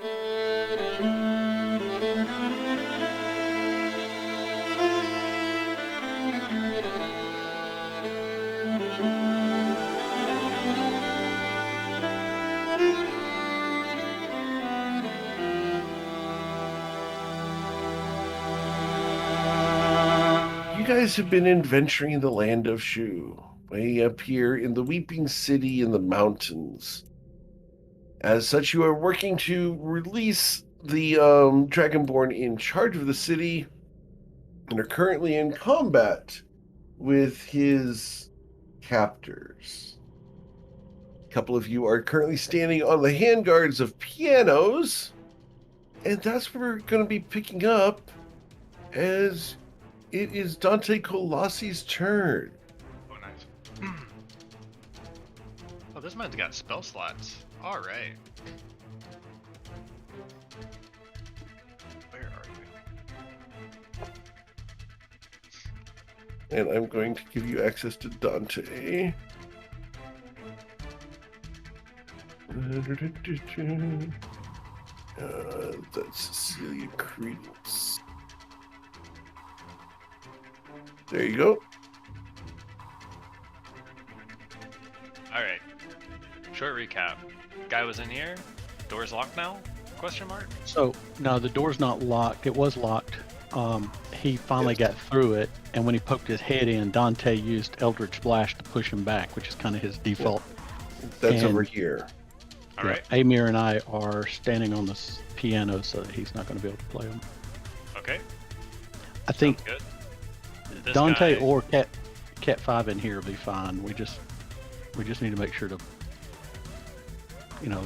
You guys have been adventuring the land of Shu, way up here in the Weeping City in the mountains. As such, you are working to release the Dragonborn in charge of the city and are currently in combat with his captors. A couple of you are currently standing on the handguards of pianos, and that's where we're going to be picking up as it is Dante Colossi's turn. Oh, nice. Oh, this man's got spell slots. All right. Where are you? And I'm going to give you access to Dante. That's Cecilia Credence. There you go. All right. Short recap. Guy was in here. Door's locked now? Question mark. So no, the door's not locked. It was locked. He finally got through it, and when he poked his head in, Dante used Eldritch Blast to push him back, which is kind of his default. That's And- over here. All right. Amir and I are standing on this piano, so that he's not going to be able to play them. Okay. I think Sounds good. This Dante guy- or Cat 5 in here will be fine. We just need to make sure to,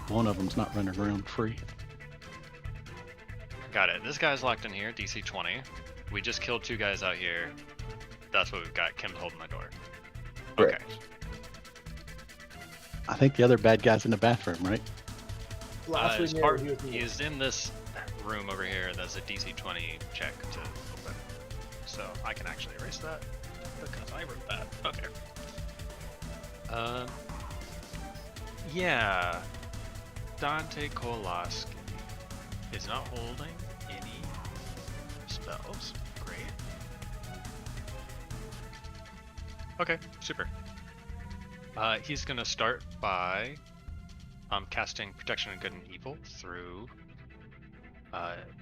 one of them's not running around free. Got it. This guy's locked in here. DC 20. We just killed 2 guys out here. That's what we've got. Kim's holding the door. Okay. Correct. I think the other bad guy's in the bathroom, right? Last we His knew, part- he was he is in this room over here. That's a DC 20 check to open. So I can actually erase that because I wrote that. Okay. Yeah. Dante Koloski is not holding any spells. Great. Okay, super. He's gonna start by casting Protection of Good and Evil through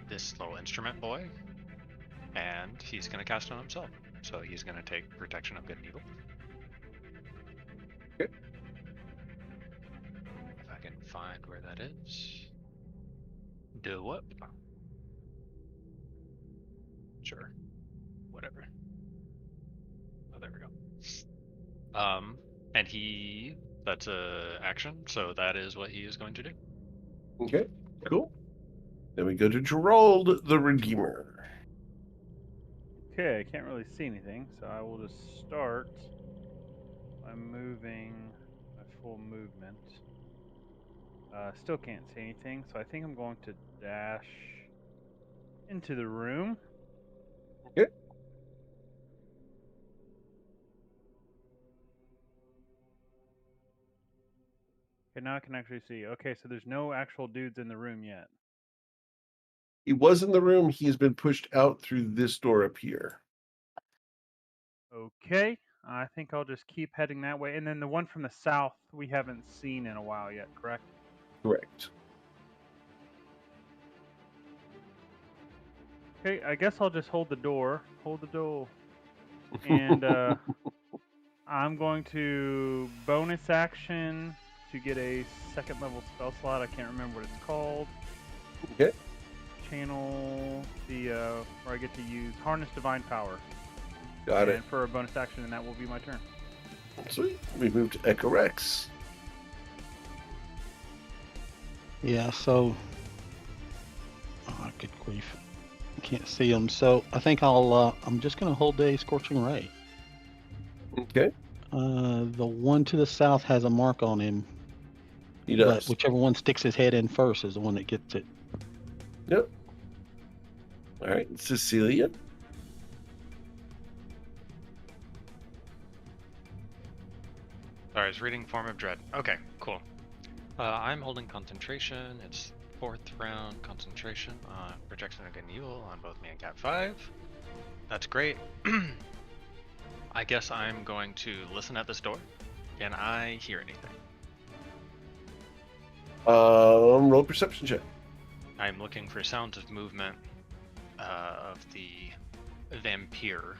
this little instrument boy, and he's gonna cast it on himself. So he's gonna take Protection of Good and Evil. Okay. If I can find where that is. Do what? Sure. Whatever. Oh, there we go. And that's a action, so that is what he is going to do. Okay, cool. Then we go to Gerald the Redeemer. Okay, I can't really see anything, so I will just start by moving my full movement. Still can't see anything, so I think I'm going to dash into the room. Okay. Okay, now I can actually see. Okay, so there's no actual dudes in the room yet. He was in the room. He's been pushed out through this door up here. Okay, I think I'll just keep heading that way. And then the one from the south we haven't seen in a while yet, correct? Correct. Okay, I guess I'll just hold the door. Hold the door. And I'm going to bonus action to get a second level spell slot. I can't remember what it's called. Okay. Channel the where I get to use Harness Divine Power. Got it. And for a bonus action, and that will be my turn. Sweet. We move to Echo Rex. Yeah, so... Oh, good grief. I can't see him, so I think I'm just going to hold a Scorching Ray. Okay. The one to the south has a mark on him. He But does. whichever one sticks his head in first is the one that gets it. Yep. All right, Cecilia. Sorry, it's reading Form of Dread. Okay, cool. I'm holding concentration. It's 4th round concentration on projection and evil on both me and Cat 5. That's great. I guess I'm going to listen at this door. Can I hear anything? Roll perception check. I'm looking for sounds of movement of the vampire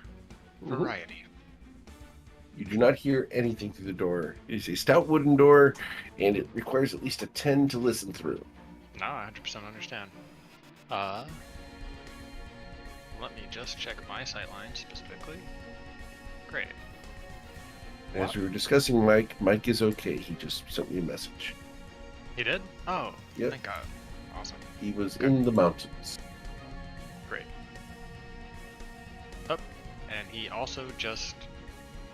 variety. You do not hear anything through the door. It is a stout wooden door, and it requires at least a 10 to listen through. No, I 100% understand. Let me just check my sightline specifically. Great. As we were discussing Mike is okay. He just sent me a message. He did? Oh, Yep. thank God. Awesome. He was in the mountains. Great. Oh, and he also just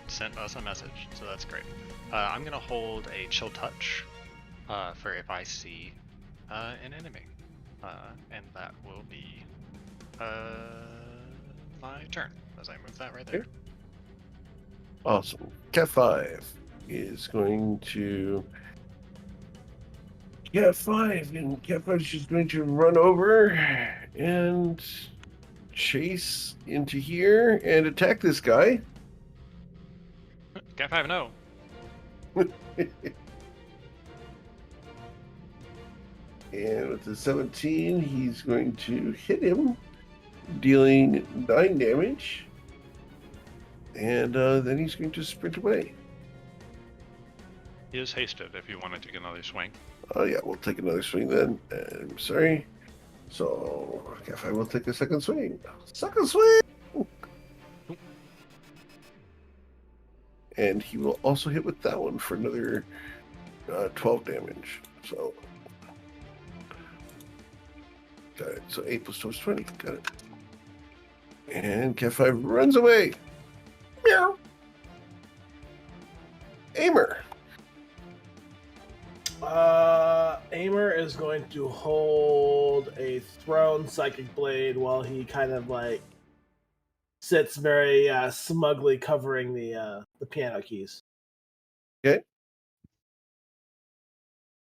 sent us a message, so that's great. I'm gonna hold a chill touch for if I see an enemy, and that will be my turn as I move that right there. Okay. Awesome. Cat 5 is going to... Cat 5, and Cat 5 is just going to run over and chase into here and attack this guy. Cat 5, no. And with the 17, he's going to hit him, dealing 9 damage. And then he's going to sprint away. He is hasted if you want to take another swing. Oh yeah, we'll take another swing then. I'm sorry. So, Cat 5 will take a second swing. Second swing! And he will also hit with that one for another 12 damage. So, got it. So 8 plus 12 is 20. Got it. And Cat 5 runs away. Meow. Aimer. Aimer is going to hold a thrown psychic blade while he kind of like sits very smugly covering the piano keys. Okay.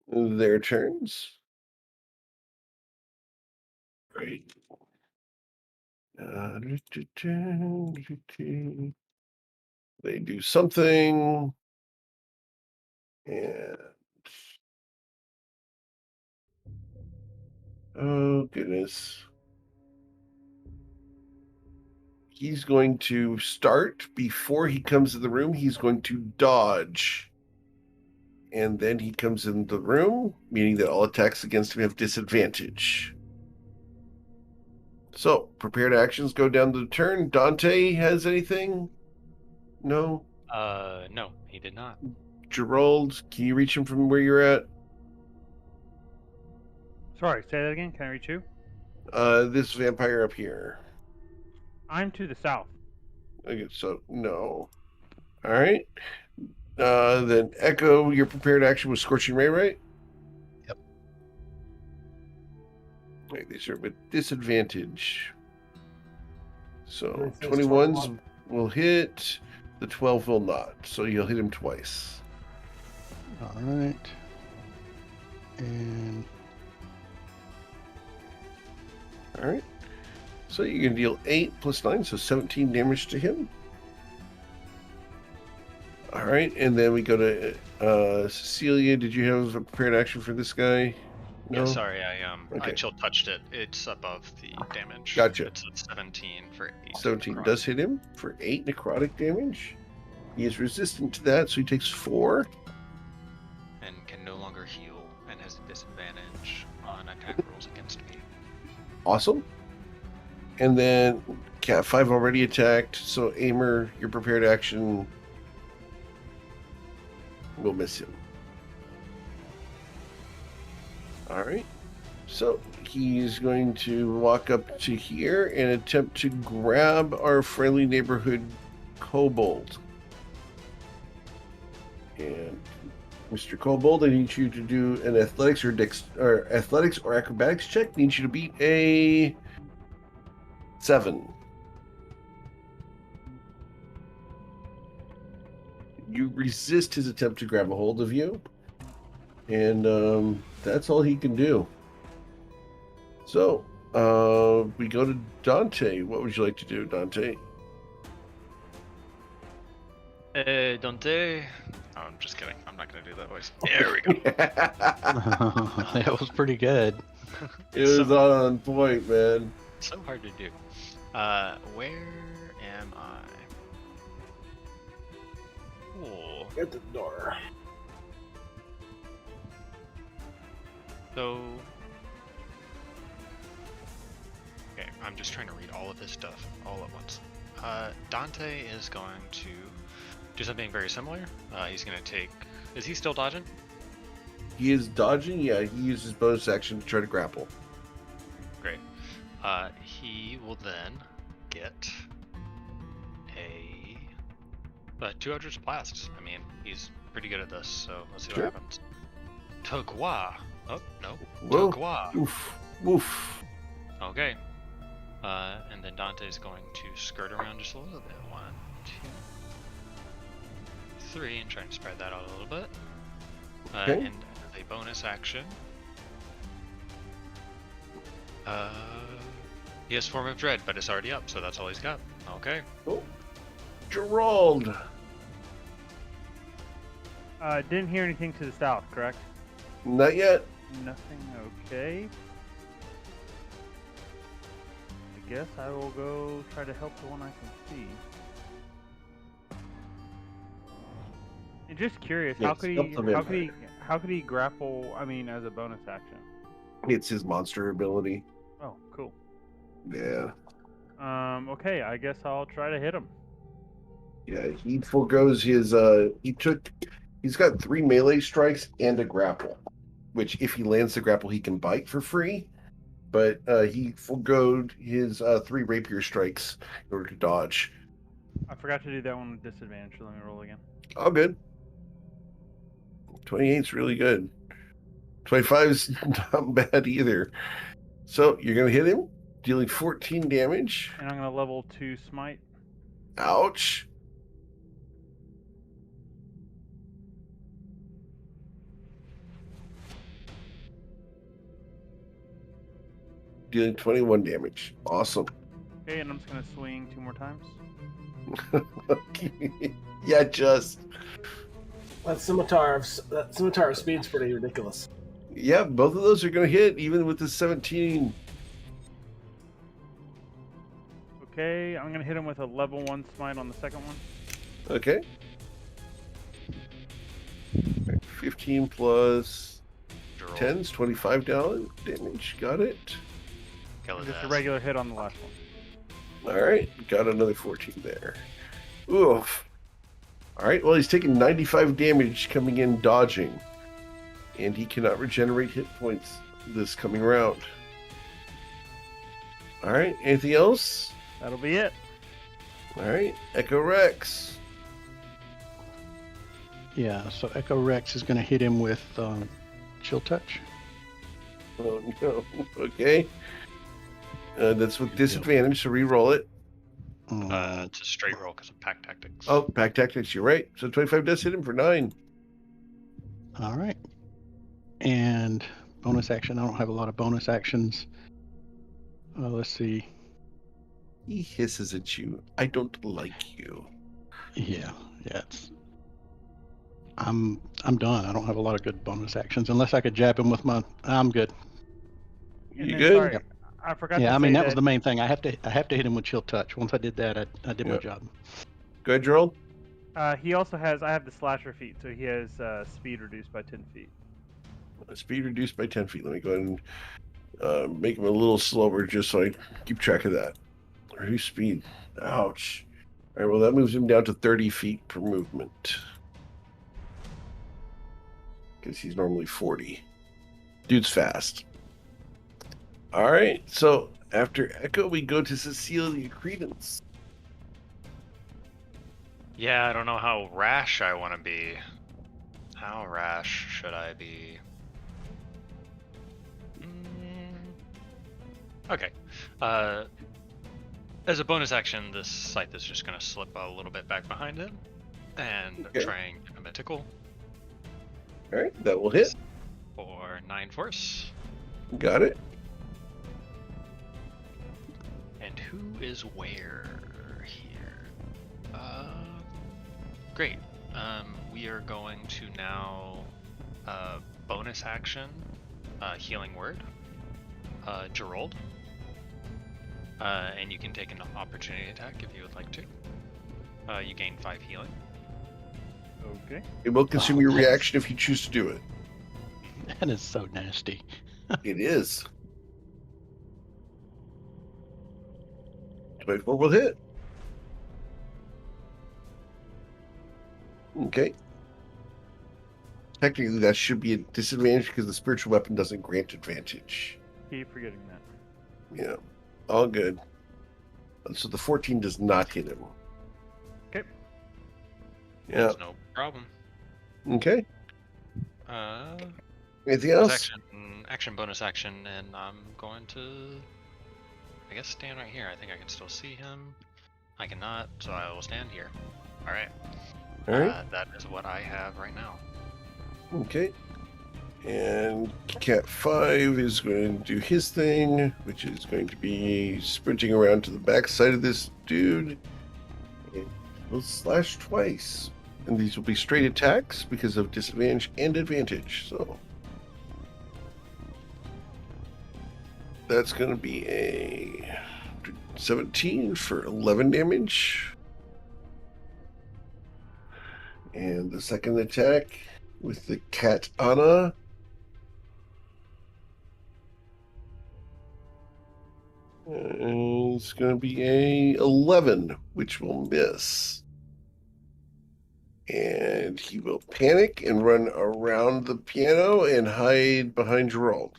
Their turns. Great. They do something. And oh goodness. He's going to start before he comes in the room. He's going to dodge. And then he comes in the room, meaning that all attacks against him have disadvantage. So, prepared actions go down the turn. Dante has anything? No? No, he did not. Gerald, can you reach him from where you're at? Sorry, say that again. Can I reach you? This vampire up here. I'm to the south. Okay, so no. All right. Then Echo, your prepared action was Scorching Ray, right? Yep. Wait, these are with disadvantage. So It says 21s 21. will hit, the 12 will not. So you'll hit him twice. All right. And All right. So you can deal 8 plus 9, so 17 damage to him. All right, and then we go to Cecilia. Did you have a prepared action for this guy? No. Yeah, sorry, I Okay. chill touched it. It's above the damage. Gotcha. It's at 17 for 8. 17 necrotic. does hit him for 8 necrotic damage. He is resistant to that, so he takes 4. And can no longer heal and has a disadvantage on attack rolls against me. Awesome. And then Cat 5 already attacked, so Aimer, your prepared action will miss him. All right. So he's going to walk up to here and attempt to grab our friendly neighborhood kobold. And Mr. Kobold, I need you to do an athletics or acrobatics check. Need you to beat a 7. You resist his attempt to grab a hold of you, and that's all he can do. So, we go to Dante. What would you like to do, Dante? Dante. Oh, I'm just kidding. I'm not gonna do that voice. There we go. That was pretty good. It It's was on point, man. so hard to do. Where am I? Oh, At the door. so. Okay, I'm just trying to read all of this stuff all at once. Dante is going to do something very similar. He's going to take. Is he still dodging? He is dodging. Yeah, he uses bonus action to try to grapple. Great. He will then get a 200 blast. I mean, he's pretty good at this, so let's see Sure. what happens. Tugwa. Oh, no. Whoa. Tugwa. Oof. Oof. Okay. And then Dante's going to skirt around just a little bit. 1, 2, 3, and try and spread that out a little bit. Okay. And as a bonus action, he has Form of Dread, but it's already up, so that's all he's got. Okay. Oh. Gerald. Didn't hear anything to the south, correct? Not yet. Nothing. Okay. I guess I will go try to help the one I can see. And just curious, how Yes, could help he? the How could he? vampire. How could he grapple? I mean, as a bonus action. It's his monster ability. Oh, cool. Yeah. Okay, I guess I'll try to hit him. Yeah, he forgoes his he's got 3 melee strikes and a grapple, which if he lands the grapple he can bite for free, but he forgoed his 3 rapier strikes in order to dodge. I forgot to do that one with disadvantage, so let me roll again. All good. 28's really good. 25's not bad either. So you're gonna hit him, dealing 14 damage. And I'm gonna level 2 smite. Ouch. Dealing 21 damage. Awesome. Okay, and I'm just gonna swing 2 more times. Yeah, just. That scimitar of speed's pretty ridiculous. Yeah, both of those are going to hit, even with the 17. Okay, I'm gonna hit him with a level 1 smite on the second one. Okay. 15 plus Gerald. 10's 25 damage. Got it. Kill his Just a ass. regular hit on the last one. All right. Got another 14 there. Oof. All right. Well, he's taking 95 damage coming in dodging. And he cannot regenerate hit points this coming round. All right. Anything else? That'll be it. All right. Echo Rex. Yeah, so Echo Rex is going to hit him with Chill Touch. Oh, no. Okay. That's with disadvantage, so re-roll it. It's a straight roll because of pack tactics. Oh, pack tactics, you're right. So 25 does hit him for 9. All right. And bonus action. I don't have a lot of bonus actions. Let's see. He hisses at you. I don't like you. Yeah, it's. I'm done. I don't have a lot of good bonus actions unless I could jab him with my. I'm good. And You then, good? Sorry, Yep. I forgot Yeah, to I mean say that was the main thing. I have to hit him with Chill Touch. Once I did that, I did my Yep. job. Go ahead, Gerald. He also has. I have the slasher feat, so he has speed reduced by 10 feet. Speed reduced by 10 feet. Let me go ahead and make him a little slower just so I keep track of that. Reduce speed. Ouch. All right, well, that moves him down to 30 feet per movement. Because he's normally 40. Dude's fast. All right, so after Echo, we go to Cecilia Credence. Yeah, I don't know how rash I want to be. How rash should I be? Okay. As a bonus action, this scythe is just going to slip a little bit back behind him and Okay. try and give him a tickle All right, that will hit. for 9 force. Got it. who is where here? Great. We are going to now bonus action healing word. Gerald. And you can take an opportunity attack if you would like to. You gain 5 healing. Okay. It will consume your reaction if you choose to do it. That is so nasty. It is. 24 will hit. Okay. Technically, that should be a disadvantage because the spiritual weapon doesn't grant advantage. Keep forgetting that. Yeah. All good. So the 14 does not hit him. Okay. Yeah. There's no problem. Okay. Anything Bonus else? action, bonus action, and I'm going to, I guess, stand right here. I think I can still see him. I cannot, so I will stand here. All right. All right. That is what I have right now. Okay. And Cat 5 is going to do his thing, which is going to be sprinting around to the back side of this dude. And he'll slash twice. And these will be straight attacks because of disadvantage and advantage. So that's going to be a 17 for 11 damage. And the second attack with the katana. It's going to be a 11, which will miss. And he will panic and run around the piano and hide behind Gerald.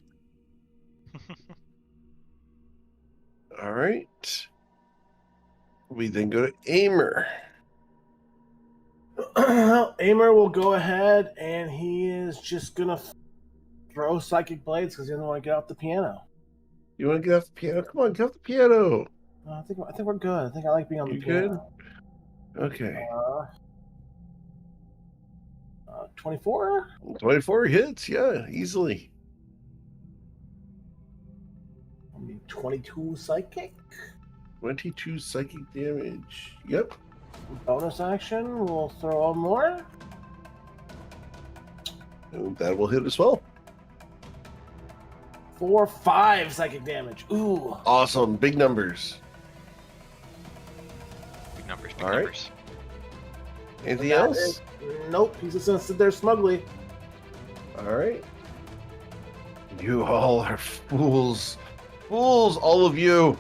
All right. We then go to Aimer. Aimer will go ahead and he is just gonna throw psychic blades because he doesn't want to get off the piano. You want to get off the piano? Come on, get off the piano. I think we're good. I think I like being on the You piano. Okay. 24? 24 hits, yeah, easily. 22 psychic. 22 psychic damage. Yep. Bonus action, we'll throw one more. And that will hit as well. 4, 5 psychic damage. Ooh. Awesome. Big numbers. Big numbers, big All right. numbers. Anything That else? is- nope, he's just gonna sit there smugly. All right. You all are fools. Fools, all of you.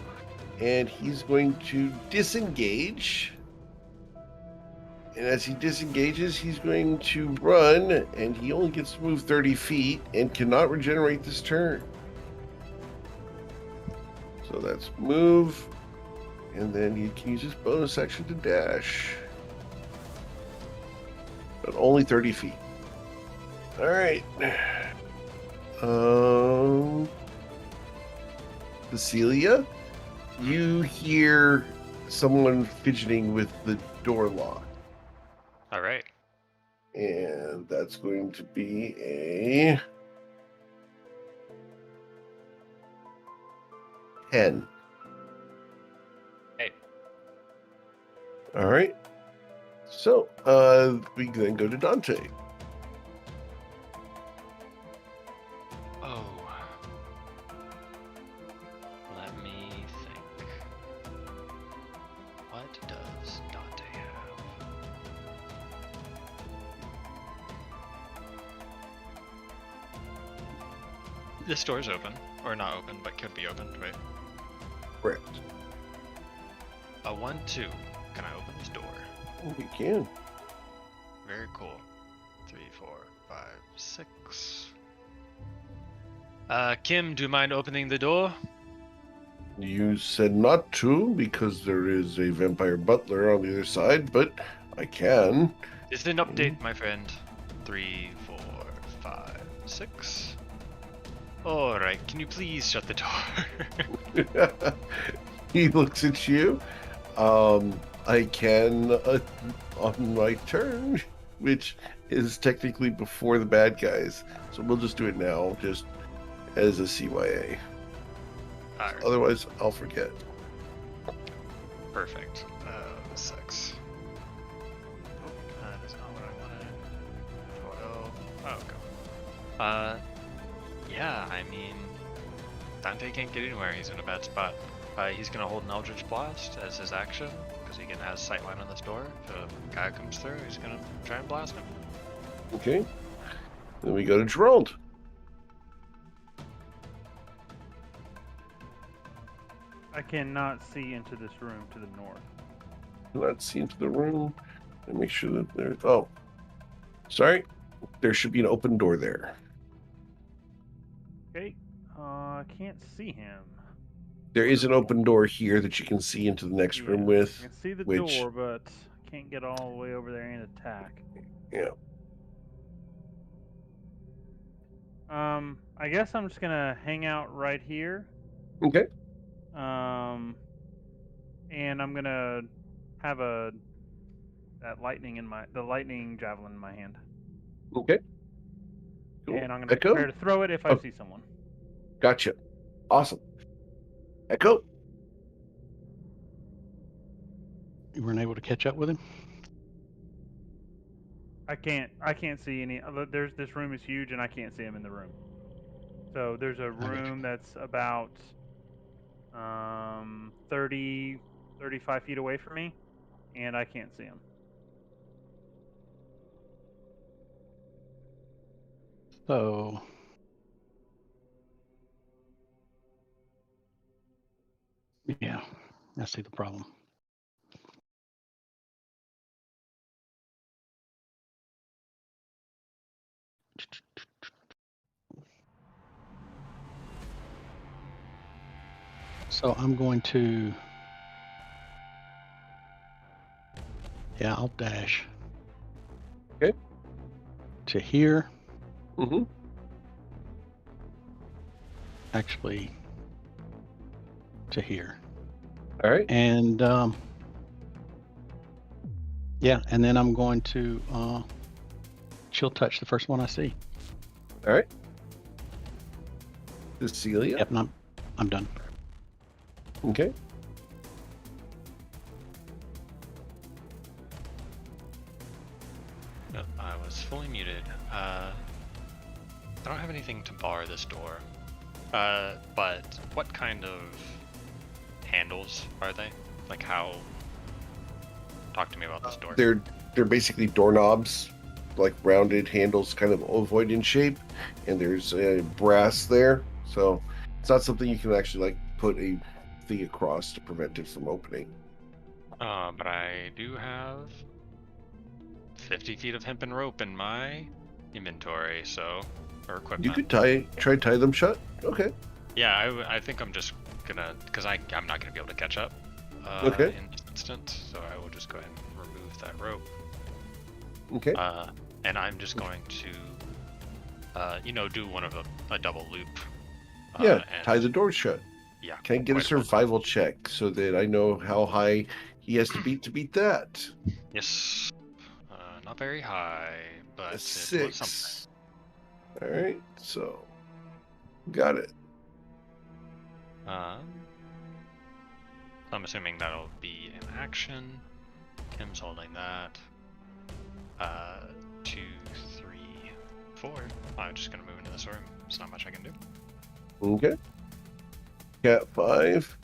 And he's going to disengage. And as he disengages, he's going to run, and he only gets to move 30 feet and cannot regenerate this turn. So that's move, and then he can use his bonus action to dash. But only 30 feet. All right. Cecilia, you hear someone fidgeting with the door lock. All right. And that's going to be a 10. Hey. All right. So, we then go to Dante. Oh. Let me think. What does Dante have? This door's open. Or not open, but could be opened, right? Correct. A 1-2. Can I open this door? You can. Very cool. 3, 4, 5, 6. Kim, do you mind opening the door? You said not to because there is a vampire butler on the other side, but I can. It's an update, my friend. 3, 4, 5, 6. Alright, can you please shut the door? He looks at you. I can on my turn, which is technically before the bad guys. So we'll just do it now, just as a CYA. Alright. Otherwise, I'll forget. Perfect. 6. Oh, that is not what I wanted. Oh, go. Yeah, I mean, Dante can't get anywhere. He's in a bad spot. He's gonna hold an Eldritch Blast as his action, because he has sightline on this door. If a guy comes through, he's gonna try and blast him. Okay. Then we go to Gerald. I cannot see into this room to the north. Let's see into the room and make sure that there's. Oh, sorry. There should be an open door there. Okay. I can't see him. There is an open door here that you can see into the next room Yeah, with. I can see the which- door, but I can't get all the way over there and attack. Yeah. I guess I'm just gonna hang out right here. Okay. And I'm gonna have the lightning javelin in my hand, Okay. Cool. and I'm gonna Echo? prepare to throw it if I Oh. see someone. Gotcha. Awesome. Echo? You weren't able to catch up with him? I can't see any. This room is huge, and I can't see him in the room. So there's a got you. room that's about 30, 35 feet away from me, and I can't see him. So yeah, I see the problem. So I'm going to, I'll dash. Okay. To here, Mm-hmm. actually to here. All right. And and then I'm going to chill touch the first one I see. All right. Cecilia? Yep, and I'm done. Okay. No, I was fully muted. I don't have anything to bar this door. But what kind of handles are they? Like how? Talk to me about this door. They're basically doorknobs, like rounded handles, kind of ovoid in shape, and there's a brass there, so it's not something you can actually like put a thing across to prevent it from opening. But I do have 50 feet of hempen rope in my inventory, or equipment. You could try tie them shut. Okay. Yeah, I think I'm just gonna, because I'm not gonna be able to catch up Okay. in this instant, so I will just go ahead and remove that rope. Okay. And I'm just going to, do one of a double loop. Yeah. And, Tie the door shut. Yeah. Can I get a quite well. survival check so that I know how high he has to beat that? Yes. Not very high, but A it was something. 6. All right. So, got it. I'm assuming that'll be an action. Kim's holding that. 2, 3, 4. I'm just gonna move into this room. There's not much I can do. Okay. Cat 5.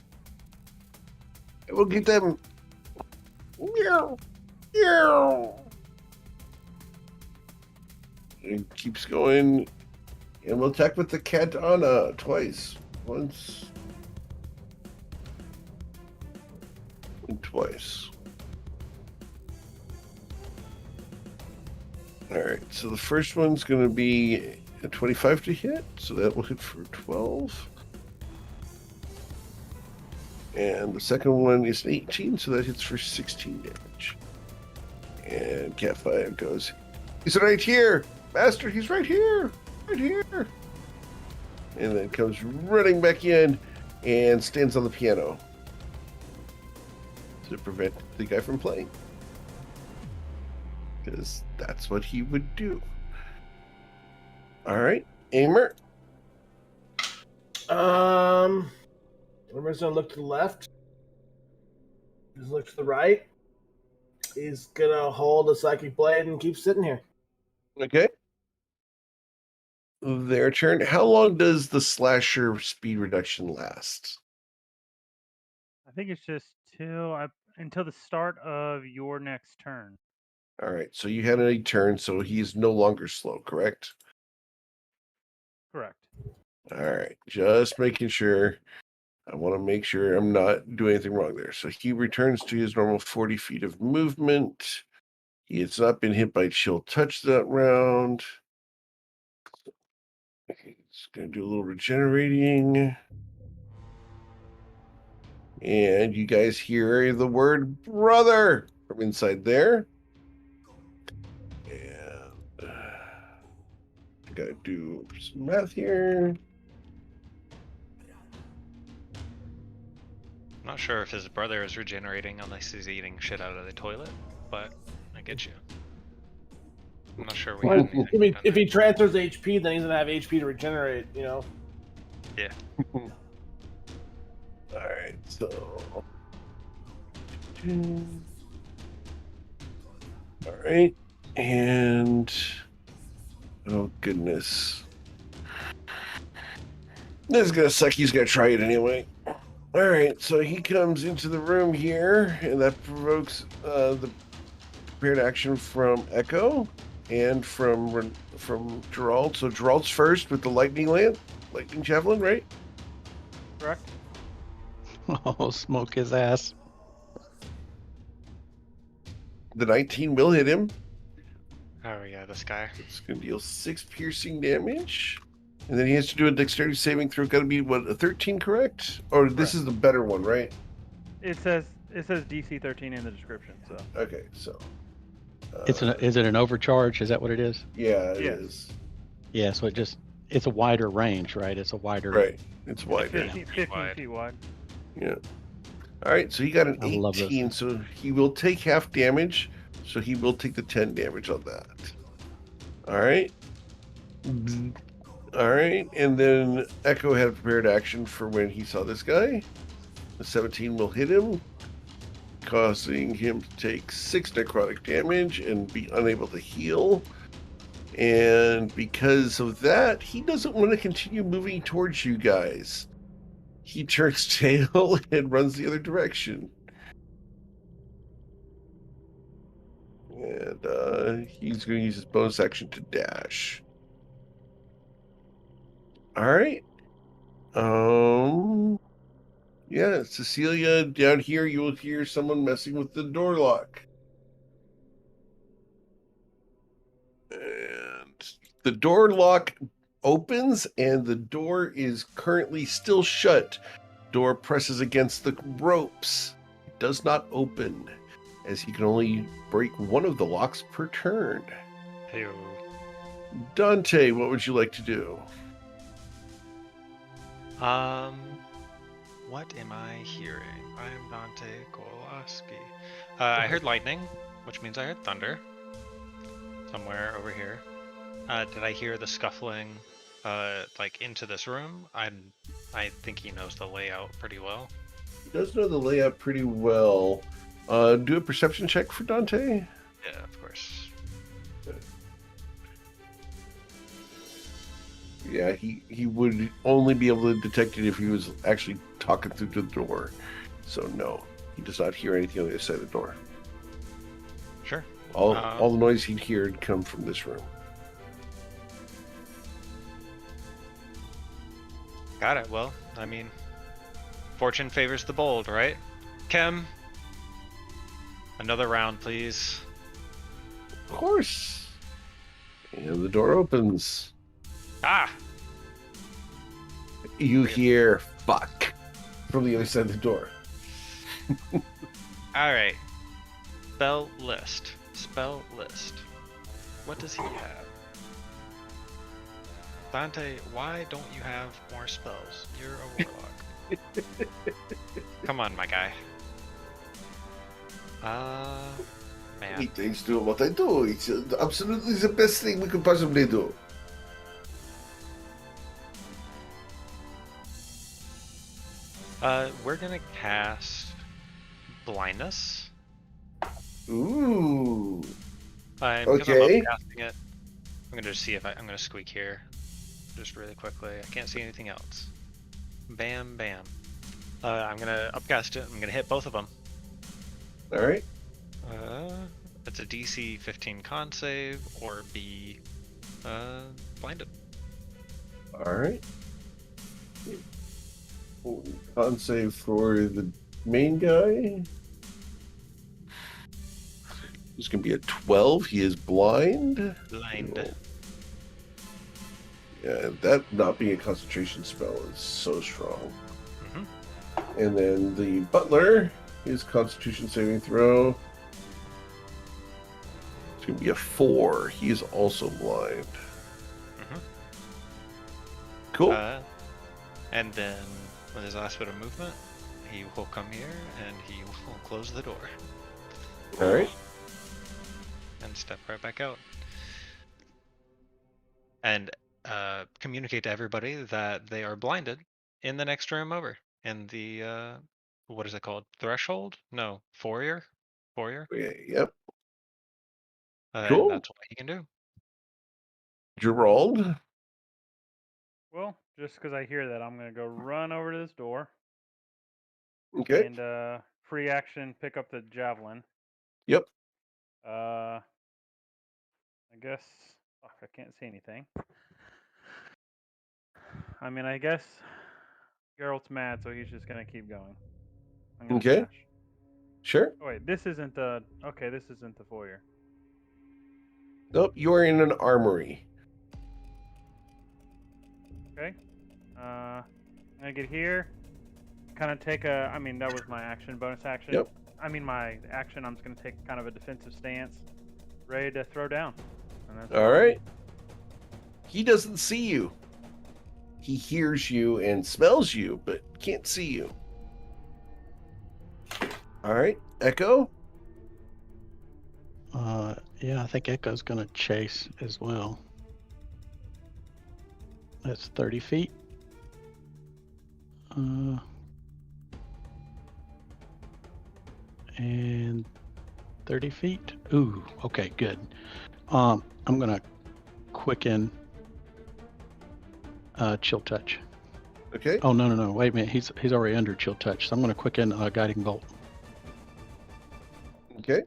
We'll get them. Meow. Meow. It keeps going. And we'll attack with the cat Anna twice. Once. And twice. Alright, so the first one's going to be a 25 to hit, so that will hit for 12. And the second one is an 18, so that hits for 16 damage. And Cat 5 goes, "He's right here! Master, he's right here! Right here!" And then comes running back in and stands on the piano to prevent the guy from playing. Because that's what he would do. Alright, Aimer. Everybody's gonna look to the left. Just look to the right. He's gonna hold a psychic blade and keep sitting here. Okay. Their turn. How long does the slasher speed reduction last? I think it's just until the start of your next turn. All right. So you had a turn, so he's no longer slow, correct? Correct. All right. Just making sure. I want to make sure I'm not doing anything wrong there. So he returns to his normal 40 feet of movement. He has not been hit by chill touch that round. He's going to do a little regenerating. And you guys hear the word brother from inside there. And I got to do some math here. I'm not sure if his brother is regenerating unless he's eating shit out of the toilet, but I get you. I'm not sure we Well, had anything I mean, done if there. he transfers HP, then he's gonna have HP to regenerate. You know. Yeah. All right, so. All right, and oh goodness, this is gonna suck. He's gonna try it anyway. All right, so he comes into the room here, and that provokes the prepared action from Echo and from Gerald. So Gerald's first with the lightning javelin, right? Correct. Oh, smoke his ass. The 19 will hit him. Oh yeah, this guy. It's going to deal 6 piercing damage. And then he has to do a dexterity saving throw. Got to be, what, a 13, correct? Or this is the better one, right? It says DC 13 in the description. So Okay, so. Is it an overcharge? Is that what it is? Yeah, it Yes. is. Yeah, so it's a wider range, right? It's a wider. Right. It's wide. 15 wide. feet wide. Yeah. All right, so he got an I love those 18, things. so he will take half damage. So he will take the 10 damage on that. All right. All right, and then Echo had a prepared action for when he saw this guy. The 17 will hit him, causing him to take 6 necrotic damage and be unable to heal. And because of that, he doesn't want to continue moving towards you guys. He turns tail and runs the other direction. And he's going to use his bonus action to dash. All right. Yeah, Cecilia, down here you will hear someone messing with the door lock. And the door lock opens and the door is currently still shut. Door presses against the ropes. It does not open, as he can only break one of the locks per turn. Hey. Dante, what would you like to do? What am I hearing? I am Dante Kowalski. I heard lightning, which means I heard thunder. Somewhere over here. Did I hear the scuffling, like into this room? I think he knows the layout pretty well. He does know the layout pretty well. Do a perception check for Dante. Yeah, of course. Yeah, he would only be able to detect it if he was actually talking through the door. So no, he does not hear anything on the other side of the door. Sure. All the noise he'd hear would come from this room. Got it. Well, I mean, fortune favors the bold, right? Kem, another round, please. Of course. And the door opens. Ah! You hear "fuck" from the other side of the door. Alright. Spell list. Spell list. What does he have? Dante, why don't you have more spells? You're a warlock. Come on, my guy. Man. He thinks doing what I do. It's absolutely the best thing we could possibly do. We're gonna cast blindness. Ooh. Because I'm Okay. upcasting it, I'm gonna just see if I'm gonna squeak here, just really quickly. I can't see anything else. Bam, bam. I'm gonna upcast it. I'm gonna hit both of them. All right. It's a DC 15 con save or be blinded. All right. Con save for the main guy. He's going to be a 12. He is blind. Blind. Yeah, that not being a concentration spell is so strong. Mm-hmm. And then the butler, his constitution saving throw. It's going to be a 4. He is also blind. Mm-hmm. Cool. And then with his last bit of movement, he will come here and he will close the door. All right. And step right back out. And communicate to everybody that they are blinded in the next room over. In the, what is it called? Threshold? No, foyer? Foyer? Yep. And Cool. that's what he can do. Gerald. Well, just because I hear that, I'm gonna go run over to this door Okay. and free action pick up the javelin. Yep. I guess. Fuck, I can't see anything. I mean, I guess Geralt's mad, so he's just gonna keep going. I'm gonna Okay. dash. Sure. Oh wait, this isn't the. Okay, this isn't the foyer. Nope. You are in an armory. Okay. I'm gonna get here. Kind of take a. I mean, that was my action, bonus action. Yep. I mean, my action. I'm just gonna take kind of a defensive stance, ready to throw down. And that's All right. He doesn't see you. He hears you and smells you, but can't see you. All right. Echo. Yeah, I think Echo's gonna chase as well. That's 30 feet. And 30 feet. Ooh, okay, good. I'm gonna quicken chill touch. Okay. Oh no, wait a minute. He's already under chill touch, so I'm gonna quicken guiding bolt. Okay.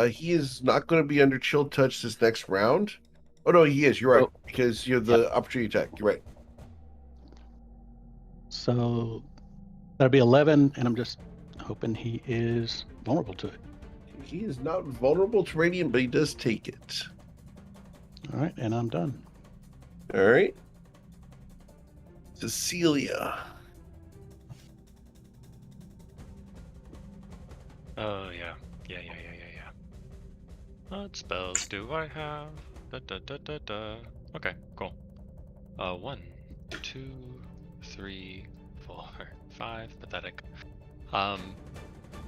He is not going to be under chill touch this next round. Oh no, he is. You're right, because you have the opportunity attack. You're right. So that'll be 11, and I'm just hoping he is vulnerable to it. He is not vulnerable to radiant, but he does take it. All right, and I'm done. All right. Cecilia. Oh, yeah. Yeah. What spells do I have? Okay, cool. 1, 2, 3, 4, 5. Pathetic.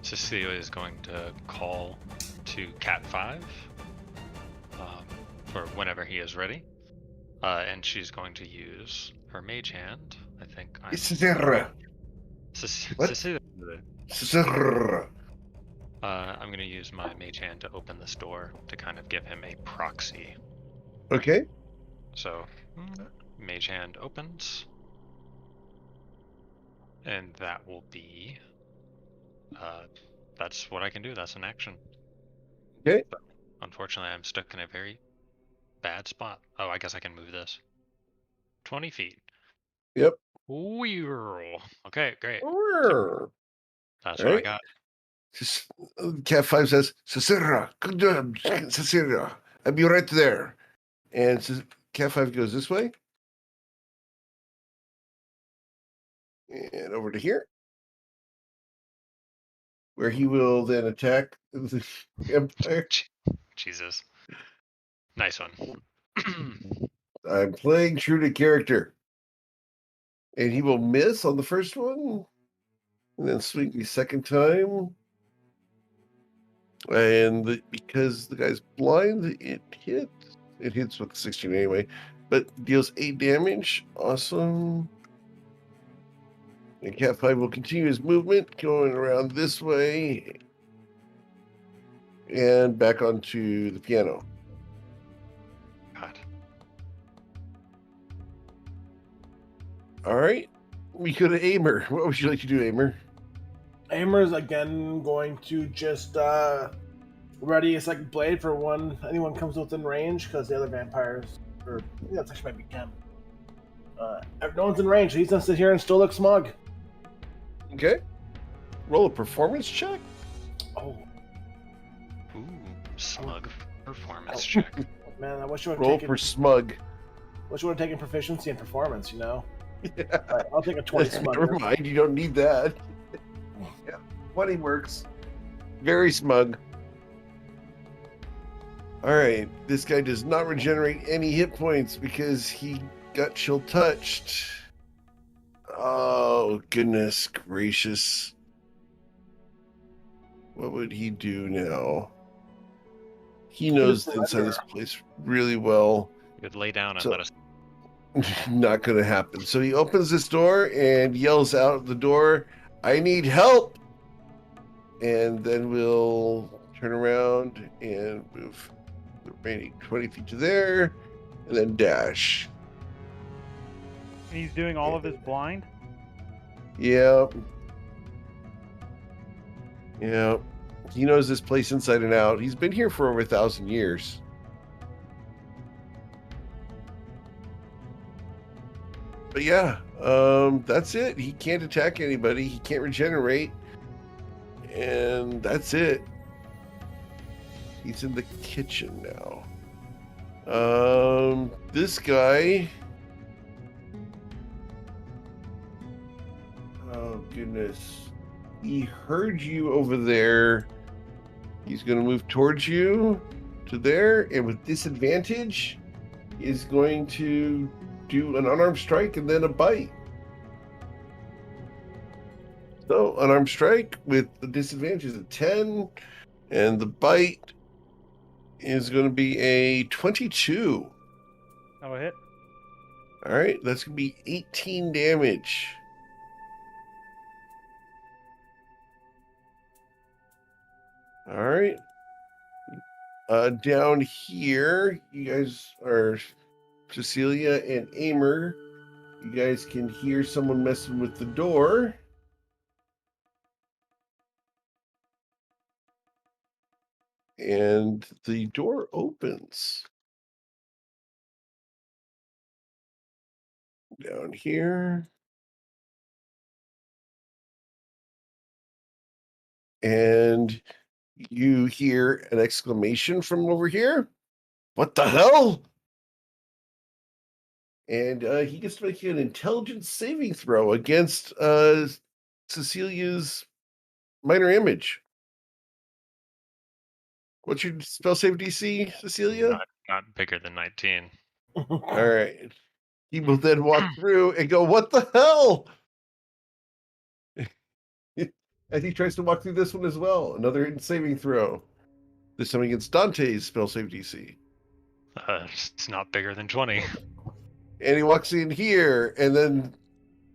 Cecilia is going to call to Cat 5 for whenever he is ready. And she's going to use her mage hand. I think I'm... Cecilia. Cecilia. I'm going to use my mage hand to open this door to kind of give him a proxy. Okay. So, mage hand opens. And that will be... that's what I can do. That's an action. Okay. But unfortunately, I'm stuck in a very bad spot. Oh, I guess I can move this. 20 feet. Yep. Weirl. Okay, great. That's All what I right. got. Cat 5 says, Cecilia, good job, Cecilia. I'll be right there. And Cat 5 goes this way. And over to here. Where he will then attack the Empire. Jesus. Nice one. I'm playing true to character. And he will miss on the first one. And then swing the second time. And because the guy's blind, it hits. It hits with 16 anyway. But deals 8 damage. Awesome. And Cat 5 will continue his movement, going around this way and back onto the piano. God. All right. We go to Aimer. What would you like to do, Aimer? Aimer's again going to just ready a second blade for when anyone comes within range, because the other vampires, or yeah, that's actually might be Cam. If no one's in range, he's gonna sit here and still look smug. Okay. Roll a performance check. Oh Ooh, smug performance check. man, I wish you would Roll have taken. for smug. Wish you would have taken proficiency in performance. You know. Yeah. Right, I'll take a 20 smug. Never mind. You don't need that. Yeah. 20 works. Very smug. All right. This guy does not regenerate any hit points because he got chill touched. Oh, goodness gracious. What would he do now? He knows just inside this surrender. place really well. You would lay down and So- let us. Not going to happen. So he opens this door and yells out the door, "I need help!" And then we'll turn around and move the remaining 20 feet to there, and then dash. He's doing all of his blind. Yep. Yep. He knows this place inside and out. He's been here for over 1,000 years. But yeah, that's it. He can't attack anybody. He can't regenerate. And that's it. He's in the kitchen now. This guy. Oh, goodness. He heard you over there. He's going to move towards you to there. And with disadvantage, is going to do an unarmed strike and then a bite. So, unarmed strike with the disadvantage is a 10. And the bite is going to be a 22. Oh, a hit. All right, that's going to be 18 damage. All right. Down here, you guys are Cecilia and Aimer. You guys can hear someone messing with the door. And the door opens. Down here. And you hear an exclamation from over here. What the hell? And he gets to make an intelligence saving throw against Cecilia's minor image. What's your spell save DC, Cecilia? Not bigger than 19. All right. He will then walk through and go, "What the hell?" And he tries to walk through this one as well. Another hidden saving throw. This time against Dante's spell save DC. It's not bigger than 20. And he walks in here, and then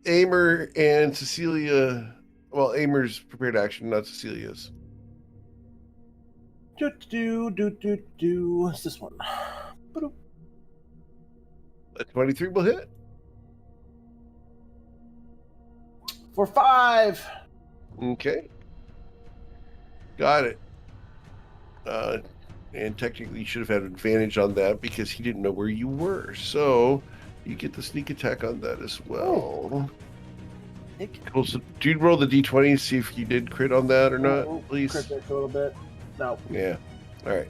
Aimer and Cecilia. Well, Aimer's prepared action, not Cecilia's. What's this one? A 23 will hit. For 5. Okay. Got it. And technically you should have had advantage on that because he didn't know where you were. So you get the sneak attack on that as well. Cool. So dude, roll the d20, see if you did crit on that or not, please. Crit a little bit. No. Yeah. All right.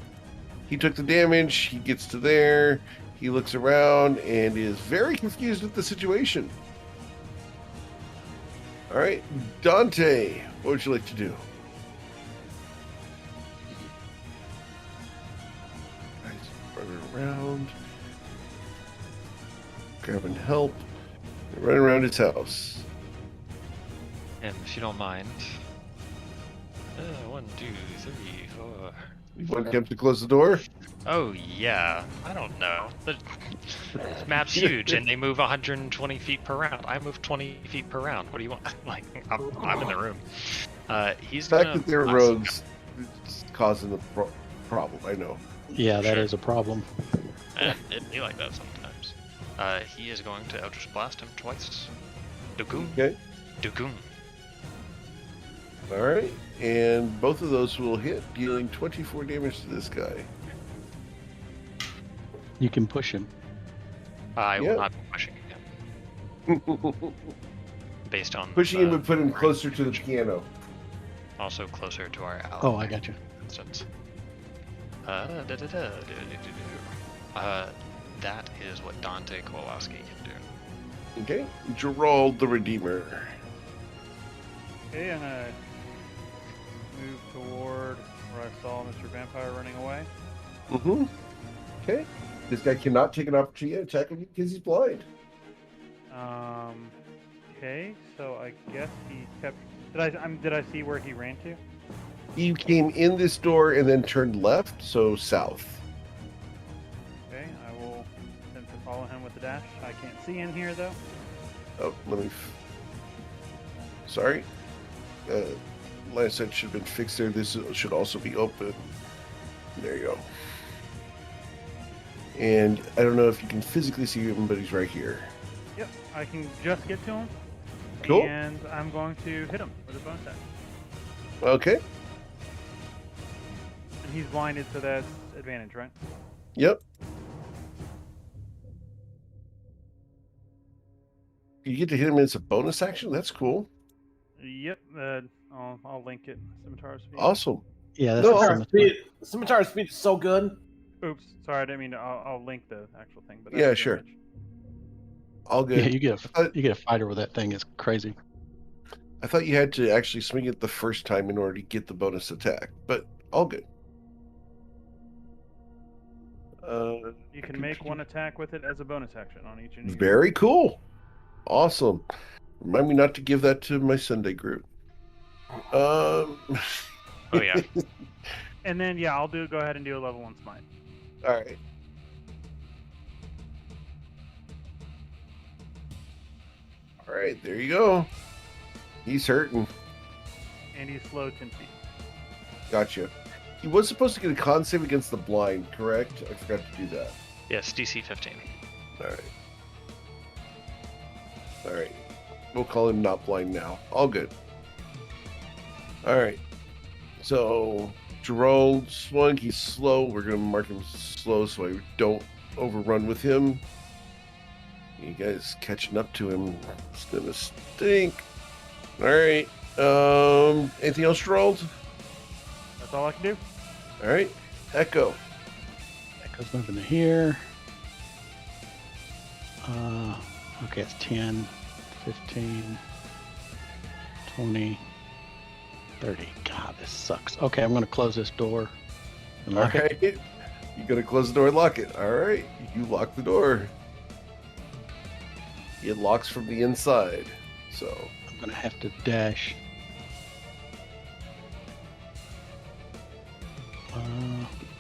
He took the damage. He gets to there. He looks around and is very confused with the situation. All right. Dante, what would you like to do? Guys running around. Grabbing help. Running around his house. And if you don't mind. 1, 2, 3, 4. You want him to close the door? Oh yeah, I don't know. The map's huge, and they move 120 feet per round. I move 20 feet per round. What do you want? Like, I'm in the room. He's The fact gonna that they're blast- rogues is causing the problem. I know. Yeah, that Sure. is a problem. It'd be like that sometimes. He is going to Eldritch Blast him twice. Dugoon. Okay. Dugoon. All right. And both of those will hit, dealing 24 damage to this guy. You can push him. I Yeah. will not be pushing him based on Pushing him would put him closer to the piano. Also closer to our ally. Oh, I got you. For instance. That is what Dante Kowalski can do. Okay. Gerald the Redeemer. Okay, I'm gonna move toward where I saw Mr. Vampire running away. Mm-hmm. Okay. This guy cannot take an opportunity to attack him because he's blind. Okay, so I guess he kept. Did I see where he ran to? He came in this door and then turned left, so south. Okay, I will attempt to follow him with the dash. I can't see in here though. Oh, let me. Sorry. Last set should have been fixed there. This should also be open. There you go. And I don't know if you can physically see him, but he's right here. Yep, I can just get to him. Cool. And I'm going to hit him with a bonus attack. Okay. And he's blinded, so that's advantage, right? Yep. You get to hit him as a bonus action? That's cool. Yep. I'll link it. Scimitar speed. Awesome. Yeah, that's No, a I'll- scimitar. Scimitar speed is so good. Oops, sorry, I didn't mean to. I'll link the actual thing. But Yeah, that's sure. damage. All good. Yeah, you Uh, get a fighter with that thing. It's crazy. I thought you had to actually swing it the first time in order to get the bonus attack, but all good. You can make one attack with it as a bonus action on each enemy. Very cool. Awesome. Remind me not to give that to my Sunday group. Oh yeah. And then I'll go ahead and do a level 1 smite. All right. All right, there you go. He's hurting. And he's slow 10 feet. Gotcha. He was supposed to get a con save against the blind, correct? I forgot to do that. Yes, DC 15. All right. All right. We'll call him not blind now. All good. All right. So Gerald swung. He's slow. We're going to mark him slow so I don't overrun with him. You guys catching up to him. It's going to stink. All right. Anything else, Gerald? That's all I can do. All right. Echo. Echo's moving to here. Okay, it's 10, 15, 20, 30. God, this sucks. Okay, I'm going to close this door and All lock it. right. You're going to close the door and lock it. All right. You lock the door. It locks from the inside. So, I'm going to have to dash.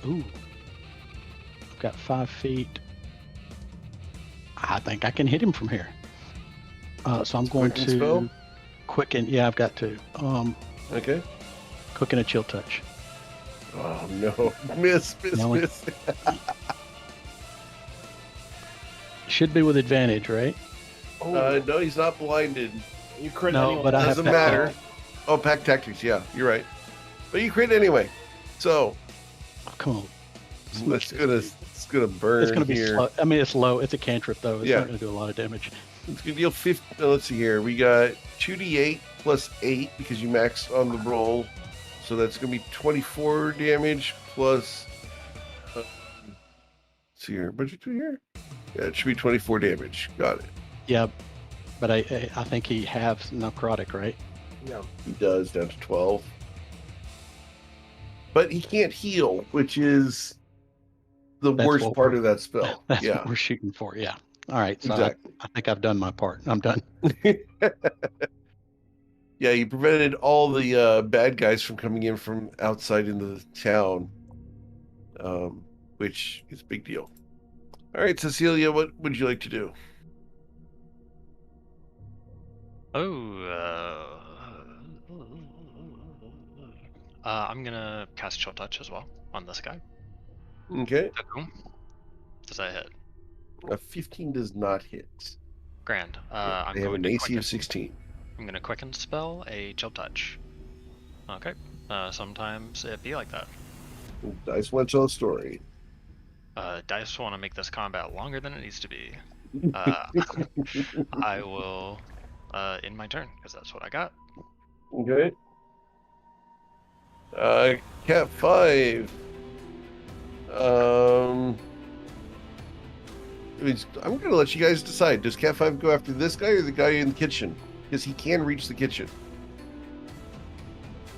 Ooh. I've got 5 feet. I think I can hit him from here. So I'm going Quicken to spell? quicken. Yeah, I've got to. okay. Quicken a chill touch. Oh, no. Miss. No, miss. Should be with advantage, right? No, he's not blinded. You crit No, anyone but I else. have Doesn't pack matter. Oh, pack tactics. Yeah, you're right. But you crit anyway. So, Oh, come on. it's gonna burn It's going to be here. slow. I mean, it's low. It's a cantrip, though. It's Yeah. not going to do a lot of damage. It's gonna deal 50. Let's see here. We got 2d8 plus 8 because you maxed on the roll, so that's gonna be 24 damage plus. Let's see here. Budget to here. Yeah, it should be 24 damage. Got it. Yeah, but I think he halves necrotic, right? No. He does down to 12. But he can't heal, which is the That's worst what part we're- of that spell. That's Yeah, what we're shooting for. Yeah. All right. So exactly. I think I've done my part. I'm done. Yeah, you prevented all the bad guys from coming in from outside into the town. which is a big deal. All right, Cecilia, what would you like to do? I'm gonna cast Chill Touch as well on this guy. Okay, Boom. Does that hit? a 15 does not hit. Grand. I'm They have going an to AC quicken. of 16. I'm gonna quicken spell a Chill Touch. Okay. Sometimes it be like that. Dice want to tell a story. Dice want to make this combat longer than it needs to be. I will end my turn because that's what I got. Okay. Cat 5. I'm going to let you guys decide. Does Cat 5 go after this guy or the guy in the kitchen? Because he can reach the kitchen.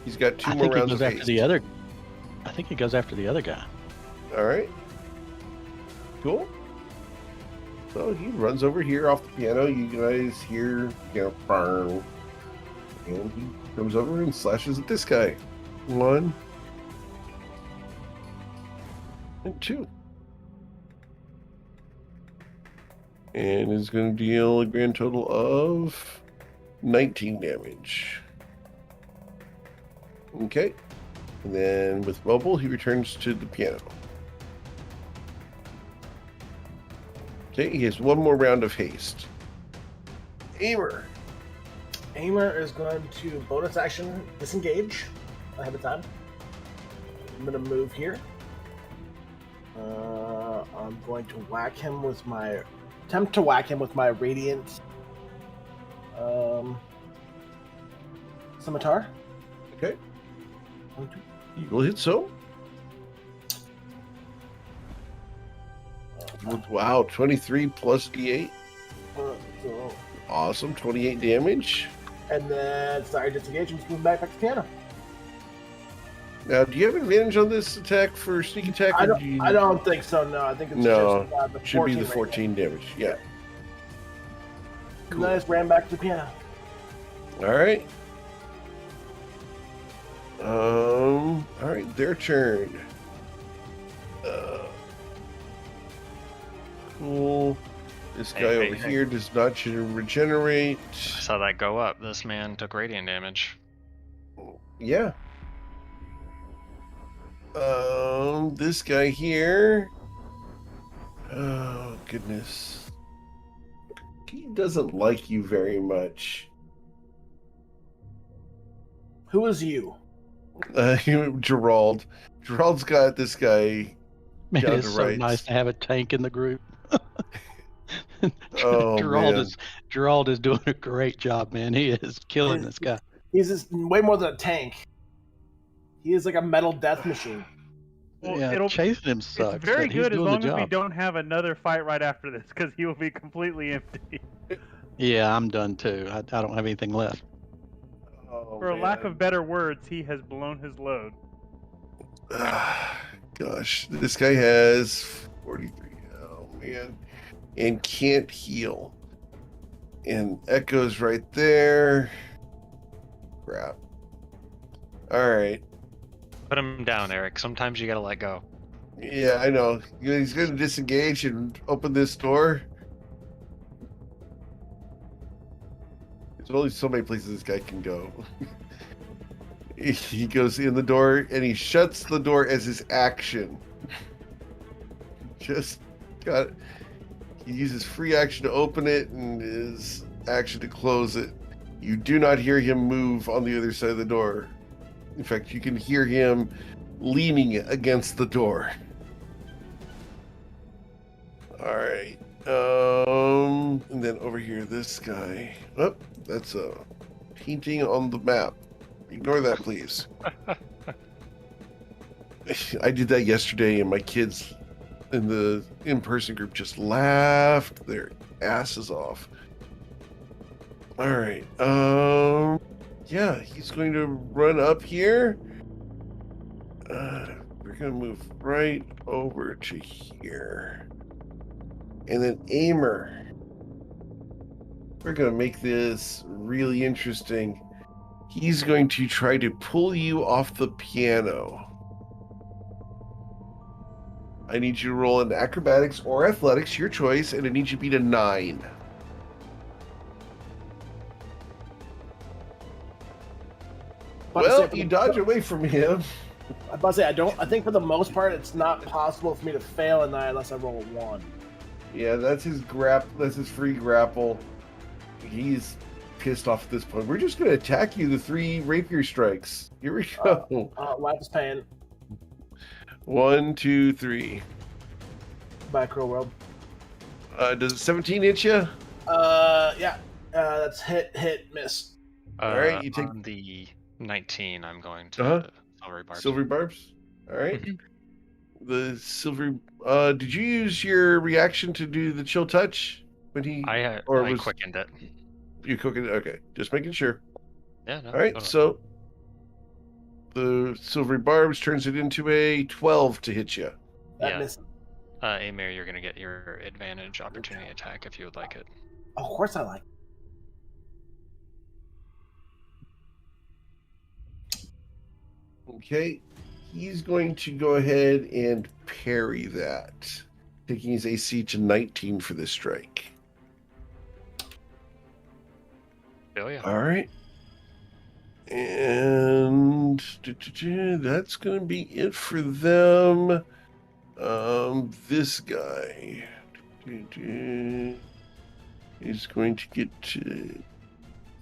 He's got two I more think he rounds goes of after haste. the other. I think he goes after the other guy. All right. Cool. So he runs over here off the piano. You guys hear, burn. And he comes over and slashes at this guy. 1 and 2. And is going to deal a grand total of 19 damage. Okay. And then with mobile, he returns to the piano. Okay, he has one more round of haste. Aimer. Aimer is going to bonus action disengage ahead of time. I'm going to move here. I'm going to whack him with my radiant scimitar. Okay. You will hit so. Wow, 23 plus D8. So, Awesome, 28 damage. and then sorry, disengage and move back to piano. Now, do you have advantage on this attack for sneak attack? I or do you... don't think so. No, I think it's No, just the should be the 14 14 damage. Yeah. Cool. Nice, ran back to the piano. All right. All right, their turn. Cool. This guy Hey, over here does not regenerate. I saw that go up. This man took radiant damage. Yeah. This guy here. Oh, goodness. He doesn't like you very much. Who is you? Gerald. Gerald's got this guy. Man, Down it's to so rights. nice to have a tank in the group. Oh, man. Gerald is doing a great job, man. He is killing this guy. He's just way more than a tank. He is like a metal death machine. Well, Yeah, chasing him sucks. It's very but he's good as doing long the as we job. don't have another fight right after this, because he will be completely empty. Yeah, I'm done too. I don't have anything left. Oh, For a lack man. of better words, he has blown his load. Gosh, this guy has 43. Oh, man. And can't heal. And Echo's right there. Crap. All right. Put him down, Eric. Sometimes you gotta let go. Yeah, I know. He's going to disengage and open this door. There's only so many places this guy can go. He goes in the door and he shuts the door as his action. Just got. He uses free action to open it and his action to close it. You do not hear him move on the other side of the door. In fact, you can hear him leaning against the door. All right. And then over here, this guy. Oh, that's a painting on the map. Ignore that, please. I did that yesterday, and my kids in the in-person group just laughed their asses off. All right. Yeah, he's going to run up here. We're going to move right over to here. And then Aimer. We're going to make this really interesting. He's going to try to pull you off the piano. I need you to roll an acrobatics or athletics, your choice, and I need you to beat a 9. Well, you dodge away from him. I'm about to say I think for the most part it's not possible for me to fail a 9 unless I roll a 1. Yeah, that's his that's his free grapple. He's pissed off at this point. We're just gonna attack you, the 3 rapier strikes. Here we go. Life is pain. 1, 2, 3. By Crow World. Does it 17 hit you? Yeah. That's hit, miss. All right, you take on the 19. I'm going to silvery barbs. silvery barbs. All right. Mm-hmm. The silvery. Did you use your reaction to do the chill touch when he? I quickened it. You cooking? Okay, just making sure. Yeah. No, All right, totally. so the silvery barbs turns it into a 12 to hit you. That misses. Amir, you're gonna get your advantage opportunity attack if you would like it. Of course I like. Okay, he's going to go ahead and parry that, taking his AC to 19 for this strike. Oh yeah. All right. And that's going to be it for them. This guy is going to get to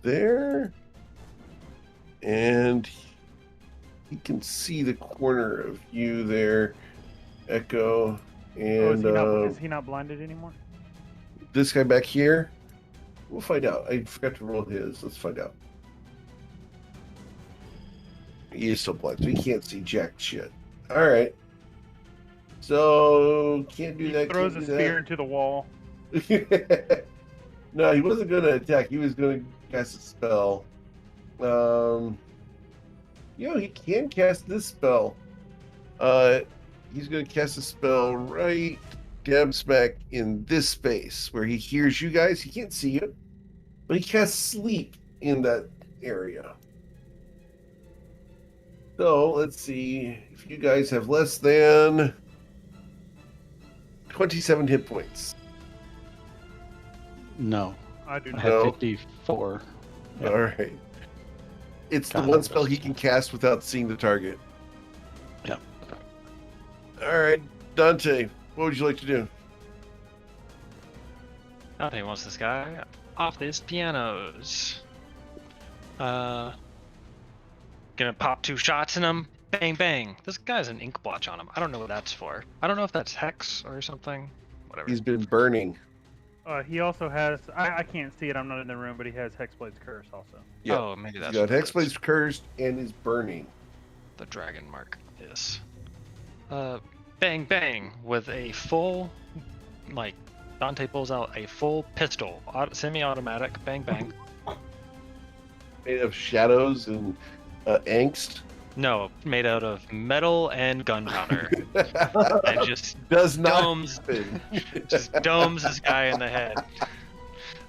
there. And he can see the corner of you there, Echo. And is he not blinded anymore? this guy back here, we'll find out. I forgot to roll his. Let's find out. He is still blind, so he can't see jack shit. All right. So can't do that. Throws a spear into the wall. No, he wasn't going to attack. He was going to cast a spell. He can cast this spell. He's going to cast a spell right dab smack in this space where he hears you guys. He can't see you, but he casts sleep in that area. So let's see if you guys have less than 27 hit points. No. I do I not. have No. 54. Yep. All right. It's the Got one it. spell he can cast without seeing the target. Yep. All right, Dante, what would you like to do? Dante wants this guy off his pianos. Gonna pop 2 shots in him. Bang, bang. This guy's an ink blotch on him. I don't know what that's for. I don't know if that's hex or something. Whatever. He's been burning. He also has. I can't see it. I'm not in the room, but he has Hexblade's Curse also. Yeah. Oh, maybe that's He's got what it is. Hexblade's cursed and is burning. The dragon mark is. Bang, bang. With a full, Dante pulls out a full pistol. Semi-automatic. Bang, bang. Made of shadows and angst. No, made out of metal and gunpowder. And just Does not domes, happen. just domes this guy in the head.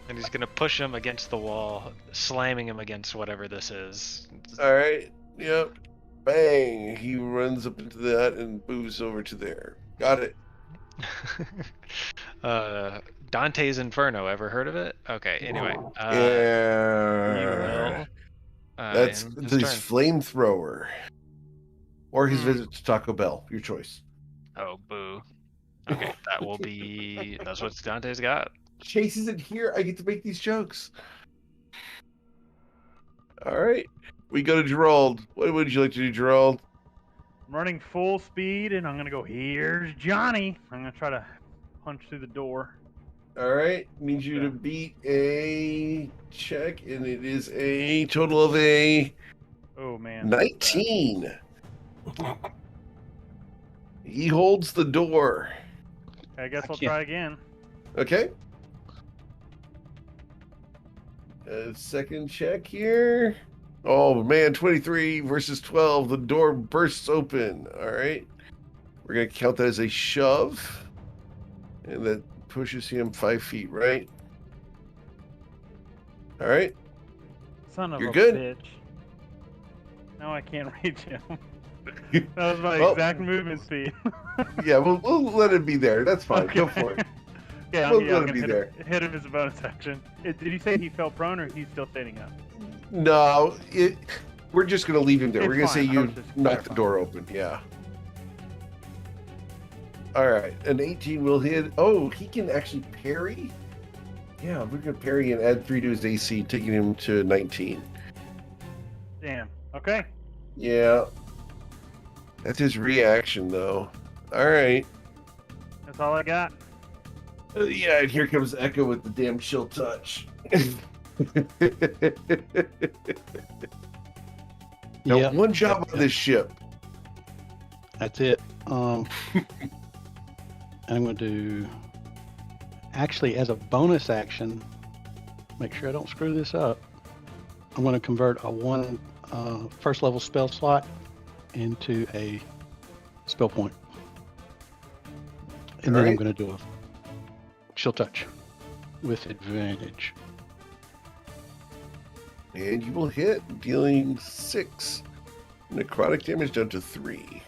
And he's gonna push him against the wall, slamming him against whatever this is. All right. Yep. Bang. He runs up into that and moves over to there. Got it. Dante's Inferno. Ever heard of it? Okay. Anyway. Yeah. You will. That's end his his turn. flamethrower. Or his visit to Taco Bell. Your choice. Oh, boo. Okay, that will be. That's what Dante's got. Chase isn't here. I get to make these jokes. All right. We go to Gerald. What would you like to do, Gerald? I'm running full speed, and I'm gonna go. Here's Johnny. I'm gonna try to punch through the door. All right. Need you to beat a check, and it is a total of a Oh man. 19. He holds the door. I guess I'll can't- try again. Okay. Second check here. Oh man, 23 versus 12. The door bursts open. All right. We're going to count that as a shove. And that pushes him 5 feet, right? All right. Son of You're a good. bitch. Now I can't reach him. That was my Well, exact movement speed. Yeah, we'll let it be there. That's fine. Okay. Go for it. Yeah, We'll yeah, let I'm it be gonna there. hit him as a bonus action. Did you say he fell prone or he's still standing up? No, we're just gonna leave him there. It's We're gonna say fine. I was you just knocked the clarifying. door open. Yeah. All right, an 18 will hit. Oh, he can actually parry. Yeah, we're gonna parry and add 3 to his AC, taking him to 19. Damn. Okay. Yeah, that's his reaction though. All right. That's all I got. Yeah, and here comes Echo with the damn chill touch. Now, Yep, one job on this ship. that's it. I'm going to do, actually, as a bonus action, make sure I don't screw this up. I'm going to convert a one first level spell slot into a spell point. And then I'm Alright. going to do a chill touch with advantage. And you will hit, dealing 6 necrotic damage down to 3,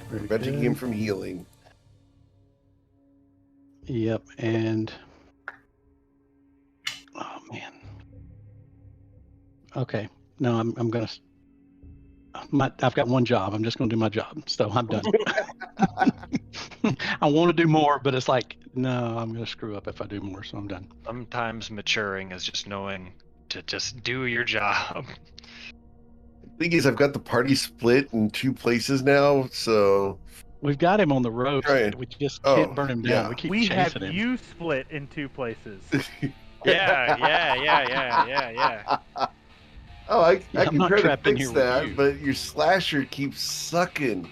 Very preventing good. him from healing. Yep, and oh man. Okay, no, I'm gonna. I've got one job. I'm just gonna do my job, so I'm done. I want to do more, but it's like, no, I'm gonna screw up if I do more, so I'm done. Sometimes maturing is just knowing to just do your job. Thing is, I've got the party split in 2 places now, so We've got him on the ropes. Right. We just Oh, can't burn him down. yeah. We keep We have chasing him. you split in 2 places. Yeah. Oh, I I'm can not try to trapped in fix here with that, you. but your slasher keeps sucking.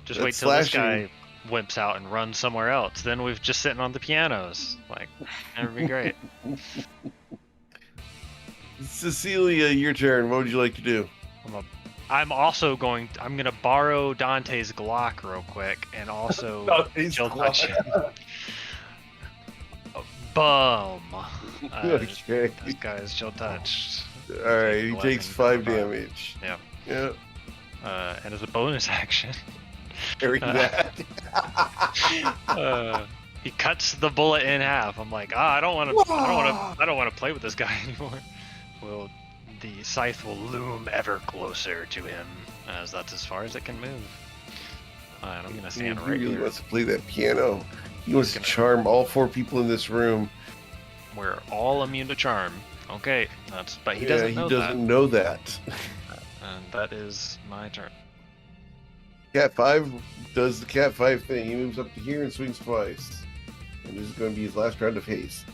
Just That wait till this slashing- guy wimps out and runs somewhere else. Then we've just sitting on the pianos. Like, that would be great. Cecilia, your turn. What would you like to do? I'm gonna borrow Dante's Glock real quick and also Dante's chill Glock. touch him. Boom. Okay. This guy's chill touched. All right, he 11 takes for 5 5. damage. Yeah. Yeah. And as a bonus action, Carry that. he cuts the bullet in half. I'm like, I don't want to play with this guy anymore. Well, the scythe will loom ever closer to him, as that's as far as it can move. And I'm gonna stand He right really here. wants to play that piano. He wants to Gonna- charm all 4 people in this room. We're all immune to charm. Okay, but he Yeah, doesn't he know doesn't know that. that. And that is my turn. Cat 5 does the Cat 5 thing. He moves up to here and swings twice. And this is going to be his last round of haste.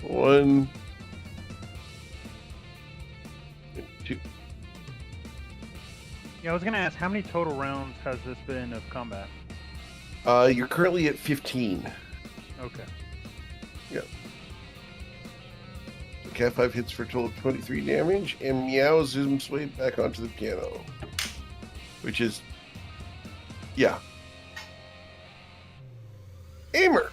1, 2. Yeah, I was gonna ask, how many total rounds has this been of combat? You're currently at 15. Okay. Cat 5 hits for a total of 23 damage, and Meow zooms way back onto the piano. Which is, yeah. Aimer!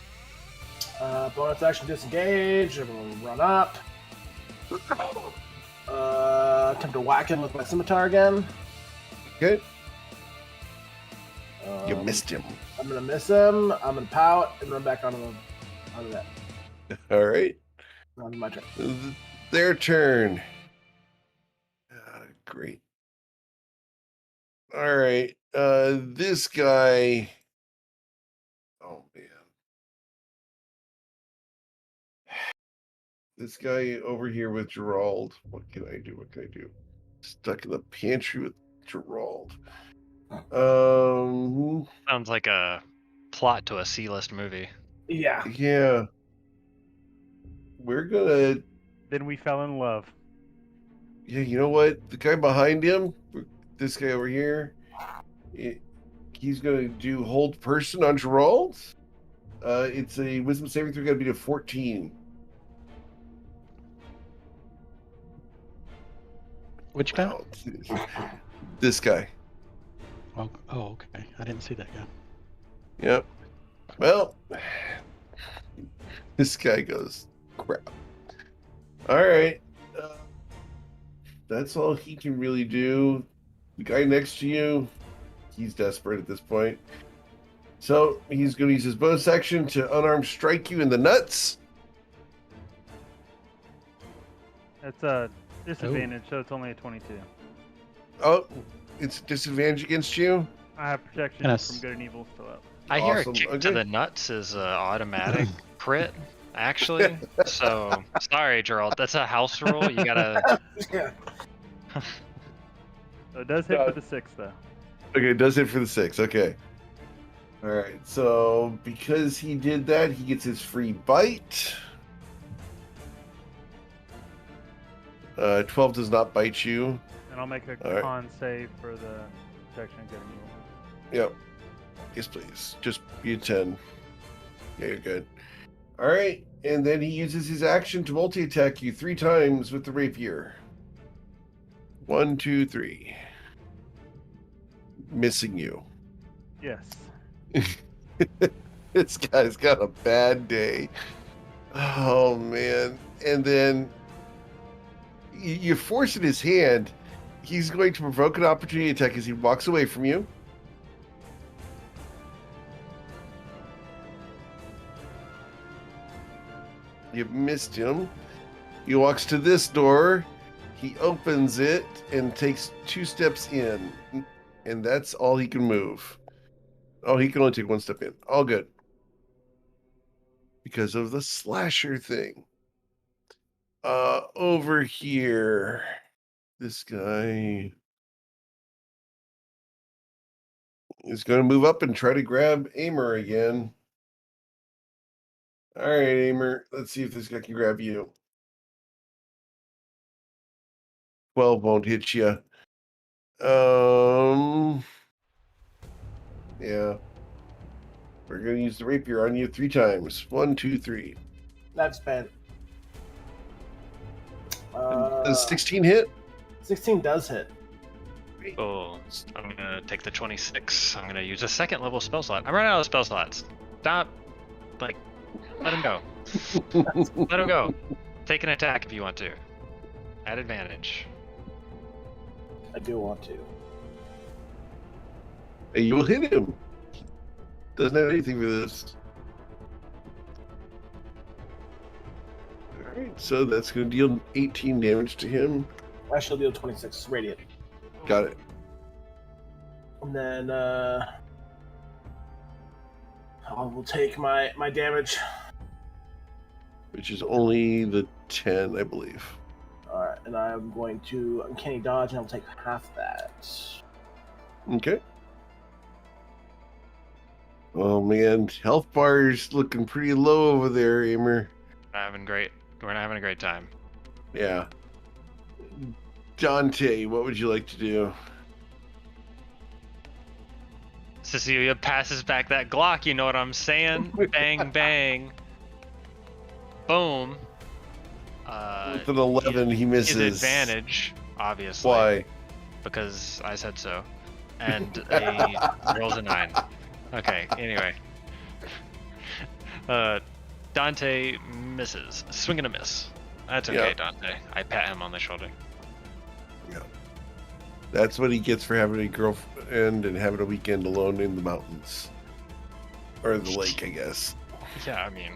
Bonus action disengage. Everyone run up. Attempt to whack him with my scimitar again. Okay, you Um, missed him. I'm gonna miss him. I'm gonna pout and run back onto that. All right. On my turn. Their turn. Great. All right. This guy. Oh man. This guy over here with Gerald. What can I do? Stuck in the pantry with Gerald. Sounds like a plot to a C-list movie. Yeah. Yeah. We're gonna. Then we fell in love. Yeah, you know what? The guy behind him, this guy over here, he's going to do hold person on Gerald. It's a wisdom saving throw, got to be a 14. Which guy? Wow. This guy. Oh, okay. I didn't see that guy. Yep. Well, this guy goes, crap. All right. that's all he can really do. The guy next to you, he's desperate at this point. So he's going to use his bonus action to unarmed strike you in the nuts. That's a disadvantage, so it's only a 22. Oh, it's a disadvantage against you. I have protection And from good and evil still up. I hear Awesome. a kick to Okay. the nuts is automatic crit, actually. So sorry, Gerald. That's a house rule. You gotta. Yeah. So it does hit for the 6, though. Okay, it does hit for the 6. Okay. All right. So because he did that, he gets his free bite. 12 does not bite you. And I'll make a All right. con save for the protection of good and evil. Yep. Yes, please. Just be a 10. Yeah, you're good. All right. And then he uses his action to multi-attack you 3 times with the rapier. 1, 2, 3. Missing you. Yes. This guy's got a bad day. Oh, man. And then you force in his hand. He's going to provoke an opportunity attack as he walks away from you. You've missed him. He walks to this door. He opens it and takes 2 steps in. And that's all he can move. Oh, he can only take 1 step in. All good. Because of the slasher thing. Over here. This guy is going to move up and try to grab Aimer again. All right, Aimer. Let's see if this guy can grab you. 12 won't hit you. Yeah. We're going to use the rapier on you 3 times. 1, 2, 3. That's bad. Does 16 hit? 16 does hit. Oh, I'm gonna take the 26. I'm gonna use a 2nd level spell slot. I'm running out of spell slots. Stop. Like, let him go. Let him go. Take an attack if you want to. At advantage. I do want to. Hey, you will hit him. Doesn't have anything for this. All right, so that's going to deal 18 damage to him. I shall deal 26 radiant. Got it. And then I will take my damage. Which is only the 10, I believe. Alright, and I'm going to uncanny dodge and I'll take half that. Okay. Oh man, health bar's looking pretty low over there, Aimer. We're not having a great time. Yeah. Dante, what would you like to do? Cecilia passes back that Glock, you know what I'm saying? Bang, bang. Boom. With an 11, he misses. His advantage, obviously. Why? Because I said so. And rolls a 9. Okay, anyway. Dante misses. Swing and a miss. That's okay, Yeah. Dante. I pat him on the shoulder. Yeah. That's what he gets for having a girlfriend and having a weekend alone in the mountains. Or the lake, I guess. Yeah, I mean,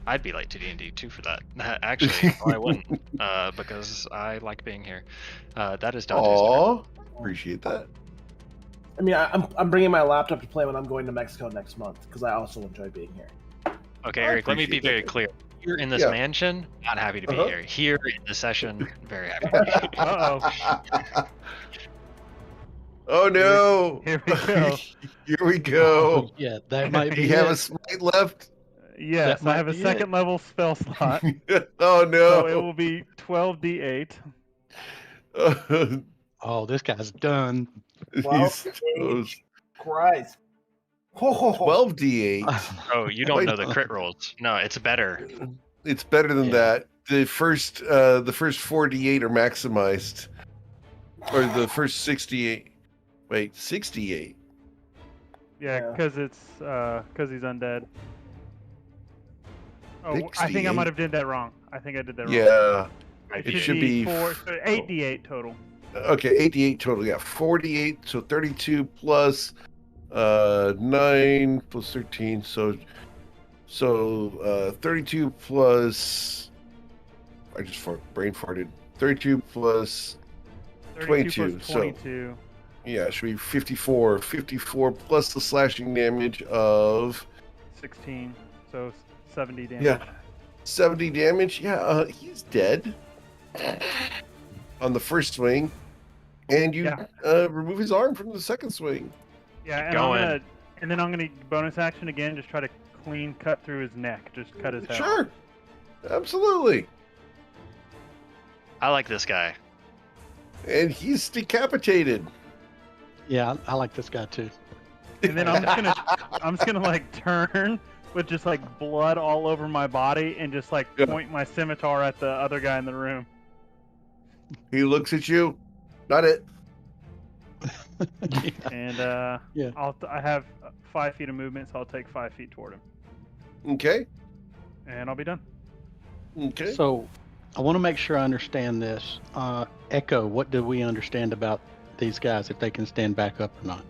I'd be late to D&D too for that. Actually, or I wouldn't, because I like being here. That is Dante's turn. Aw, appreciate that. I mean, I'm bringing my laptop to play when I'm going to Mexico next month because I also enjoy being here. Okay, I Eric, let me be appreciate very that. clear. Here in this Yeah. mansion, not happy to be Uh-huh. here. Here in the session, very happy to be here. Uh-oh. Oh no! Here we go. Here we go. Yeah, that might Do be you have a it. smite left? Yes, That I have a might be it. 2nd level spell slot, Oh so it no! will be 12d8. Oh, this guy's done. Well, He's toast. Christ. 12d8. Oh, you don't Wait. know the crit rolls. No, it's better. It's better than Yeah. that. The first 4d8 are maximized, or the first 68. Wait, 68. Yeah, Yeah. because he's undead. Oh, I think I 68. might have did that wrong. I think I did that wrong. Yeah. It should be 8d8 total. Okay, 88 total. Yeah, 48. So 32 plus 9 plus 13. So 32 plus. I just brain farted. 32 plus 32 22. plus 22. Yeah, it should be 54. 54 plus the slashing damage of 16. So 70 damage. yeah, 70 damage. Yeah, he's dead on the first swing, and you remove his arm from the second swing. Yeah, Going. and then I'm gonna bonus action again, just try to clean cut through his neck, just cut his head off. Sure, absolutely. I like this guy. And he's decapitated. Yeah, I like this guy too. And then I'm just gonna like turn with just like blood all over my body and just like point my scimitar at the other guy in the room. He looks at you. Not it. And Yeah. I have 5 feet of movement, so I'll take 5 feet toward him, Okay. and I'll be done. Okay. So, I want to make sure I understand this. Echo, what do we understand about these guys, if they can stand back up or not?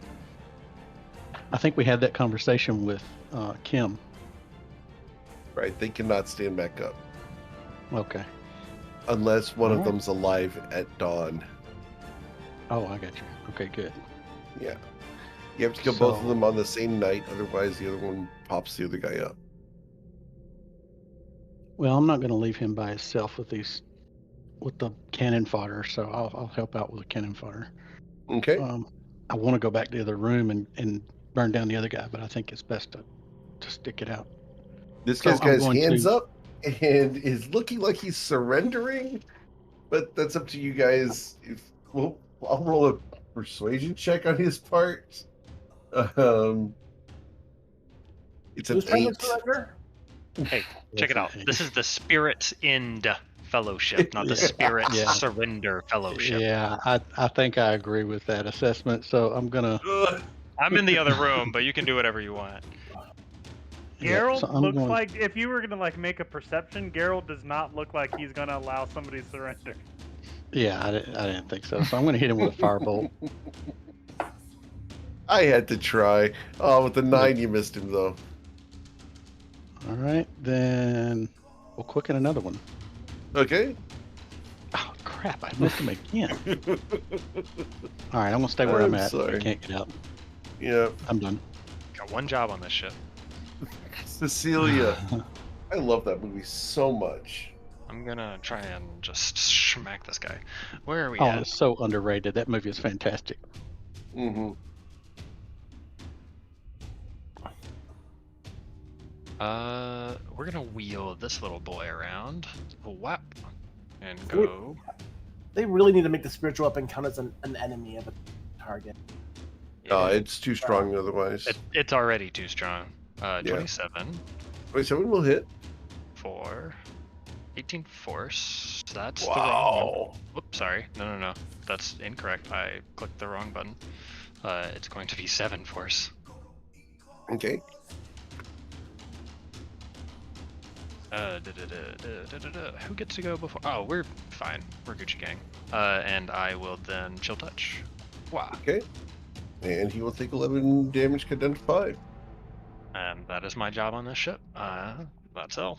I think we had that conversation with Kim. Right. They cannot stand back up Okay. unless one of Alright. them's alive at dawn. Oh, I got you. Okay, good. Yeah. You have to kill both of So- them on the same night, otherwise the other one pops the other guy up. Well, I'm not going to leave him by himself with the cannon fodder, so I'll help out with the cannon fodder. Okay. I want to go back to the other room and burn down the other guy, but I think it's best to stick it out. This so guy's I'm got his going hands to- up and is looking like he's surrendering, but that's up to you guys. I'll roll a persuasion check on his part. It's an Who's trying 8. to surrender? Hey, check it out. That's This is the Spirit's End Fellowship, not the Spirit's Yeah. Surrender Fellowship. Yeah, I think I agree with that assessment, so I'm going to... Ugh. I'm in the other room, but you can do whatever you want. Geralt so I'm looks going- like, if you were gonna like make a perception, Geralt does not look like he's gonna allow somebody to surrender. Yeah, I didn't think so. So I'm going to hit him with a firebolt. I had to try. Oh, with the 9, you missed him, though. All right, then we'll quicken another one. Okay. Oh, crap, I missed him again. All right, I'm going to stay where I'm I'm at. sorry. I can't get out. Yeah. I'm done. Got one job on this ship. Cecilia. I love that movie so much. I'm gonna try and just smack this guy. Where are we Oh, at? it's so underrated. That movie is fantastic. Mm-hmm. We're gonna wheel this little boy around. Whap. And go. They really need to make the spiritual weapon count as an enemy of a target. It's too strong otherwise. It's already too strong. 27 27 will hit. for 18 force. That's the wrong one. Wow. Whoops, sorry. No. That's incorrect. I clicked the wrong button. It's going to be 7 force. Okay. Who gets to go before? Oh, we're fine. We're Gucci gang. And I will then chill touch. Wow. Okay. And he will take 11 damage, cut down to 5. And that is my job on this ship. That's all.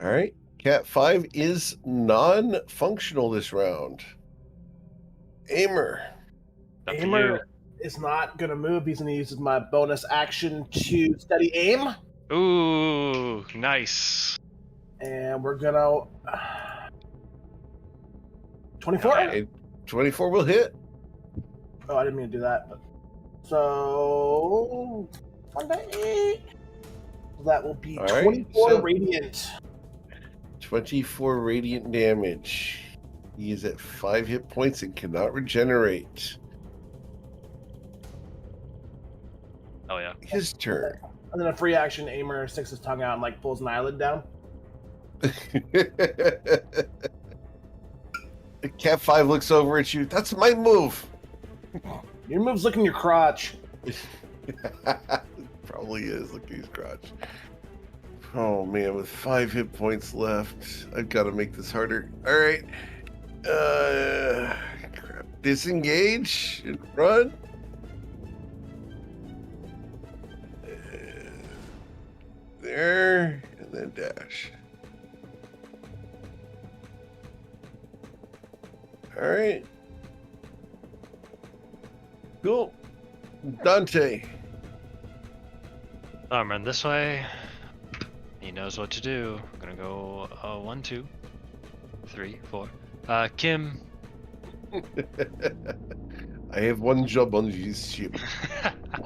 All right. Cat 5 is non-functional this round. Aimer. Up to Aimer is not going to move. He's going to use my bonus action to steady aim. you. Ooh, nice. And we're going to... 24? Alright. 24 will hit. Oh, I didn't mean to do that. But... So... 1d8. That will be All right, 24 so- radiant. 24 radiant damage. He is at 5 hit points and cannot regenerate. Oh yeah. His turn. And then a free action, Aimer sticks his tongue out and like pulls an eyelid down. Cat 5 looks over at you. That's my move. Your move's licking your crotch. Probably is. Look at his crotch. Oh man, with 5 hit points left, I've got to make this harder. All right. Crap. Disengage and run. There, and then dash. All right. Cool. Dante. I'm running this way. He knows what to do. I'm gonna go 1, 2, 3, 4. Kim. I have one job on this ship.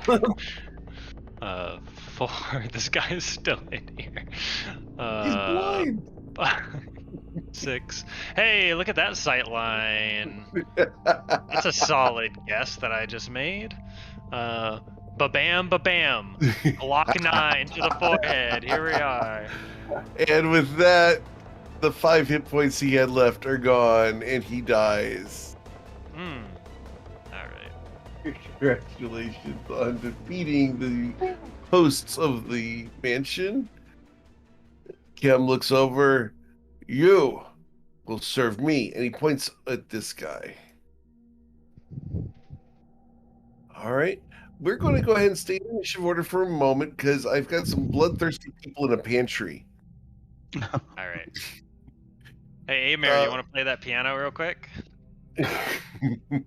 4. This guy is still in here. He's blind. 6. Hey, look at that sight line. That's a solid guess that I just made. Ba-bam, ba-bam. Glock 9 to the forehead. Here we are. And with that, the 5 hit points he had left are gone, and he dies. Alright. Congratulations on defeating the hosts of the mansion. Kim looks over. You will serve me. And he points at this guy. All right. We're going to go ahead and stay in initiative order for a moment because I've got some bloodthirsty people in a pantry. Alright. Hey, Amir, you want to play that piano real quick?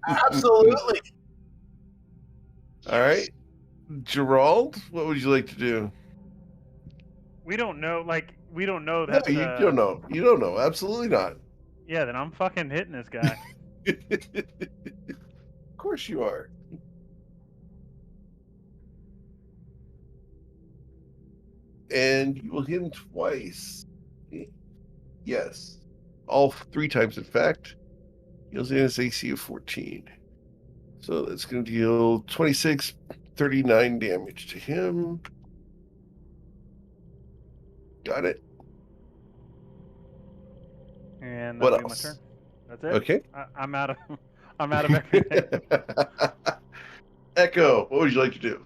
Absolutely. All right. Gerald, what would you like to do? We don't know. Like, we don't know No, that. you don't know. You don't know. Absolutely not. Yeah, then I'm fucking hitting this guy. Of course you are. And you will hit him twice. Yes. All 3 times, in fact. Heals an AC of 14. So that's going to deal 26, 39 damage to him. Got it. And What that'll be my else? turn. That's it. Okay. I'm out of. I'm out of everything. Echo, what would you like to do?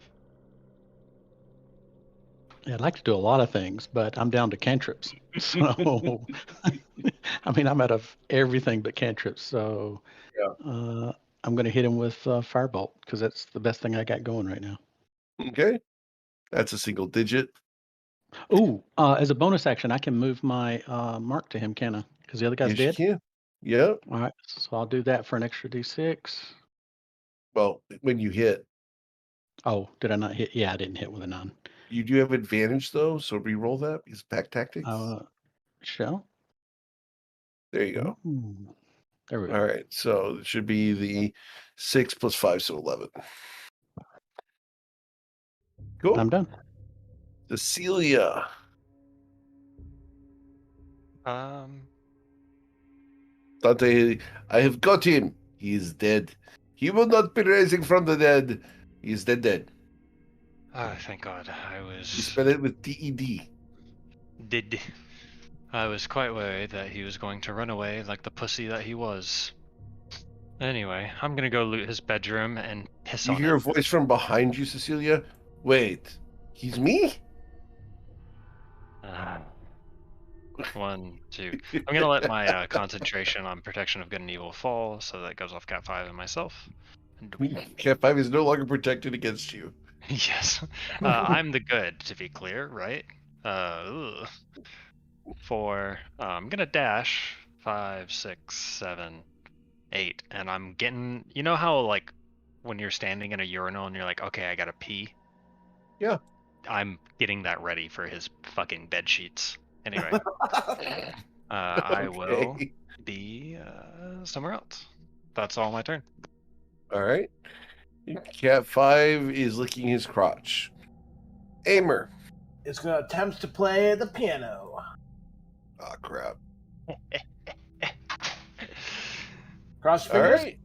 Yeah, I'd like to do a lot of things, but I'm down to cantrips. So, I mean, I'm out of everything but cantrips. So, I'm going to hit him with Firebolt because that's the best thing I got going right now. Okay. That's a single digit. Ooh, as a bonus action, I can move my mark to him, can I? Because the other guy's Yes, you dead. can. Yeah. All right, so I'll do that for an extra D6. Well, when you hit, Oh, did I not hit? Yeah, I didn't hit with a 9. you do have advantage though, so re-roll that because pack tactics. Shell. There you go. Ooh, there we go. All right, so it should be the 6 plus 5, so 11. Cool. I'm done. Cecilia. Dante, I have got him. He is dead. He will not be rising from the dead. He is dead. Thank God. You spell it with DED. I was quite worried that he was going to run away like the pussy that he was. Anyway, I'm gonna go loot his bedroom and piss You on hear a it. voice from behind you, Cecilia? Wait, he's me? 1, 2. I'm gonna let my concentration on protection of good and evil fall, so that goes off Cat 5 and myself. Cat 5 is no longer protected against you. Yes, I'm the good, to be clear, right? 4. I'm gonna dash 5, 6, 7, 8, and I'm getting. You know how like when you're standing in a urinal and you're like, okay, I gotta pee. Yeah. I'm getting that ready for his fucking bed sheets. Anyway, I will be somewhere else. That's all my turn. All right. Cat 5 is licking his crotch. Aimer. It's going to attempt to play the piano. Ah, crap. Cross your All fingers. right.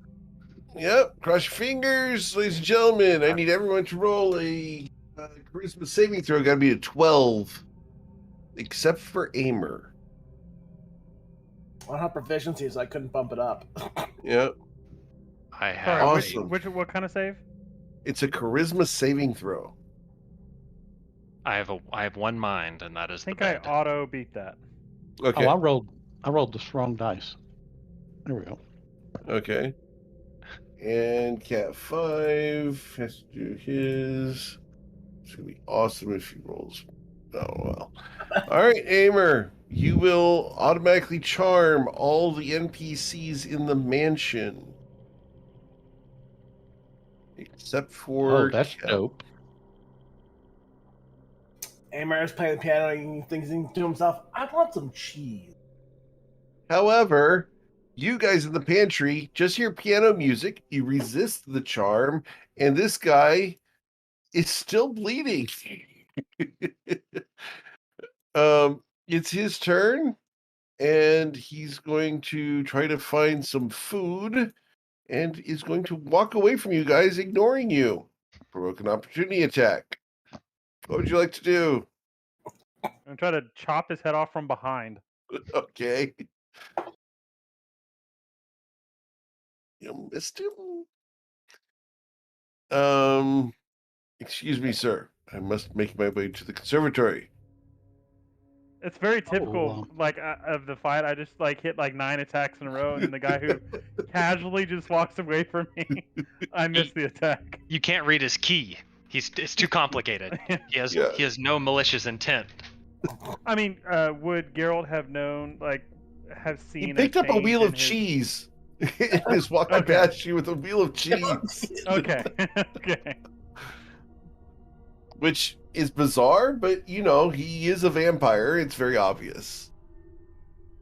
Yep. Cross your fingers, ladies and gentlemen. I need everyone to roll a charisma saving throw. Got to be a 12, except for Aimer. I don't have proficiency, so I couldn't bump it up. Yep. I have. Awesome. What kind of save? It's a charisma saving throw. I have one mind, and that is I think the I bed. auto beat that. Okay. Oh, I rolled the wrong dice. There we go. Okay. And Cat 5 has to do his. It's gonna be awesome if he rolls. Oh well. All right, Aimer, you will automatically charm all the NPCs in the mansion. Except Oh, for that's Cat. dope. Amar is playing the piano and he thinks to himself, I want some cheese. However, you guys in the pantry just hear piano music, you resist the charm, and this guy is still bleeding. It's his turn, and he's going to try to find some food and is going to walk away from you guys, ignoring you. Provoke an opportunity attack. What would you like to do? I'm gonna try to chop his head off from behind. Okay. You missed him? Excuse me, sir. I must make my way to the conservatory. It's very Oh, typical, like of the fight. I just like hit like 9 attacks in a row, and the guy who casually just walks away from me, I miss the attack. You can't read his key. It's too complicated. He Yeah. has no malicious intent. I mean, would Geralt have known, like, have seen He picked a up a change wheel in of his... cheese and is walking Okay. past you with a wheel of cheese. Okay, okay. Which is bizarre, but you know, he is a vampire. It's very obvious.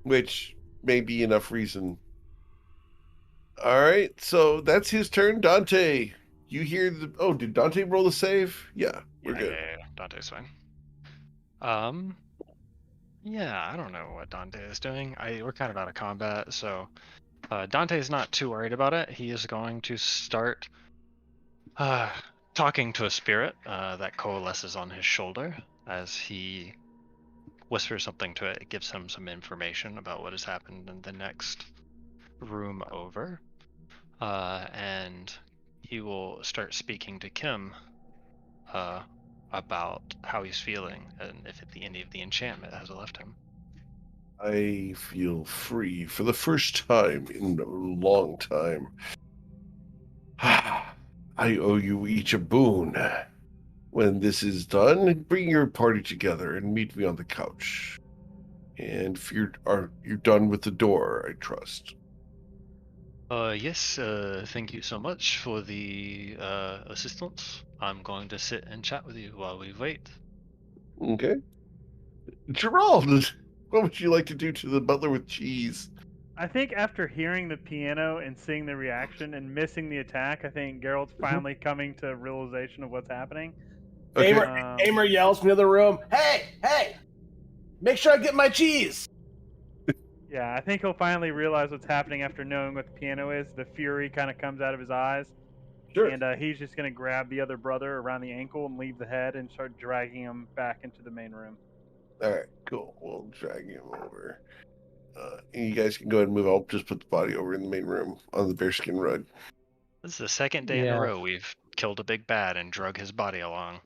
Which may be enough reason. All right, so that's his turn. Dante, you hear the. Oh, did Dante roll a save? Yeah, we're good. Yeah, Dante's fine. Yeah, I don't know what Dante is doing. We're kind of out of combat, so Dante's not too worried about it. He is going to start talking to a spirit that coalesces on his shoulder as he whispers something to it. It gives him some information about what has happened in the next room over. And he will start speaking to Kim about how he's feeling and if any of the enchantment has left him. I feel free for the first time in a long time. I owe you each a boon. When this is done, bring your party together and meet me on the couch. And if you're done with the door, I trust. Yes, thank you so much for the assistance. I'm going to sit and chat with you while we wait. Okay. Gerald, what would you like to do to the butler with cheese? I think after hearing the piano and seeing the reaction and missing the attack, I think Geralt's finally coming to realization of what's happening. Okay. Amar yells from the other room, hey, make sure I get my cheese. Yeah, I think he'll finally realize what's happening after knowing what the piano is. The fury kind of comes out of his eyes. Sure. And he's just going to grab the other brother around the ankle and leave the head and start dragging him back into the main room. All right, cool. We'll drag him over. And you guys can go ahead and move. I'll just put the body over in the main room on the bearskin rug. This is the second day in Yeah. a row we've killed a big bad and drug his body along.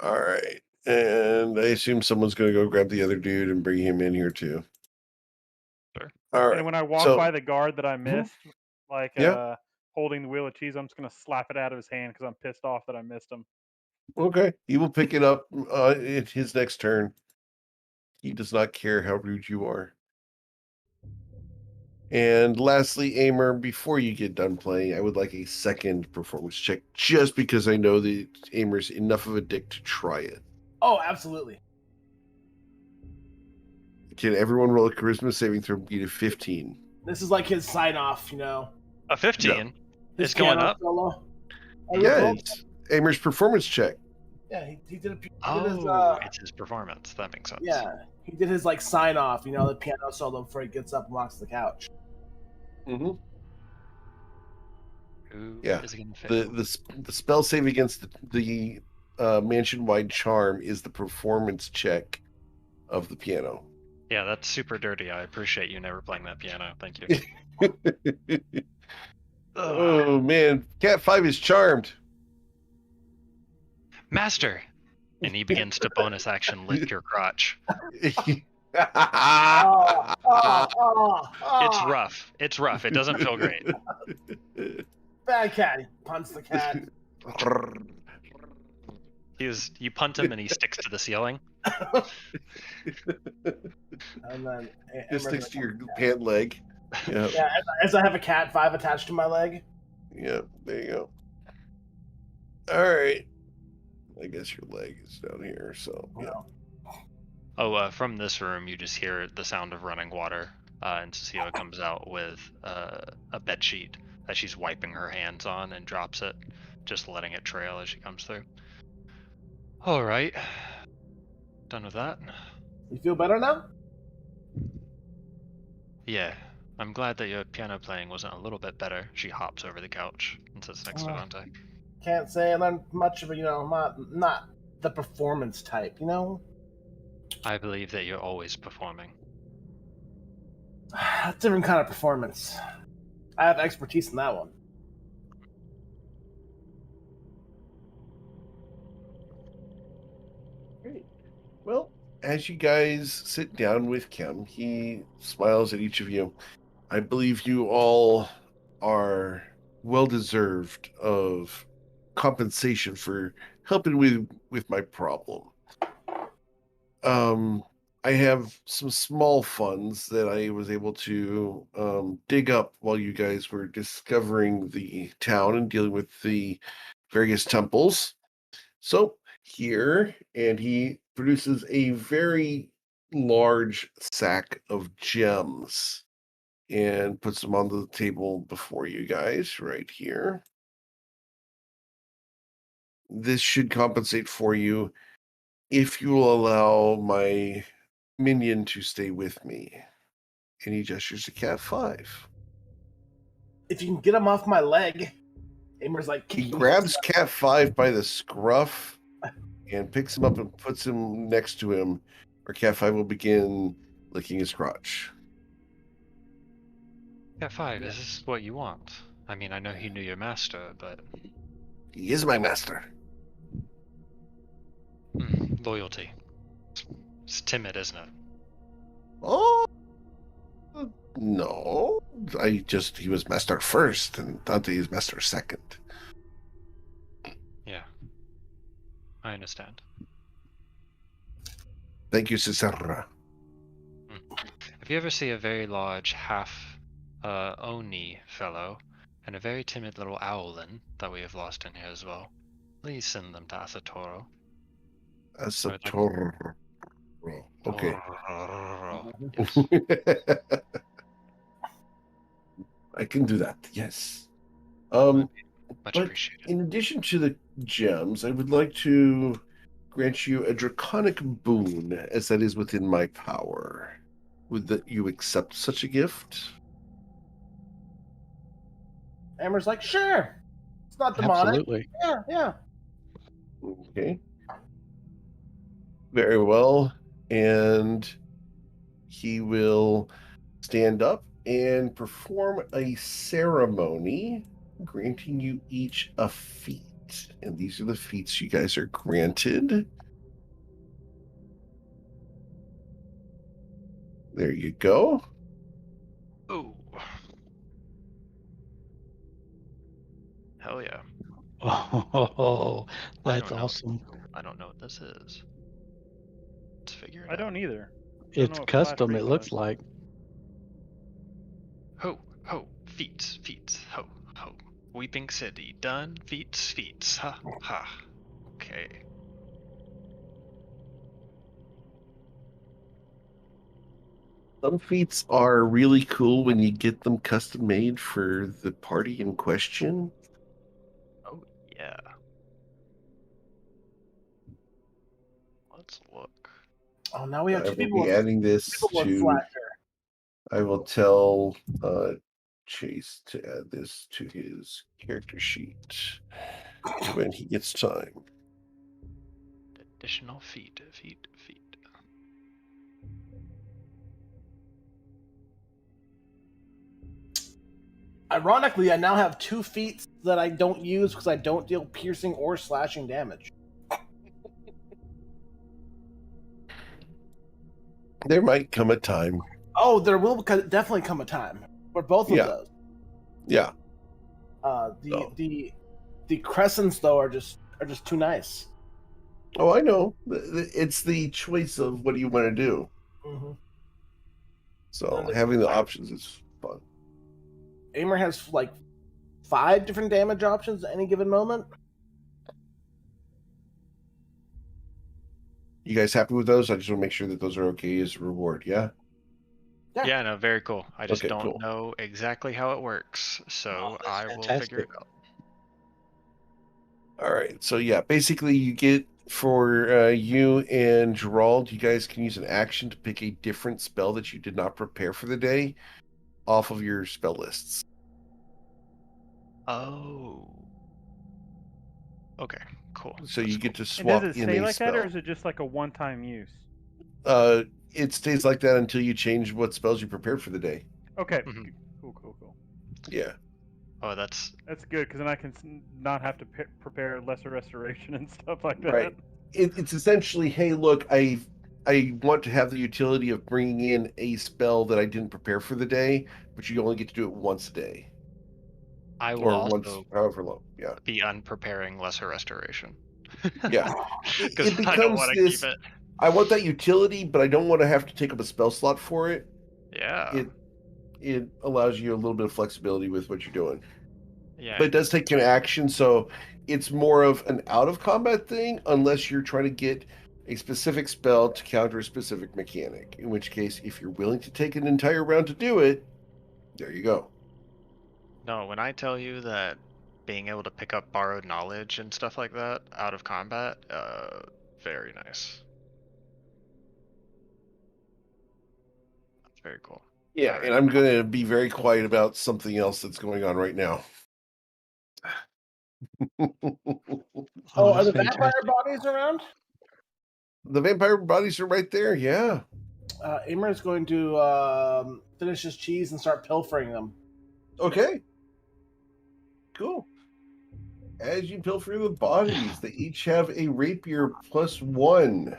All right. And I assume someone's going to go grab the other dude and bring him in here too. Sure. All right. And when I walk so, by the guard that I missed, like Yeah. holding the wheel of cheese, I'm just going to slap it out of his hand because I'm pissed off that I missed him. Okay. He will pick it up in his next turn. He does not care how rude you are. And lastly, Aimer, before you get done playing, I would like a second performance check just because I know that Aimer's enough of a dick to try it. Oh, absolutely. Can everyone roll a charisma saving throw beat of 15? This is like his sign off, you know. A 15? Yeah. His It's going piano up? solo. Yeah, it's Aimer's performance check. Yeah, he did his, It's his performance. That makes sense. yeah, he did his like sign off, you know, the piano solo before he gets up and walks to the couch. Mm-hmm. Who Yeah. is it going to fit? The spell save against the mansion-wide charm is the performance check of the piano. Yeah, that's super dirty. I appreciate you never playing that piano. Thank you. Oh man, Cat 5 is charmed. Master! And he begins to bonus action lick your crotch. It's rough. It's rough. It doesn't feel great. Bad cat. He punts the cat. You punt him and he sticks to the ceiling. And then Just sticks to your pant leg. Yeah. Yeah, as I have a cat 5 attached to my leg. Yeah, there you go. All right. I guess your leg is down here, so yeah. Oh, from this room, you just hear the sound of running water, and Cecilia comes out with a bed sheet that she's wiping her hands on and drops it, just letting it trail as she comes through. All right, done with that. You feel better now? Yeah, I'm glad that your piano playing wasn't a little bit better. She hops over the couch and sits next to Dante. Can't say I learned much of it, not the performance type, I believe that you're always performing. Different kind of performance. I have expertise in that one. Great. Well, as you guys sit down with Kim, he smiles at each of you. I believe you all are well deserved of compensation for helping with my problem. I have some small funds that I was able to dig up while you guys were discovering the town and dealing with the various temples. So here, and he produces a very large sack of gems and puts them on the table before you guys right here. This should compensate for you if you will allow my minion to stay with me. And he gestures to Cat 5. If you can get him off my leg, Amer's like... He grabs Cat 5 by the scruff and picks him up and puts him next to him, where Cat 5 will begin licking his crotch. Cat 5, is this what you want? I mean, I know he knew your master, but... He is my master. Loyalty. It's timid, isn't it? Oh, no. He was master first, and Dante is master second. Yeah. I understand. Thank you, Cicera. If you ever see a very large Oni fellow, and a very timid little owlin that we have lost in here as well, please send them to Asatoro. Asatoro. Okay. Yes. I can do that, yes. Much But appreciated. in addition to the gems, I would like to grant you a draconic boon, as that is within my power. Would you accept such a gift? Amer's like, sure. It's not demonic. Absolutely. Yeah. Okay. Very well. And he will stand up and perform a ceremony, granting you each a feat. And these are the feats you guys are granted. There you go. Oh. Hell yeah. Oh, I that's don't know. awesome. I don't know what this is. Let's figure it out. I don't either. It's know what custom, flash it freeze looks was. like. Ho, feet, ho. Weeping City, done, feet, ha. Okay. Some feats are really cool when you get them custom made for the party in question. Oh, yeah. Let's look. Oh, now we have I two will people be with, adding this with to. flasher. I will tell Chase to add this to his character sheet when he gets time. Additional feet. Ironically, I now have 2 feats that I don't use because I don't deal piercing or slashing damage. There might come a time. Oh, there will definitely come a time for both of Yeah. those. Yeah. The So. the crescents though are just too nice. Oh, I know. It's the choice of what do you want to do. Mm-hmm. So having the options is fun. Aimer has like 5 different damage options at any given moment. You guys happy with those? I just want to make sure that those are okay as a reward. Yeah. Yeah. Yeah, no, very cool. I just Okay, don't cool. know exactly how it works, so that's I will figure it fantastic. out. All right. So yeah, basically you get for you and Gerald, you guys can use an action to pick a different spell that you did not prepare for the day off of your spell lists. Oh. Okay, cool. So That's you cool. get to And swap does it in stay a like that, or spell. is it just like a one-time use? It stays like that until you change what spells you prepared for the day. Okay. Mhm. Cool. Yeah. Oh, that's That's good because then I can not have to prepare lesser restoration and stuff like that. Right. It's essentially, hey, look, I want to have the utility of bringing in a spell that I didn't prepare for the day, but you only get to do it once a day I will or once, also however long. Yeah. be unpreparing lesser restoration. Yeah. Because It I don't becomes want to keep this. it. I want that utility, but I don't want to have to take up a spell slot for it. Yeah. It allows you a little bit of flexibility with what you're doing. Yeah. But it does take an action, so it's more of an out of combat thing unless you're trying to get a specific spell to counter a specific mechanic. In which case, if you're willing to take an entire round to do it, there you go. No, when I tell you that being able to pick up borrowed knowledge and stuff like that out of combat, very nice. That's very cool. Yeah, All right. and I'm going to be very quiet about something else that's going on right now. Oh, are that's the vampire fantastic. bodies around? The vampire bodies are right there. Yeah. Aimer is going to finish his cheese and start pilfering them. Okay. Cool. As you pilfer the bodies, they each have a rapier +1.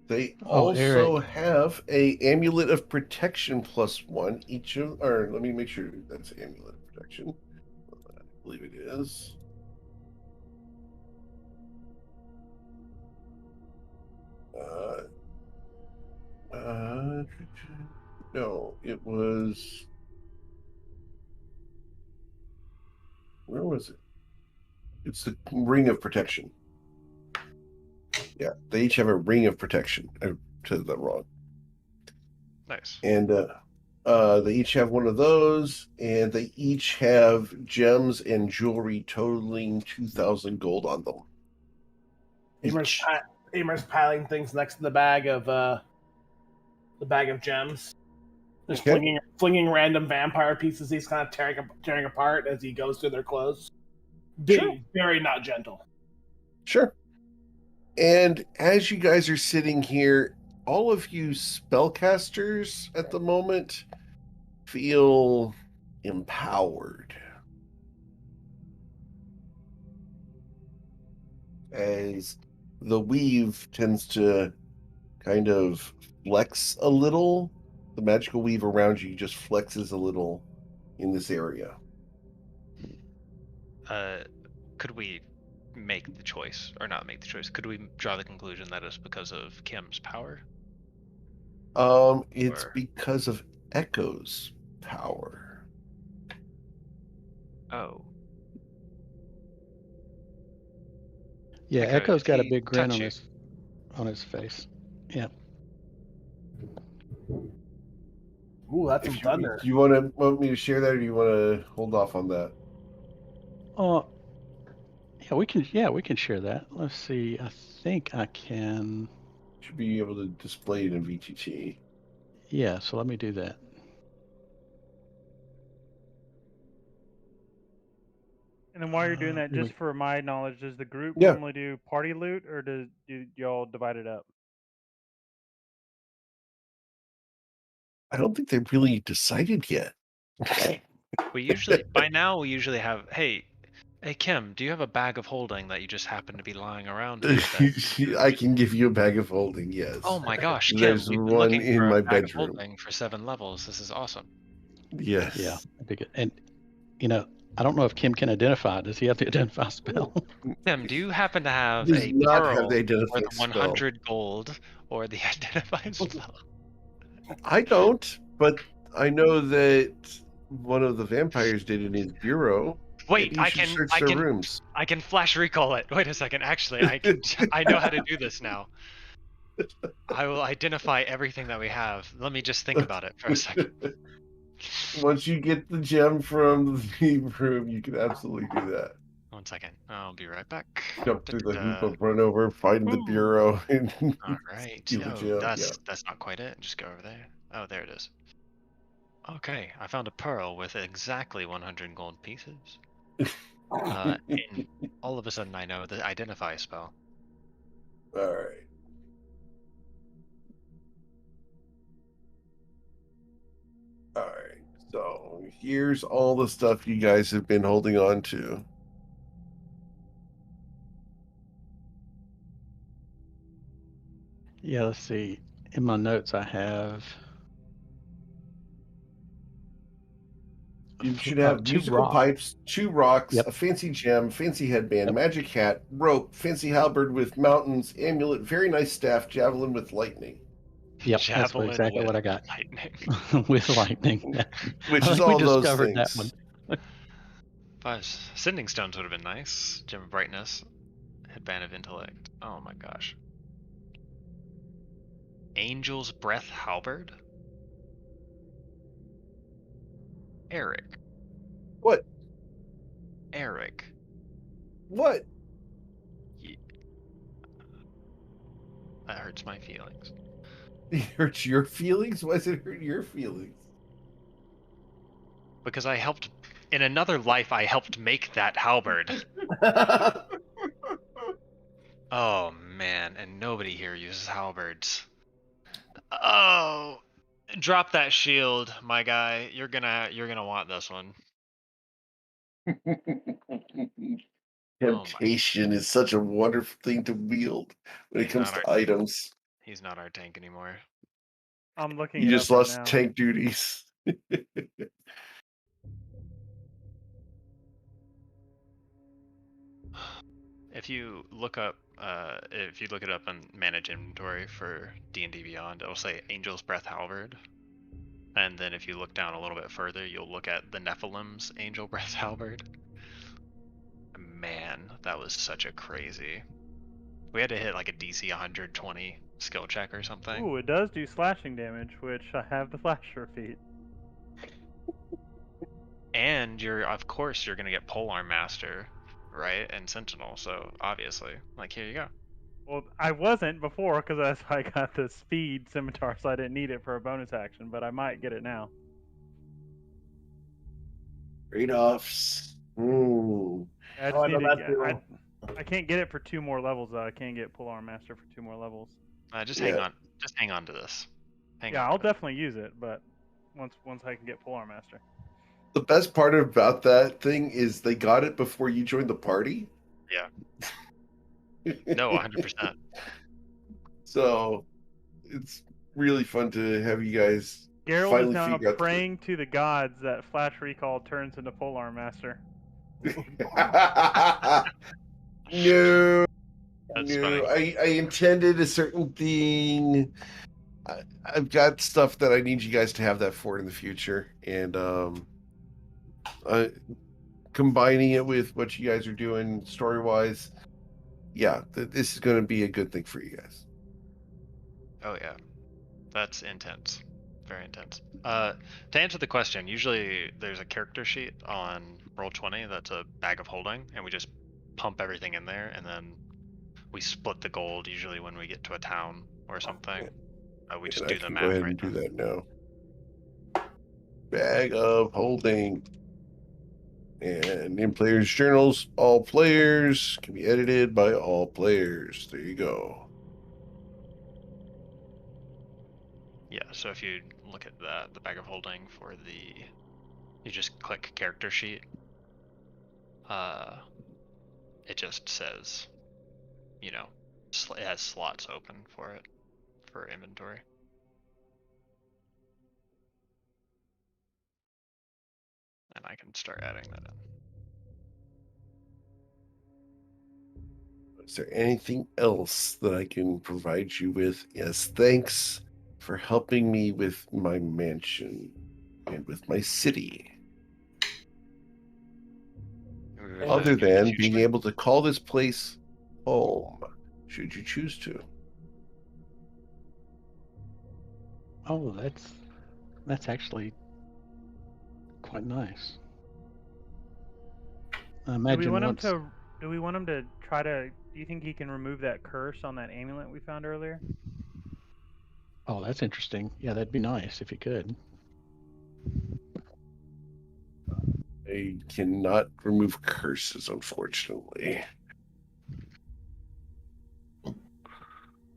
They Oh, also Eric. have a amulet of protection +1 each of, or let me make sure that's amulet of protection. I believe it is. Uh, uh, no, it was. Where was it? It's the ring of protection. Yeah, they each have a ring of protection. I said that wrong. Nice. And they each have one of those, and they each have gems and jewelry totaling 2,000 gold on them. Each. Aimer's piling things next to the bag of gems. Just Okay. flinging random vampire pieces he's kind of tearing apart as he goes through their clothes. Sure. Being very not gentle. Sure. And as you guys are sitting here, all of you spellcasters at the moment feel empowered. As the weave tends to kind of flex a little, the magical weave around you just flexes a little in this area. Could we make the choice, or not make the choice? Could we draw the conclusion that it's because of Kim's power? It's Or because of Echo's power. oh, Yeah, Echo, Echo's did got a he big grin touch on you? his face. Yeah. Ooh, that's some Do thunder. you want me to share that, or do you want to hold off on that? Yeah, we can share that. Let's see. I think I can. Should be able to display it in VTT. Yeah, so let me do that. And then while you're doing that, Here just for my knowledge, does the group Yeah. normally do party loot, or do y'all divide it up? I don't think they really decided yet. We usually, by now, we usually have, hey, Hey Kim, do you have a bag of holding that you just happen to be lying around here? That I can give you a bag of holding, yes. Oh my gosh, Kim, There's we've been one looking in for a my bag of bedroom. holding for 7 levels. This is awesome. Yes. Yeah, I dig it. And I don't know if Kim can identify. Does he have the identify spell? Kim, do you happen to have Does a not have pearl the identify worth spell. 100 gold or the identify spell? I don't, but I know that one of the vampires did in his bureau. Wait, Maybe you should search their rooms. I can flash recall it. Wait a second. Actually, I know how to do this now. I will identify everything that we have. Let me just think about it for a second. Once you get the gem from the room, you can absolutely do that. 1 second. I'll be right back. Jump through the hoop Da-da-da. of run over, find the Ooh. bureau, and All right. steal the Oh, gem. that's not quite it. Just go over there. Oh, there it is. Okay, I found a pearl with exactly 100 gold pieces. And all of a sudden, I know the identify spell. All right. All right. So here's all the stuff you guys have been holding on to. Yeah, let's see. In my notes, I have You should have 2 musical rocks. pipes, 2 rocks, Yep. a fancy gem, fancy headband, Yep. magic hat, rope, fancy halberd with mountains, amulet, very nice staff, javelin with lightning. Yep, that's Javelin exactly with what I got. lightning. With lightning. Yeah. Which I is think we all those discovered that things. one. Sending stones would have been nice. Gem of brightness, headband of intellect. Oh my gosh. Angel's breath halberd. Eric. What? Eric. What? That hurts my feelings. It hurts your feelings? Why does it hurt your feelings? Because I helped in another life. I helped make that halberd. Oh man, and nobody here uses halberds. Oh, drop that shield, my guy. You're gonna want this one. Oh my. Temptation is such a wonderful thing to wield when it He's comes not to our items. he's not our tank anymore. I'm looking You it just up right lost now. tank duties. If you look it up and manage inventory for D&D Beyond, it'll say Angel's Breath Halberd. And then if you look down a little bit further, you'll look at the Nephilim's Angel Breath Halberd. Man, that was such a crazy. We had to hit like a DC 120 skill check or something. Ooh, it does do slashing damage, which I have the flasher feat. And of course you're gonna get Polearm Master, right? And Sentinel, so obviously. Like, here you go. Well, I wasn't before because I got the speed scimitar, so I didn't need it for a bonus action, but I might get it now. Trade-offs. Ooh. I, Oh, I just know need to that feeling. I can't get it for 2 more levels, though. I can't get Polearm Master for 2 more levels. Just Yeah. hang on. Just hang on to this. Yeah, I'll definitely use it, but once I can get Polearm Master. The best part about that thing is they got it before you joined the party. Yeah. No, 100%. So it's really fun to have you guys Geralt finally is now figure out praying to the gods that Flash Recall turns into Polearm Master. No, That's no. funny. I intended a certain thing. I've got stuff that I need you guys to have that for in the future, and combining it with what you guys are doing story wise, yeah, this is going to be a good thing for you guys. Oh yeah. That's intense. Very intense. To answer the question, usually there's a character sheet on Roll20 that's a bag of holding, and we just pump everything in there, and then we split the gold usually when we get to a town or something. We just And do I the can math go ahead right and do then. that now. Bag of holding. And in players' journals, all players can be edited by all players. There you go. Yeah, so if you look at the bag of holding you just click character sheet. it just says, you know, it has slots open for it for inventory. And I can start adding that in. Is there anything else that I can provide you with? Yes, thanks for helping me with my mansion and with my city. Other than being able to call this place home, should you choose to. Oh, that's actually quite nice. I Do imagine we want him to try to? Do you think he can remove that curse on that amulet we found earlier? Oh, that's interesting. Yeah, that'd be nice if you could. I cannot remove curses, unfortunately.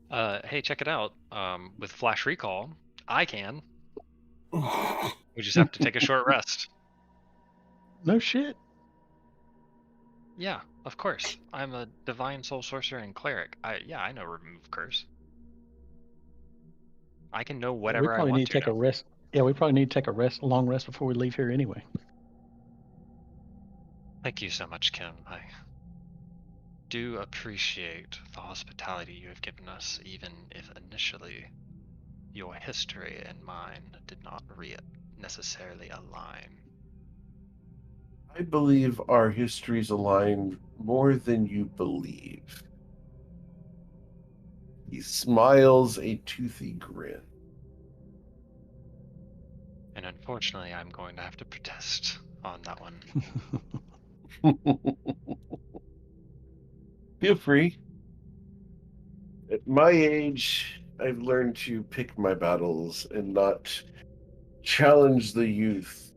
Hey, check it out. With Flash Recall, I can. We just have to take a short rest. No shit. Yeah, of course. I'm a divine soul sorcerer and cleric. I know remove curse. I can know We whatever I probably want need to take now. a rest. Yeah, we probably need to take a long rest before we leave here anyway. Thank you so much, Kim. I do appreciate the hospitality you have given us, even if initially your history and mine did not necessarily align. I believe our histories align more than you believe. He smiles a toothy grin. And unfortunately, I'm going to have to protest on that one. Feel free. At my age, I've learned to pick my battles and not challenge the youth.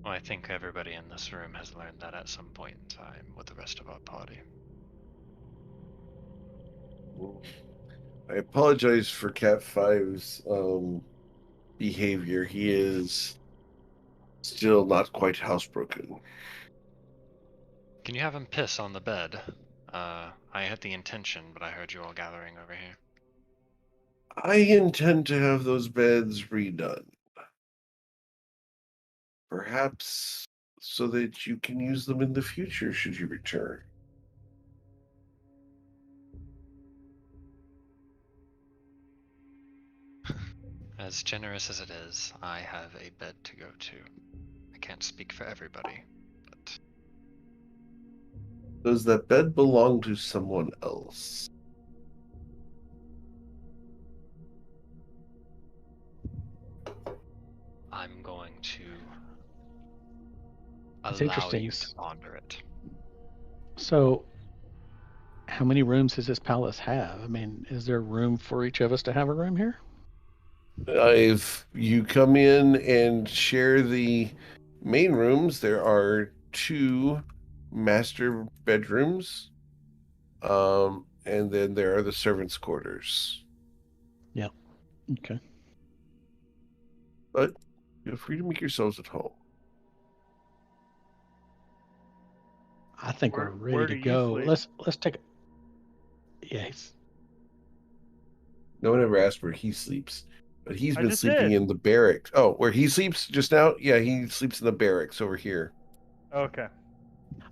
Well, I think everybody in this room has learned that at some point in time with the rest of our party. I apologize for Cat 5's behavior. He is still not quite housebroken. Can you have him piss on the bed? I had the intention, but I heard you all gathering over here. I intend to have those beds redone. Perhaps so that you can use them in the future should you return. As generous as it is, I have a bed to go to. I can't speak for everybody, but Does that bed belong to someone else? I'm going to It's allow interesting. you to ponder it. So, how many rooms does this palace have? I mean, is there room for each of us to have a room here? If you come in and share the main rooms, there are 2 master bedrooms, and then there are the servants' quarters. Yeah. Okay. But feel free to make yourselves at home. I think Where- we're ready where to do you go. sleep? Let's take a. Yeah. No one ever asked where he sleeps, but he's I been just sleeping did. in the barracks. Oh, where he sleeps just now? Yeah, he sleeps in the barracks over here. Okay.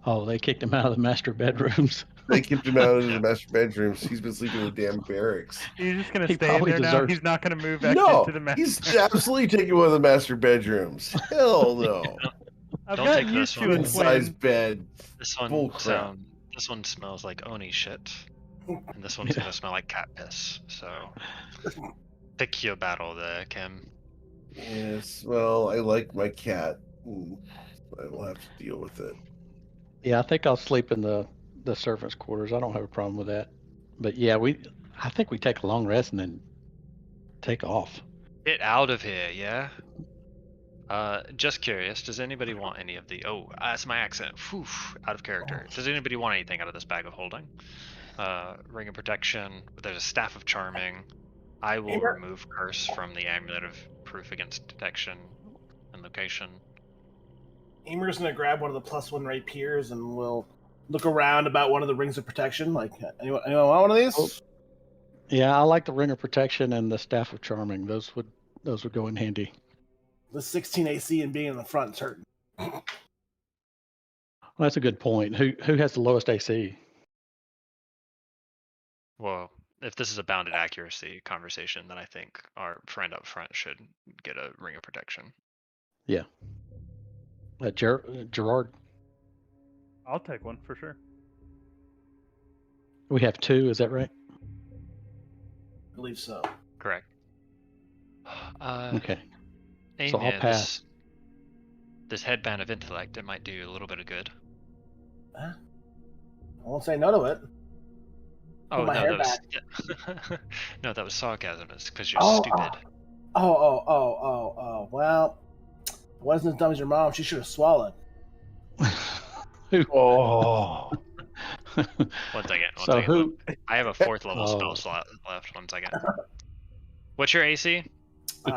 Oh, they kicked him out of the master bedrooms. They kicked him out of the master bedrooms. He's been sleeping in the damn barracks. He's just gonna He stay in probably there now. deserves- He's not gonna move back No, into the he's master. absolutely taking one of the master bedrooms. Hell no. I've Don't got take used this to one. a Twin size twin. bed. This one Bull crap. this one smells like Oni shit, and this one's Yeah. gonna smell like cat piss. So pick your battle there, Kim. Yes, well, I like my cat. I will have to deal with it. Yeah, I think I'll sleep in the servants' quarters. I don't have a problem with that. But yeah, I think we take a long rest and then take off. Get out of here, yeah? Just curious, does anybody want any of the... Oh, that's my accent. Whew, out of character. Does anybody want anything out of this bag of holding? Ring of Protection. There's a Staff of Charming. I will remove Curse from the Amulet of Proof Against Detection and Location. Emer's gonna grab one of the +1 rapiers and we'll look around about one of the rings of protection. Like, anyone want one of these? Oh. Yeah, I like the ring of protection and the staff of charming. Those would go in handy. The 16 AC and being in the front is hurting. Well, that's a good point. Who has the lowest AC? Well, if this is a bounded accuracy conversation, then I think our friend up front should get a ring of protection. Yeah. Gerard. I'll take one for sure. We have 2. Is that right? I believe so. Correct. Okay. Hey So I'll man, pass. this headband of intellect, it might do a little bit of good. I won't say no to it. Oh my no, hair that was no, that was sarcasm. It's because you're stupid. Well, I wasn't as dumb as your mom. She should have swallowed. Oh, One second. So who? I have a 4th level Oh. spell slot left. 1 second. What's your AC?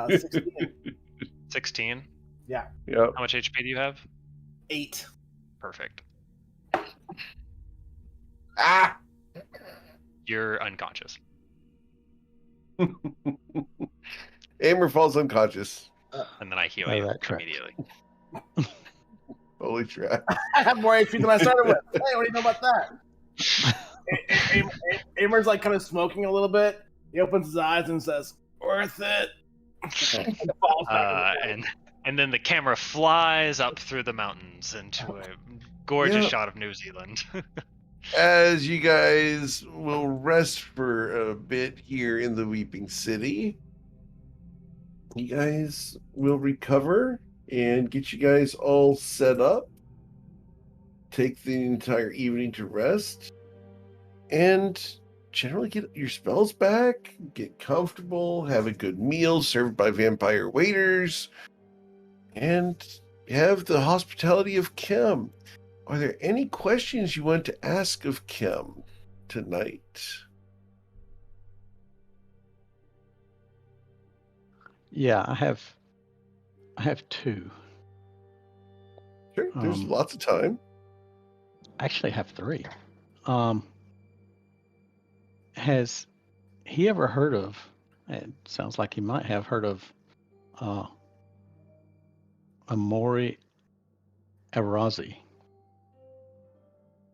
16. 16. Yeah. Yep. How much HP do you have? 8. Perfect. Ah! You're unconscious. Aimer falls unconscious. And then I heal Oh, you that tracks. immediately. Holy crap. I have more HP than I started with. Hey, what do you know about that? Amer's like kind of smoking a little bit. He opens his eyes and says, "Worth it." And falls back in the water. And then the camera flies up through the mountains into a gorgeous Yeah. shot of New Zealand. As you guys will rest for a bit here in the Weeping City, you guys will recover and get you guys all set up. Take the entire evening to rest and generally get your spells back, get comfortable, have a good meal served by vampire waiters, and have the hospitality of Kim. Are there any questions you want to ask of Kim tonight? Yeah, I have 2. Sure, there's lots of time. Actually, I have 3. Has he ever heard of? It sounds like he might have heard of Amori Arazi.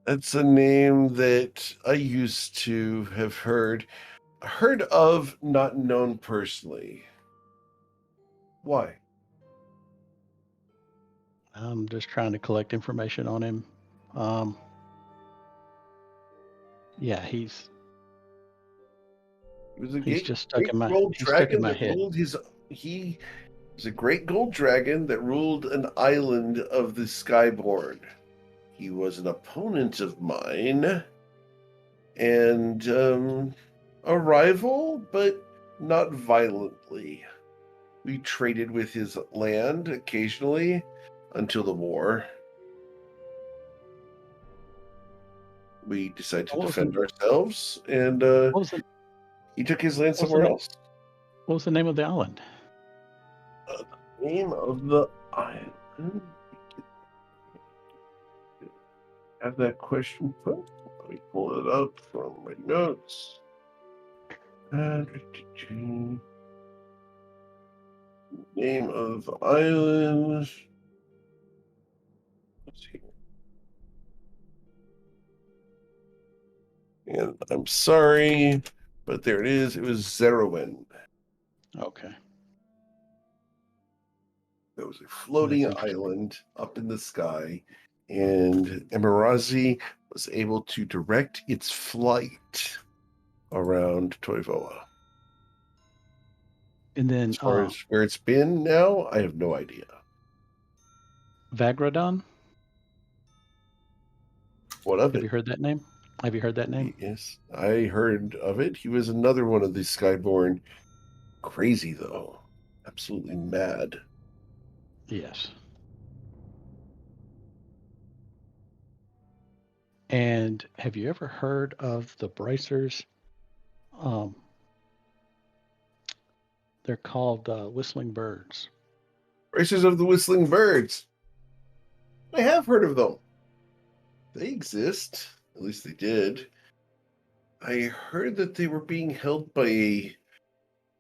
That's a name that I used to have heard of, not known personally. Why? I'm just trying to collect information on him. Yeah, He was a he's just stuck in my gold he's stuck in dragon my that head. ruled he was a great gold dragon that ruled an island of the Skyborn. He was an opponent of mine and a rival, but not violently. We traded with his land occasionally until the war. We decided to defend ourselves, and he took his land somewhere else. What was the name of the island? Name of the island? Have that question put? Let me pull it up from my notes. Name of the island. Let's see. And I'm sorry, but there it is. It was Zerowin. Okay. It was a floating island up in the sky, and Emirazi was able to direct its flight around Toivoa. And then As far as where it's been now, I have no idea. Vagradon? What of Have it? you heard that name? Have you heard that name? Yes, I heard of it. He was another one of the Skyborn. Crazy, though. Absolutely mad. Yes. And have you ever heard of the bracers? They're called Whistling Birds. Racers of the Whistling Birds. I have heard of them. They exist. At least they did. I heard that they were being held by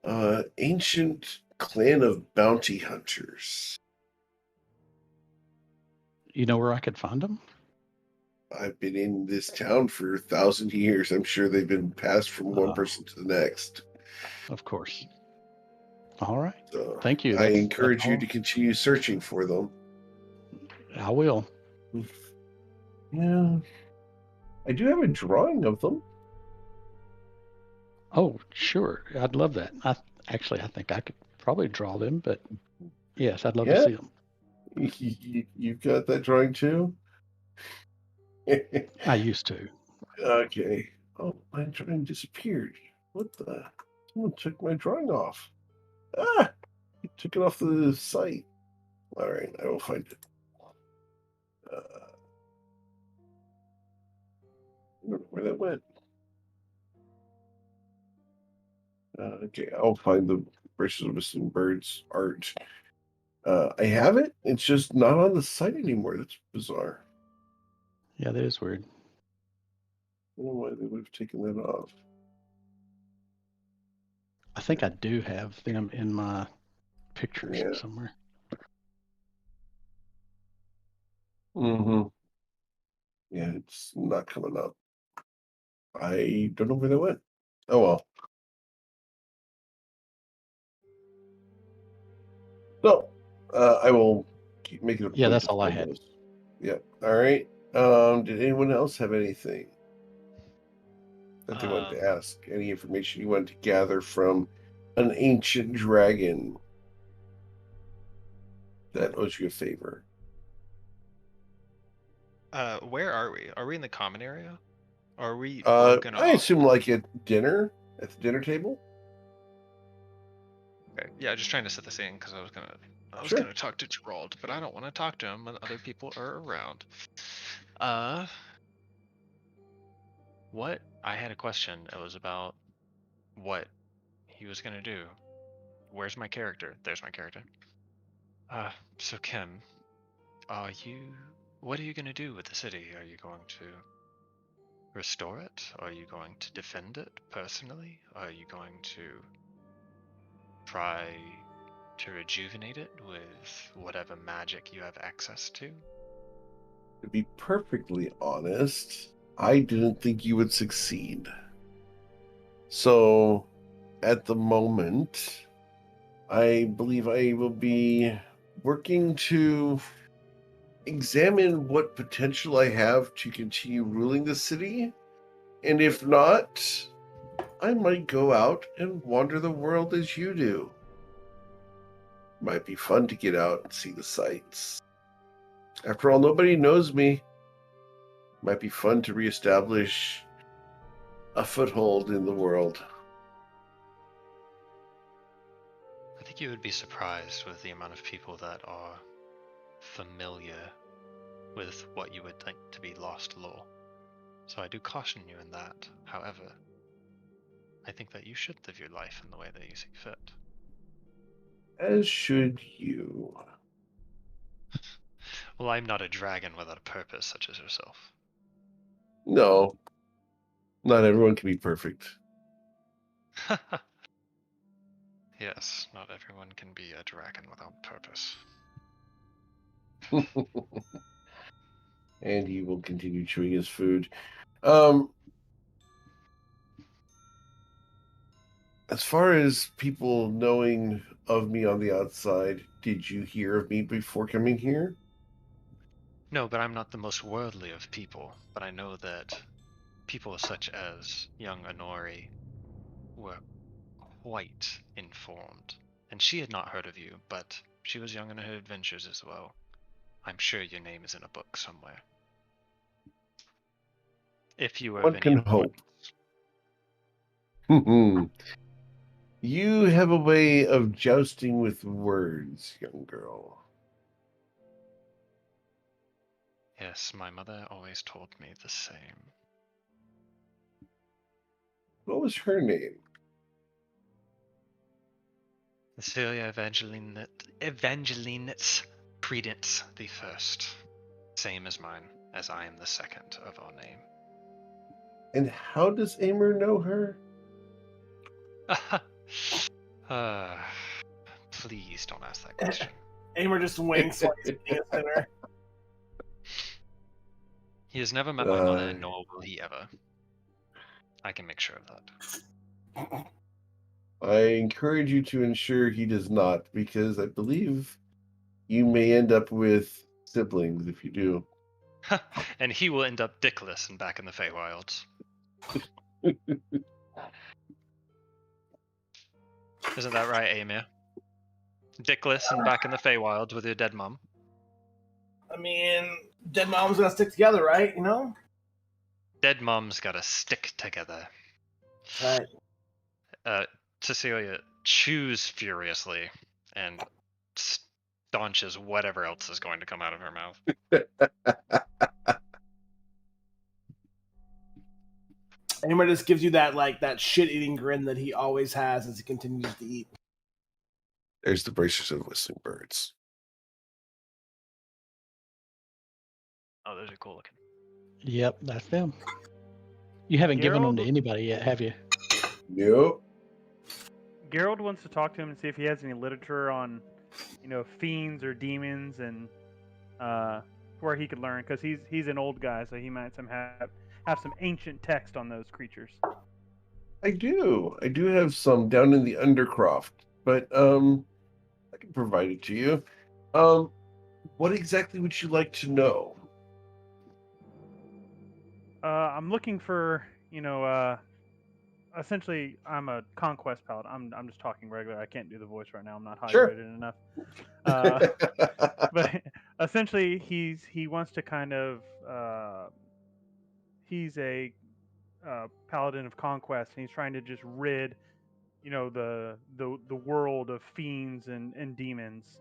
a ancient clan of bounty hunters. You know where I could find them? I've been in this town for 1,000 years. I'm sure they've been passed from one person to the next. Of course. All right. So Thank you. I That's encourage you all. to continue searching for them. I will. Yeah. I do have a drawing of them. Oh, sure. I'd love that. I think I could probably draw them, but yes, I'd love to Yeah. see them. You've got that drawing too? I used to. Okay. Oh, my drawing disappeared. What the? Someone took my drawing off. Ah! You took it off the site. All right, I will find it. I don't know where that went. Okay, I'll find the Braces of Missing Birds art. I have it. It's just not on the site anymore. That's bizarre. Yeah, that is weird. I don't know why they would have taken that off. I think I do have them in my pictures Yeah. somewhere. Mm-hmm. Yeah, it's not coming up. I don't know where they went. Oh well. So, I will keep making a Yeah, point that's to all I find had. those. Yep. All right. Did anyone else have anything that they wanted to ask? Any information you wanted to gather from an ancient dragon that owes you a favor? Where are we? Are we in the common area? Or are we broken I off? assume like at dinner, at the dinner table. Okay. Yeah, just trying to set the scene because I was Sure. gonna talk to Gerald, but I don't want to talk to him when other people are around. Uh, what? I had a question. It was about what he was gonna do. Where's my character? There's my character. So Kim, are you? What are you gonna do with the city? Are you going to restore it? Are you going to defend it personally? Are you going to try to rejuvenate it with whatever magic you have access to? To be perfectly honest, I didn't think you would succeed. So, at the moment, I believe I will be working to examine what potential I have to continue ruling the city. And if not, I might go out and wander the world as you do. Might be fun to get out and see the sights. After all, nobody knows me. Might be fun to reestablish a foothold in the world. I think you would be surprised with the amount of people that are familiar with what you would think to be lost lore. So I do caution you in that. However, I think that you should live your life in the way that you see fit. As should you. Well, I'm not a dragon without a purpose, such as yourself. No, not everyone can be perfect. Yes, not everyone can be a dragon without purpose. And he will continue chewing his food. As far as people knowing of me on the outside, did you hear of me before coming here? No, but I'm not the most worldly of people, but I know that people such as young Honori were quite informed. And she had not heard of you, but she was young in her adventures as well. I'm sure your name is in a book somewhere. If you were of One any can hope. importance. You have a way of jousting with words, young girl. Yes, my mother always told me the same. What was her name? Celia Evangeline Credence the First. Same as mine, as I am the second of our name. And how does Amer know her? uh, please don't ask that question. Aimer just winks while he's eating his dinner. He has never met my mother, nor will he ever. I can make sure of that. I encourage you to ensure he does not, because I believe you may end up with siblings if you do. And he will end up dickless and back in the Feywilds. Isn't that right, Amir? Dickless and back in the Feywilds with your dead mom. I mean, dead moms gonna stick together, right? You know? Dead moms gotta stick together. Right. Cecilia chews furiously and staunches whatever else is going to come out of her mouth. Aimer just gives you that shit-eating grin that he always has as he continues to eat. There's the bracers of whistling birds. Oh, those are cool looking. Yep, that's them. You haven't given them to anybody yet, have you? Nope. Gerald wants to talk to him and see if he has any literature on, fiends or demons and where he could learn, because he's an old guy, so he might have some ancient text on those creatures. I do have some down in the Undercroft, but I can provide it to you. What exactly would you like to know? I'm looking for, essentially, I'm a conquest paladin. I'm just talking regular. I can't do the voice right now. I'm not Sure. hydrated enough. But essentially, he wants to kind of he's a paladin of conquest, and he's trying to just rid, the world of fiends and demons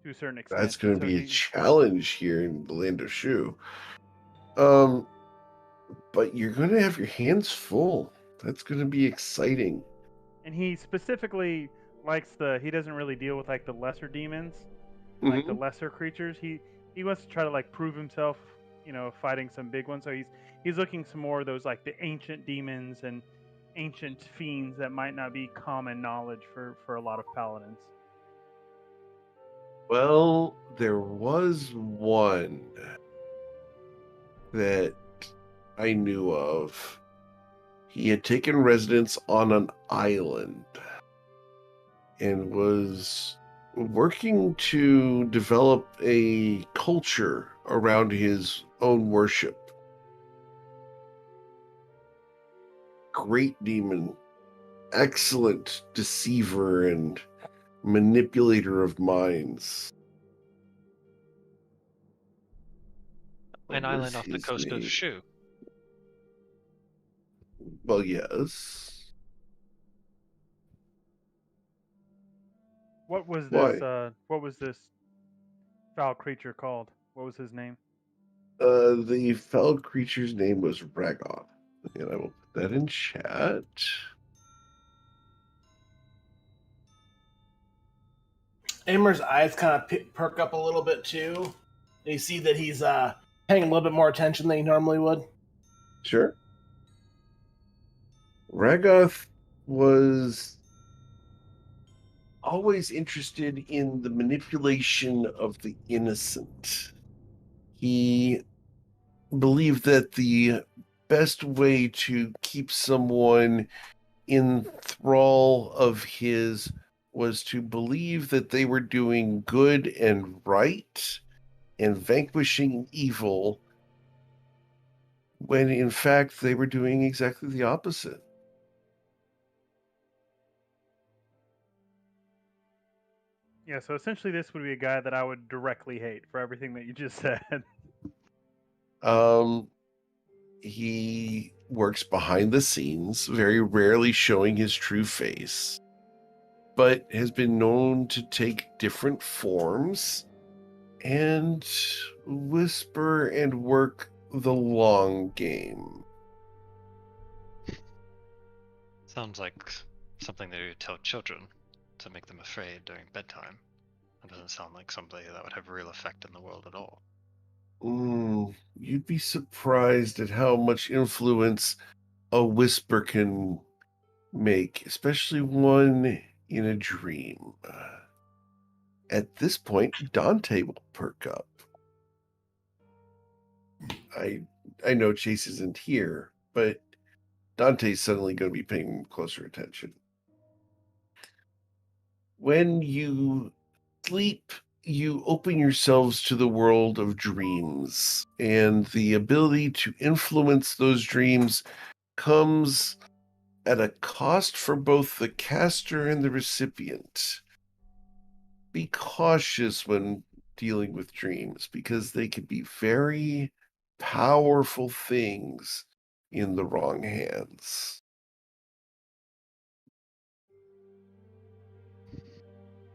to a certain extent. That's going to So be a challenge here in the land of Shu. But you're going to have your hands full. That's going to be exciting. And he specifically likes he doesn't really deal with like the lesser demons, like the lesser creatures. He wants to try to like prove himself, fighting some big ones. So he's looking some more of those like the ancient demons and ancient fiends that might not be common knowledge for a lot of paladins. Well, there was one that I knew of. He had taken residence on an island and was working to develop a culture around his own worship. Great demon, excellent deceiver and manipulator of minds. An island off the coast of Shu. Well, yes. What was Why? this? What was this foul creature called? What was his name? The fell creature's name was Ragoth, and I will put that in chat. Aimer's eyes kind of perk up a little bit too. And you see that he's paying a little bit more attention than he normally would. Sure. Ragoth was always interested in the manipulation of the innocent. He believed that the best way to keep someone in thrall of his was to believe that they were doing good and right and vanquishing evil, when in fact they were doing exactly the opposite. Yeah, so essentially this would be a guy that I would directly hate for everything that you just said. He works behind the scenes, very rarely showing his true face, but has been known to take different forms and whisper and work the long game. Sounds like something that you would tell children to make them afraid during bedtime. It doesn't sound like somebody that would have real effect in the world at all. You'd be surprised at how much influence a whisper can make, especially one in a dream. At this point, Dante will perk up. I know Chase isn't here, but Dante's suddenly going to be paying closer attention. When you sleep, you open yourselves to the world of dreams, and the ability to influence those dreams comes at a cost for both the caster and the recipient. Be cautious when dealing with dreams because they can be very powerful things in the wrong hands.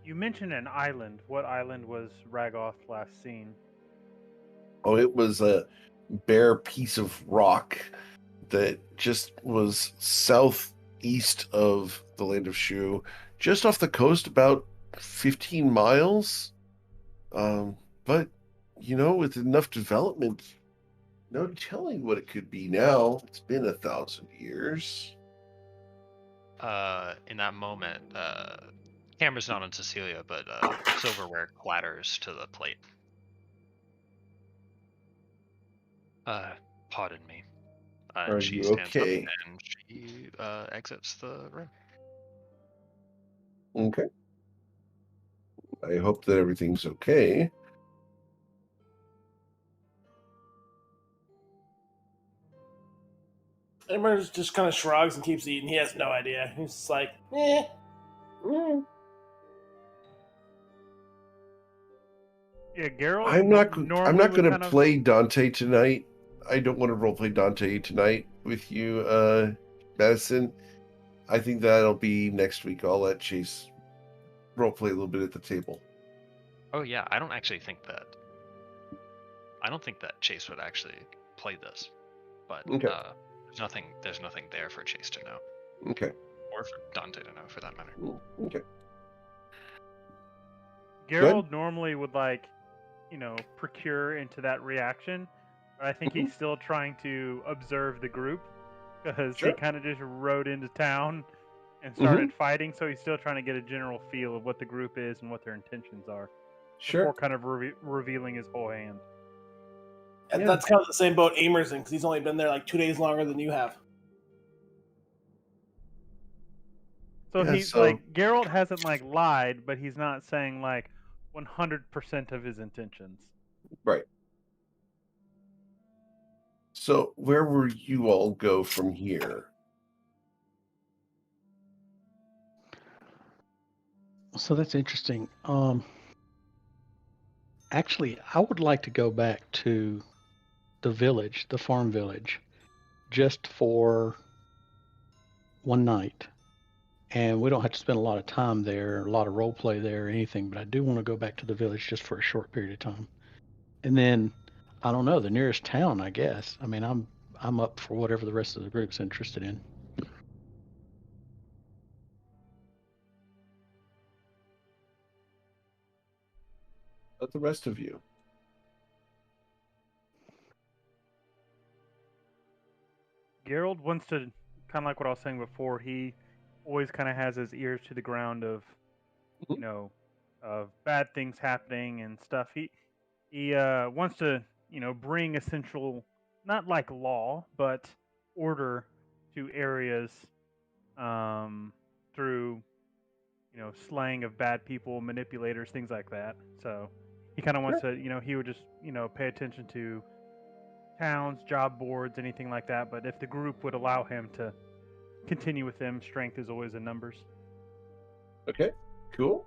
You mentioned an island. What island was Ragoth last seen? Oh, it was a bare piece of rock that just was southeast of the land of Shu, just off the coast, about 15 miles. But, with enough development, no telling what it could be now. It's been 1,000 years. In that moment, camera's not on Cecilia, but silverware clatters to the plate. Pardon me. Are She you stands okay? up and she exits the room. Okay. I hope that everything's okay. Aimer just kind of shrugs and keeps eating. He has no idea. He's just like, eh. Yeah, Geralt. I'm not normally would going kind to of. play Dante tonight. I don't want to roleplay Dante tonight with you, Madison. I think that'll be next week. I'll let Chase roleplay a little bit at the table. Oh yeah, I don't think that Chase would actually play this, but Okay. there's nothing there for Chase to know, Okay. or for Dante to know, for that matter. Okay. Geralt normally would procure into that reaction, but I think Mm-hmm. he's still trying to observe the group because Sure. he kind of just rode into town and started Mm-hmm. fighting, so he's still trying to get a general feel of what the group is and what their intentions are Sure. before kind of revealing his whole hand. And Yeah. that's kind of the same boat Aimer's in, because he's only been there like 2 days longer than you have. So Yeah, he's Geralt hasn't lied, but he's not saying 100% of his intentions. Right. So where will you all go from here? So that's interesting. Actually, I would like to go back to the village, the farm village, just for one night. And we don't have to spend a lot of time there, a lot of role play there or anything, but I do want to go back to the village just for a short period of time. And then I don't know, the nearest town, I guess. I mean, I'm up for whatever the rest of the group's interested in. But the rest of you? Geralt wants to, kind of like what I was saying before, he always kind of has his ears to the ground of, of bad things happening and stuff. He wants to, bring essential, not like law, but order to areas through, slaying of bad people, manipulators, things like that. So he kind of wants to, he would just, pay attention to towns, job boards, anything like that. But if the group would allow him to continue with them, strength is always in numbers. Okay, cool.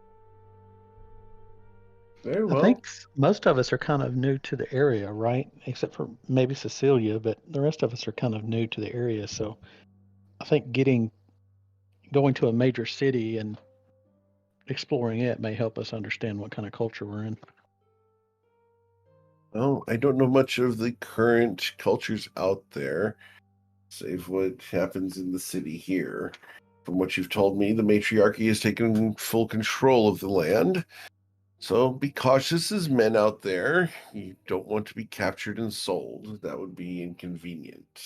Very well. I think most of us are kind of new to the area, right? Except for maybe Cecilia, but the rest of us are kind of new to the area. So I think going to a major city and exploring it may help us understand what kind of culture we're in. Well, I don't know much of the current cultures out there, save what happens in the city here. From what you've told me, the matriarchy has taken full control of the land. So be cautious as men out there. You don't want to be captured and sold. That would be inconvenient.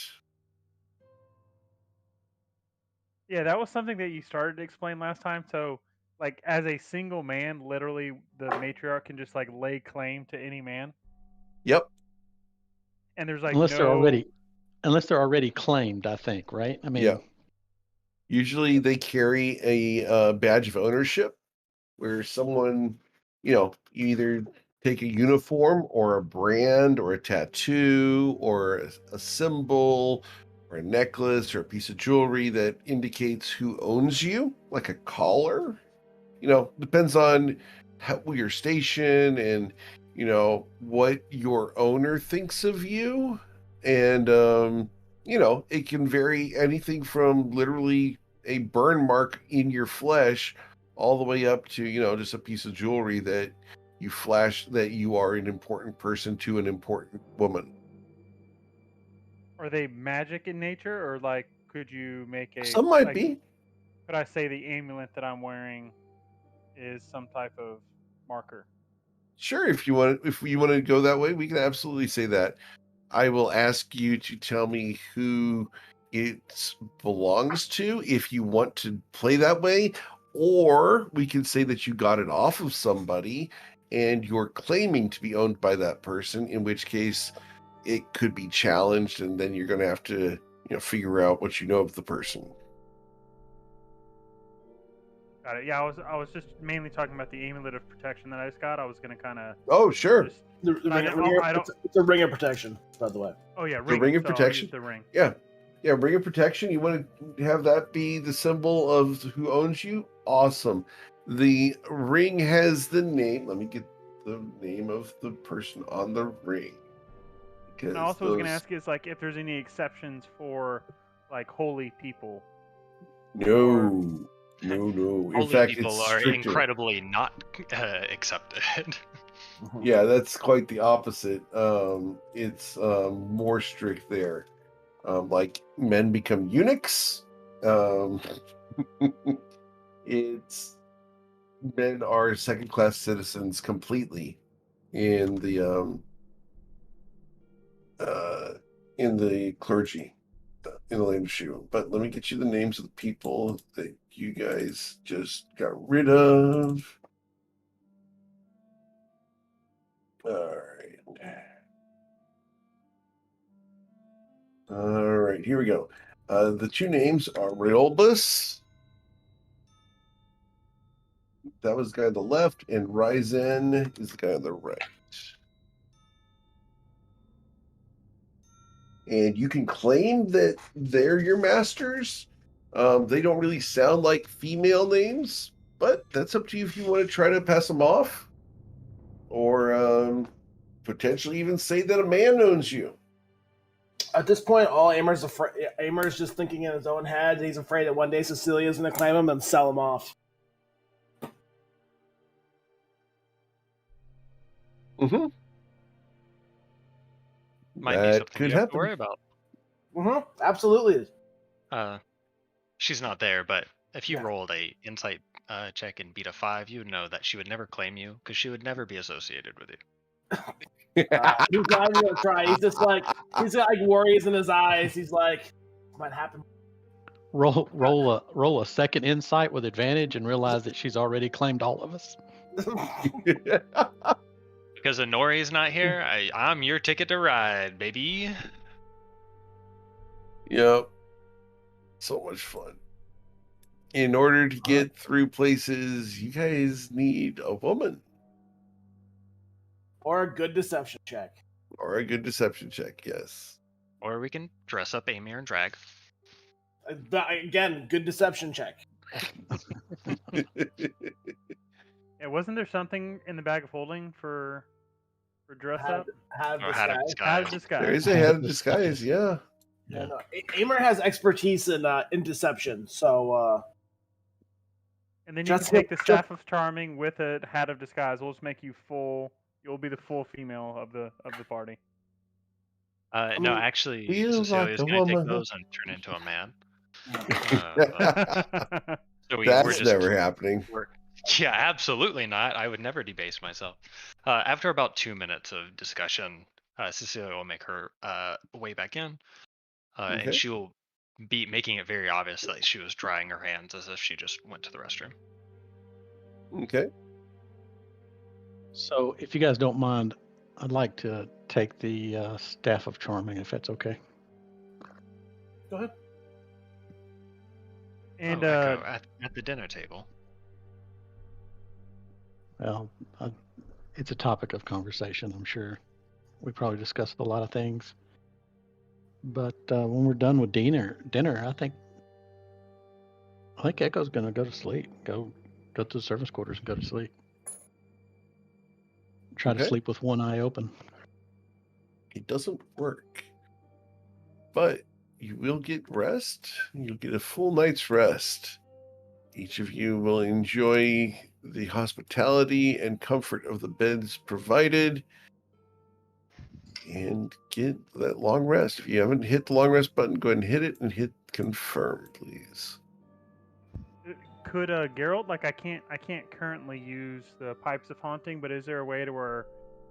Yeah, that was something that you started to explain last time. So, like, as a single man, literally, the matriarch can just like lay claim to any man, Yep. and there's like Unless they're no. already claimed, I think, right? I mean, Yeah. Usually they carry a badge of ownership where someone, you either take a uniform or a brand or a tattoo or a symbol or a necklace or a piece of jewelry that indicates who owns you, like a collar. Depends on your station and, what your owner thinks of you. And, it can vary anything from literally a burn mark in your flesh all the way up to, just a piece of jewelry that you flash that you are an important person to an important woman. Are they magic in nature, or like could you make a Some might like? be. Could I say the amulet that I'm wearing is some type of marker? Sure, if you want to go that way, we can absolutely say that. I will ask you to tell me who it belongs to if you want to play that way, or we can say that you got it off of somebody and you're claiming to be owned by that person, in which case it could be challenged, and then you're going to have to, figure out what you know of the person. Got it. Yeah, I was just mainly talking about the amulet of protection that I just got. I was gonna kind of Oh, sure. just. The But I ring, don't. I don't. it's a ring of protection, by the way. Oh yeah, The ring ring it. of So I'll use protection. the ring. Yeah. Yeah, ring of protection. You want to have that be the symbol of who owns you? Awesome. The ring has the name. Let me get the name of the person on the ring. And I Because also was gonna ask is like if there's any exceptions for like holy people. no. In Holy fact, it's people are stricter. incredibly not accepted. Yeah, that's quite the opposite. It's more strict there. Like men become eunuchs. Um, it's men are second class citizens completely in the uh in the clergy in the land of Shu. But let me get you the names of the people that you guys just got rid of. All right, here we go. The two names are Reolbus. That was the guy on the left, and Ryzen is the guy on the right. And you can claim that they're your masters. They don't really sound like female names, but that's up to you if you want to try to pass them off, or potentially even say that a man owns you. At this point, all Amer's just thinking in his own head. He's afraid that one day Cecilia's going to claim him and sell him off. Mm-hmm. Might be something you have to worry about. Absolutely. She's not there, but if you Yeah. rolled a insight check and beat a 5, you would know that she would never claim you because she would never be associated with you. He's not even gonna try. He's just like he's got like worries in his eyes. He's like, might happen. roll a second insight with advantage and realize that she's already claimed all of us. Because Honori's not here, I'm your ticket to ride, baby. Yep. So much fun. In order to get through places, you guys need a woman. Or a good deception check. Or a good deception check, yes. Or we can dress up Amir and drag. Again, good deception check. Yeah, wasn't there something in the bag of holding for dress up? Have Hat of Hat of disguise. disguise. There is a head of disguise, yeah. Yeah. No, Amer has expertise in deception, so And then you can take the staff of charming with a hat of disguise. We'll just make you full. You'll be the full female of the party. No, actually, feels Cecilia's like a going to take woman. those and turn into a man. That's We're just never happening. Yeah, absolutely not. I would never debase myself. After about 2 minutes of discussion, Cecilia will make her way back in, and Okay. she will be making it very obvious that she was drying her hands as if she just went to the restroom. Okay. So, if you guys don't mind, I'd like to take the staff of charming, if that's okay. Go ahead. And Echo at the dinner table. Well, it's a topic of conversation, I'm sure. We probably discussed a lot of things. But when we're done with dinner, I think Echo's gonna go to sleep. Go to the service quarters and go to sleep. Try to Okay. sleep with one eye open. It doesn't work, but you will get rest. You'll get a full night's rest. Each of you will enjoy the hospitality and comfort of the beds provided and get that long rest. If you haven't hit the long rest button, go ahead and hit it and hit confirm, please. could Geralt, like I can't currently use the pipes of haunting, but is there a way to where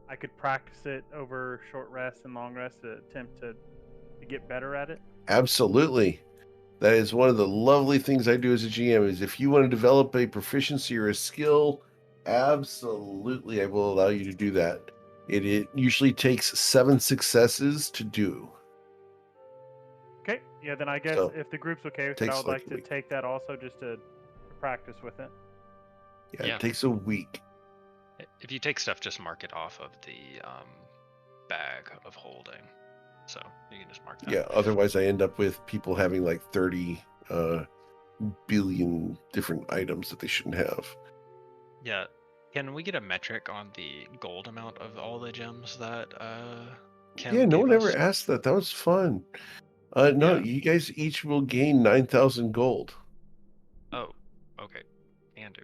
I could practice it over short rest and long rest to attempt to get better at it? Absolutely. That is one of the lovely things I do as a GM is if you want to develop a proficiency or a skill, absolutely I will allow you to do that. It usually takes 7 successes to do. Okay, yeah, then I guess So, if the group's okay with it, takes I would like like a to week. take that also just to practice with it. Yeah, Yeah. it takes a week. If you take stuff, just mark it off of the bag of holding. So you can just mark that. Yeah, otherwise I end up with people having like 30 billion different items that they shouldn't have. Yeah. Can we get a metric on the gold amount of all the gems that Kim Yeah, no gave one ever us? asked that. That was fun. No, Yeah. you guys each will gain 9,000 gold. Oh, okay. And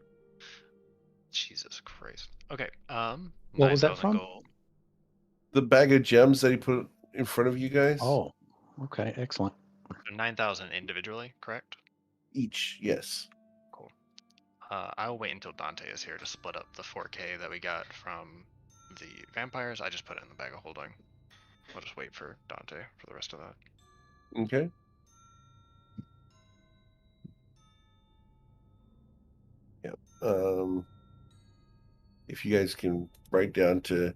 Jesus Christ. Okay. What was that 9,000 from? gold. The bag of gems that he put in front of you guys? Oh, okay, excellent. So 9,000 individually, correct? Each, yes. Cool. I'll wait until Dante is here to split up the 4K that we got from the vampires. I just put it in the bag of holding. We'll just wait for Dante for the rest of that. Okay. Yeah. If you guys can write down to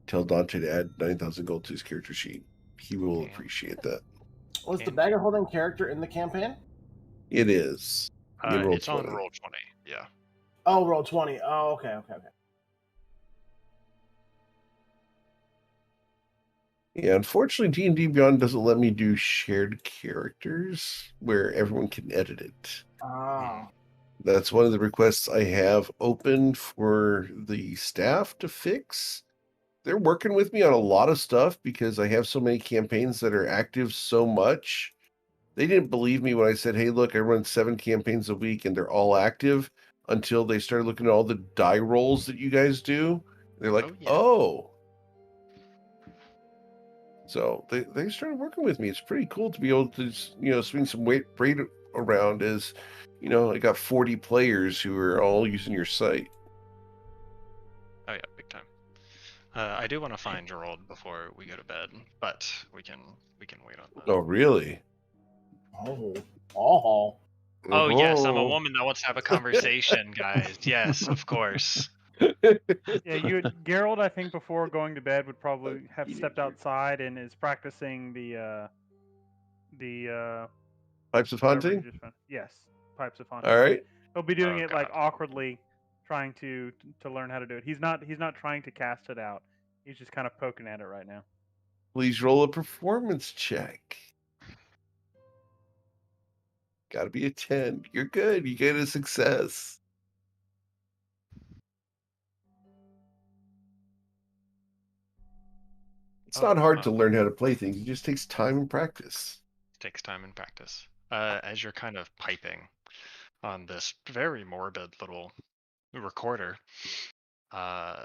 tell Dante to add 9,000 gold to his character sheet, he will Okay. appreciate that. Was the Can bag do. of holding character in the campaign? It is. In roll It's 20. on roll 20. Yeah. Oh, roll 20. Oh, okay. Yeah, unfortunately, D&D Beyond doesn't let me do shared characters where everyone can edit it. Oh. That's one of the requests I have open for the staff to fix. They're working with me on a lot of stuff because I have so many campaigns that are active so much. They didn't believe me when I said, hey, look, I run 7 campaigns a week and they're all active until they started looking at all the die rolls that you guys do. They're like, Oh, yeah. oh. So they started working with me. It's pretty cool to be able to, swing some weight around as, I got 40 players who are all using your site. Oh, yeah, big time. I do want to find Gerald before we go to bed, but we can wait on that. Oh, really? Oh. Oh, yes, I'm a Oh. woman that wants to have a conversation, guys. Yes, of course. Yeah, Geralt, I think before going to bed would probably have stepped Teenager. outside and is practicing the Pipes of whatever he Haunting? just found. Yes, pipes of haunting. All But right. he'll be doing Oh, it like God. awkwardly, trying to learn how to do it. He's not trying to cast it out. He's just kind of poking at it right now. Please roll a performance check. Got to be a 10. You're good. You get a success. It's not hard to learn how to play things. It just takes time and practice. Takes time and practice. As you're kind of piping on this very morbid little recorder,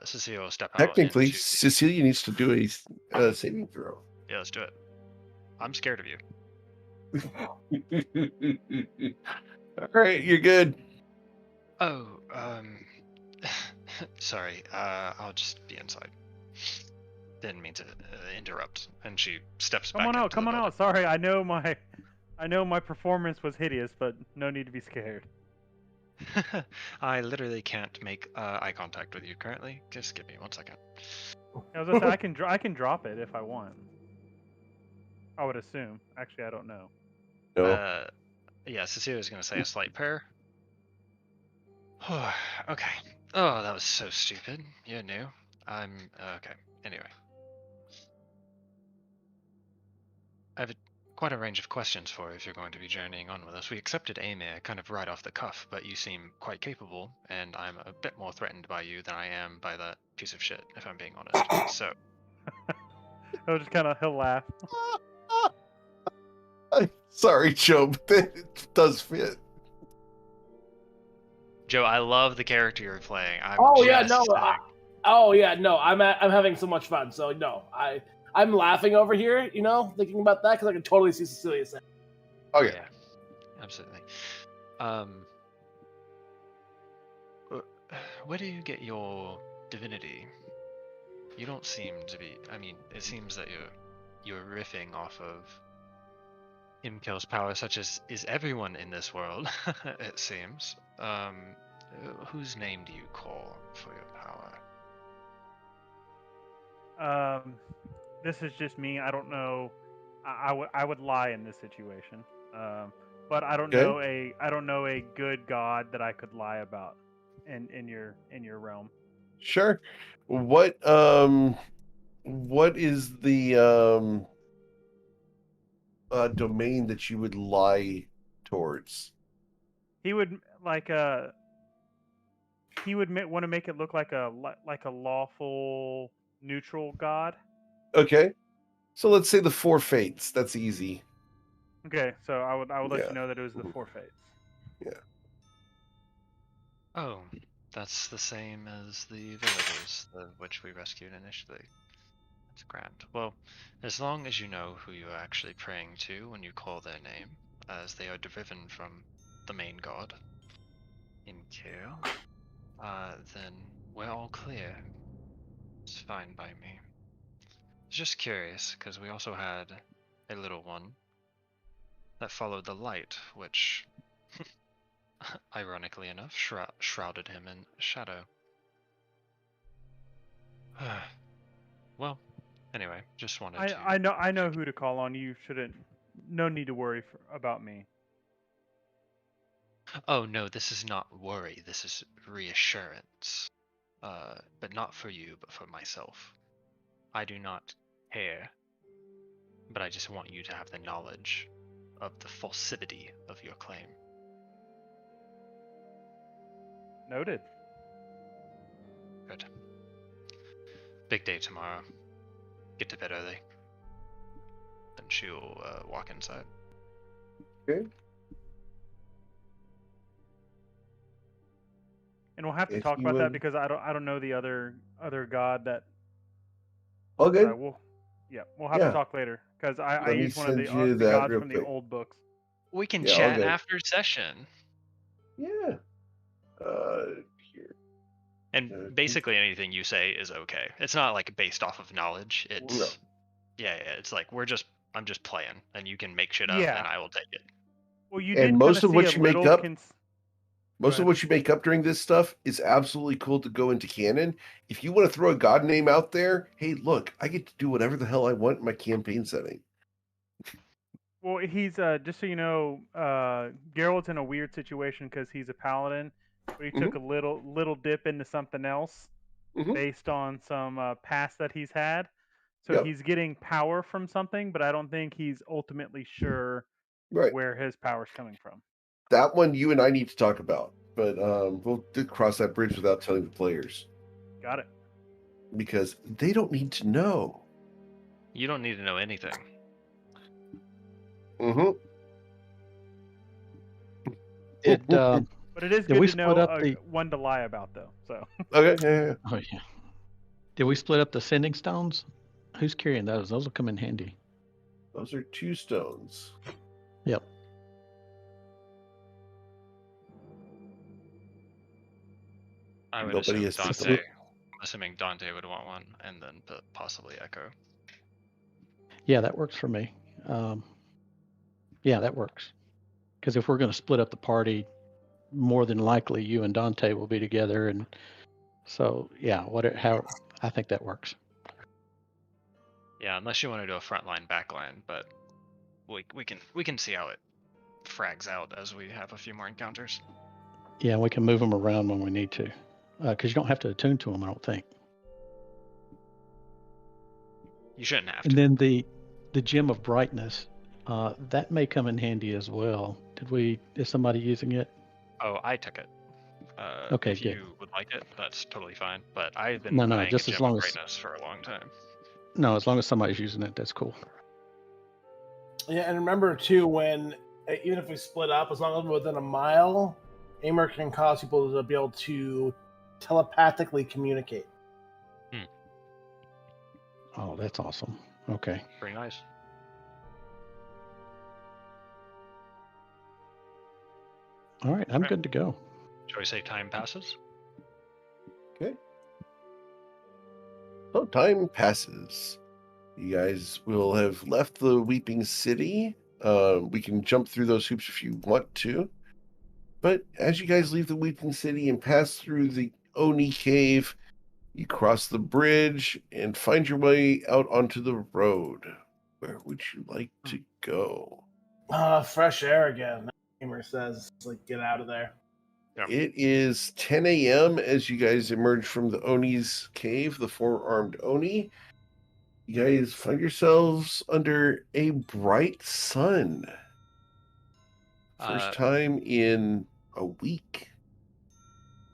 Cecile will step out Technically, into Cecilia needs to do a saving throw. Yeah, let's do it. I'm scared of you. All right, you're good. Oh, Sorry, I'll just be inside. Didn't mean to interrupt. And she steps Come back on out, into come the on building. out. Sorry, I know my performance was hideous, but no need to be scared. I literally can't make eye contact with you currently. Just give me 1 second. I was gonna say I can drop it if I want. I would assume. Actually, I don't know. No. Yeah, Cecilia's gonna say a slight prayer. Okay. Oh, that was so stupid. You're new. I'm okay. Anyway, I have quite a range of questions for you if you're going to be journeying on with us. We accepted Amir kind of right off the cuff, but you seem quite capable, and I'm a bit more threatened by you than I am by that piece of shit, if I'm being honest. So, He'll just kind of he'll laugh. Sorry, Joe, but it does fit. Joe, I love the character you're playing. I'm Oh just yeah, no. saying. I'm having so much fun. So no, I'm laughing over here, thinking about that because I can totally see Cecilia saying. Okay. Yeah, absolutely. Where do you get your divinity? You don't seem to be. I mean, it seems that you're riffing off of Imkel's power, such as is everyone in this world. It seems. Whose name do you call for your power? This is just me. I don't know. I would lie in this situation. But I don't Okay. know a good god that I could lie about in your realm. Sure. What is the domain that you would lie towards? He would like he would want to make it look like a lawful neutral god. Okay. So let's say the four fates. That's easy. Okay, so I would let Yeah. you know that it was the Mhm. four fates. Yeah. Oh, that's the same as the villagers, which we rescued initially. That's grand. Well, as long as you know who you are actually praying to when you call their name, as they are driven from the main god, Imkel, then we're all clear. It's fine by me. Just curious, because we also had a little one that followed the light, which, ironically enough, shrouded him in shadow. Well, anyway, just wanted to. I know who to call on. You shouldn't. No need to worry about me. Oh no, this is not worry. This is reassurance. But not for you, but for myself. I do not care, but I just want you to have the knowledge of the falsity of your claim. Noted. Good. Big day tomorrow. Get to bed early. Then she'll walk inside. Okay. And we'll have to If talk you about that would. because I don't know the other god that. All But good. We'll have to Yeah. talk later because I Let me use one of send you the that gods real from the quick. old books. We can Yeah, all chat good. after session. Yeah. Here. And basically anything you say is okay. It's not like based off of knowledge. It's No. yeah, it's like I'm just playing, and you can make shit up, Yeah. and I will take it. Well, you And did most kind of see what a you make little. up, Go most of ahead. what you make up during this stuff is absolutely cool to go into canon. If you want to throw a god name out there, hey, look, I get to do whatever the hell I want in my campaign setting. Well, he's just so you know, Geralt's in a weird situation because he's a paladin, but he took a little dip into something else Mhm. based on some past that he's had. So Yep. he's getting power from something, but I don't think he's ultimately sure Right. where his power's coming from. That one you and I need to talk about, but we'll cross that bridge without telling the players Got it. because they don't need to know. You don't need to know anything. Mm-hmm. But it is Did we good to split know up the? one to lie about, though. So Okay. Yeah. Oh yeah. Did we split up the sending stones? Who's carrying those? Those will come in handy. Those are 2 stones. Yep. I would Nobody assume has picked Dante. them. Assuming Dante would want one, and then possibly Echo. Yeah, that works for me. Yeah, that works. Because if we're going to split up the party, more than likely you and Dante will be together, and so yeah, how I think that works. Yeah, unless you want to do a front line, back line, but we can see how it frags out as we have a few more encounters. Yeah, we can move them around when we need to, because you don't have to attune to them, I don't think. You shouldn't have And to. then the gem of brightness, that may come in handy as well. Is somebody using it? Oh, I took it. Okay, if good. you would like it, that's totally fine. But I've been No, eyeing a just as gem long of as brightness for a long time. no, as long as somebody's using it, that's cool. Yeah, and remember too, when even if we split up, as long as we're within a mile, Aimer can cause people to be able to telepathically communicate. Oh, that's awesome. Okay. Pretty nice. All right, I'm Right. good to go. Shall we say time passes? Okay. So time passes. You guys will have left the Weeping City. We can jump through those hoops if you want to. But as you guys leave the Weeping City and pass through the Oni Cave, you cross the bridge and find your way out onto the road. Where would you like to go? Fresh air again. Aimer says, like, get out of there. Yep. It is 10 a.m. as you guys emerge from the Oni's cave, the four-armed Oni. You guys find yourselves under a bright sun. First time in a week.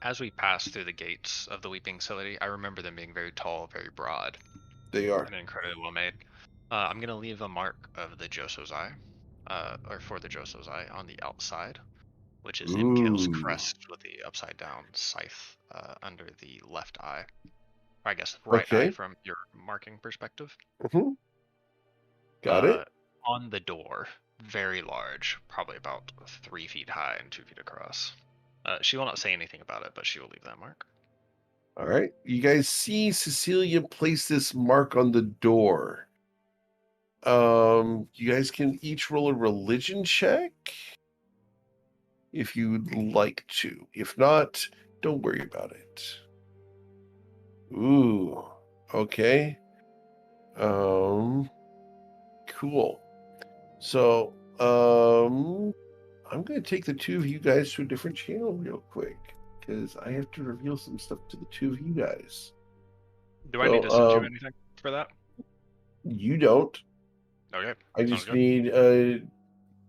As we pass through the gates of the Weeping City, I remember them being very tall, very broad, They are. and incredibly well made. I'm gonna leave a mark of the Joso's Eye, or for the Joso's Eye on the outside, which is Imkale's Ooh. crest with the upside down scythe under the left eye. Or I guess right eye Okay. from your marking perspective. Mhm. Got it. On the door, very large, probably about 3 feet high and 2 feet across. She will not say anything about it, but she will leave that mark. All right. You guys see Cecilia place this mark on the door. You guys can each roll a religion check if you'd like to. If not, don't worry about it. Ooh. Okay. Cool. So, I'm going to take the two of you guys to a different channel real quick because I have to reveal some stuff to the two of you guys. Do I need to send you anything for that? You don't. Okay. I just need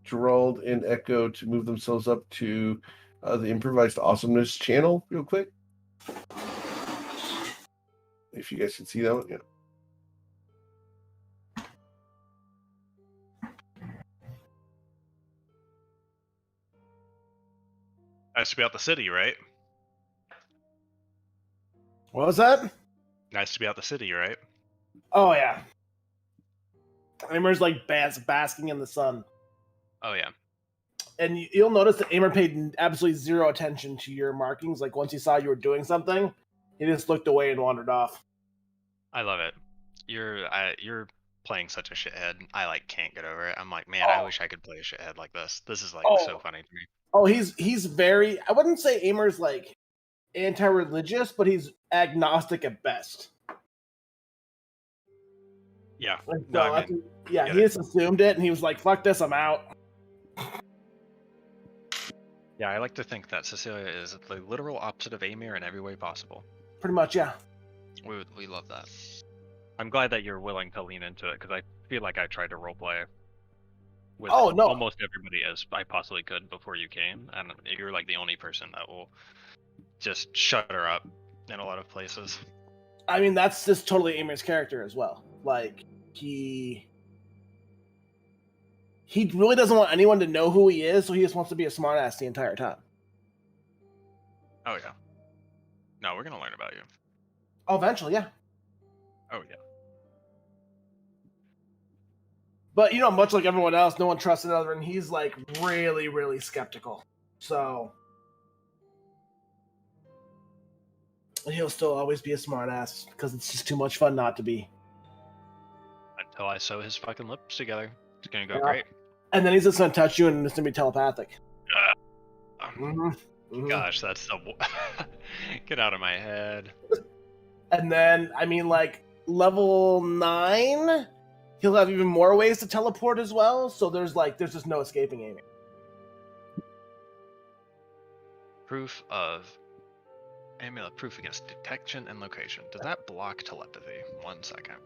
Gerald and Echo to move themselves up to the Improvised Awesomeness channel real quick. If you guys can see that one, yeah. Nice to be out the city, right? What was that? Nice to be out the city, right? Oh yeah. Aimer's like basking in the sun. Oh yeah. And you'll notice that Aimer paid absolutely zero attention to your markings. Like once he saw you were doing something, he just looked away and wandered off. I love it. You're playing such a shithead. I like can't get over it. I'm like, man, I wish I could play a shithead like this. This is like so funny to me. Oh, he's very. I wouldn't say Aimer's like anti-religious, but he's agnostic at best. Yeah. So No, I mean, he just assumed it, and he was like, "Fuck this, I'm out." yeah, I like to think that Cecilia is the literal opposite of Amir in every way possible. Pretty much, yeah. We love that. I'm glad that you're willing to lean into it because I feel like I tried to roleplay with almost everybody as I possibly could before you came, and you're like the only person that will just shut her up in a lot of places. I mean, that's just totally Amir's character as well. Like he really doesn't want anyone to know who he is, so he just wants to be a smartass the entire time. Oh yeah. No, we're gonna learn about you. Oh, eventually, yeah. Oh yeah. But you know, much like everyone else, no one trusts another, and he's like really, really skeptical. So He'll still always be a smartass because it's just too much fun not to be. Until I sew his fucking lips together. It's gonna go Yeah. great. And then he's just gonna touch you, and it's gonna be telepathic. Gosh, that's the. Get out of my head. And then, I mean, like level 9, he'll have even more ways to teleport as well. So there's just no escaping Amy. Proof of amulet proof against detection and location. Does that block telepathy? 1 second.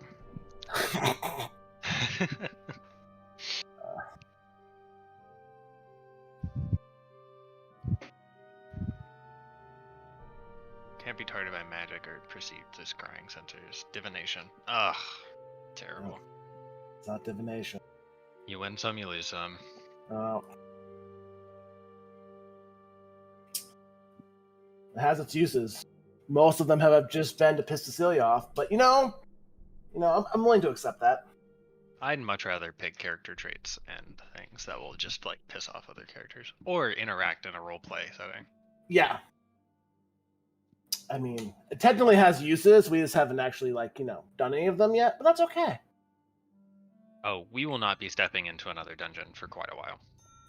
Can't be targeted by magic or perceived as scrying sensors. Divination. Ugh. Terrible. It's not divination. You win some, you lose some. It has its uses. Most of them have just been to piss Cecilia off, but I'm willing to accept that. I'd much rather pick character traits and things that will just like piss off other characters or interact in a roleplay setting. Yeah. I mean, it technically has uses. We just haven't actually done any of them yet, but that's okay. Oh, we will not be stepping into another dungeon for quite a while.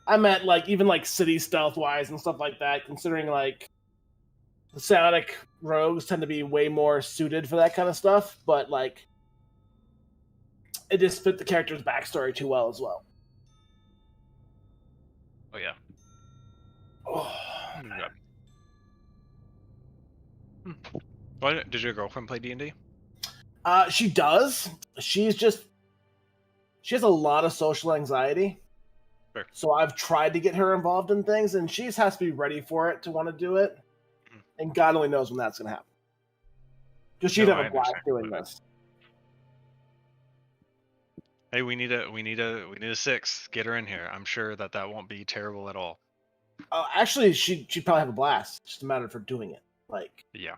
I meant even city stealth wise and stuff like that, considering the psionic rogues tend to be way more suited for that kind of stuff, but it just fit the character's backstory too well as well. Oh yeah. Oh. Yeah. Why did your girlfriend play D&D? She does. She has a lot of social anxiety. Sure. So I've tried to get her involved in things, and she has to be ready for it to want to do it. And God only knows when that's going to happen. Because she'd have a blast doing this. Hey, we need a 6. Get her in here. I'm sure that won't be terrible at all. Actually, she'd probably have a blast. It's just a matter of her doing it. Yeah.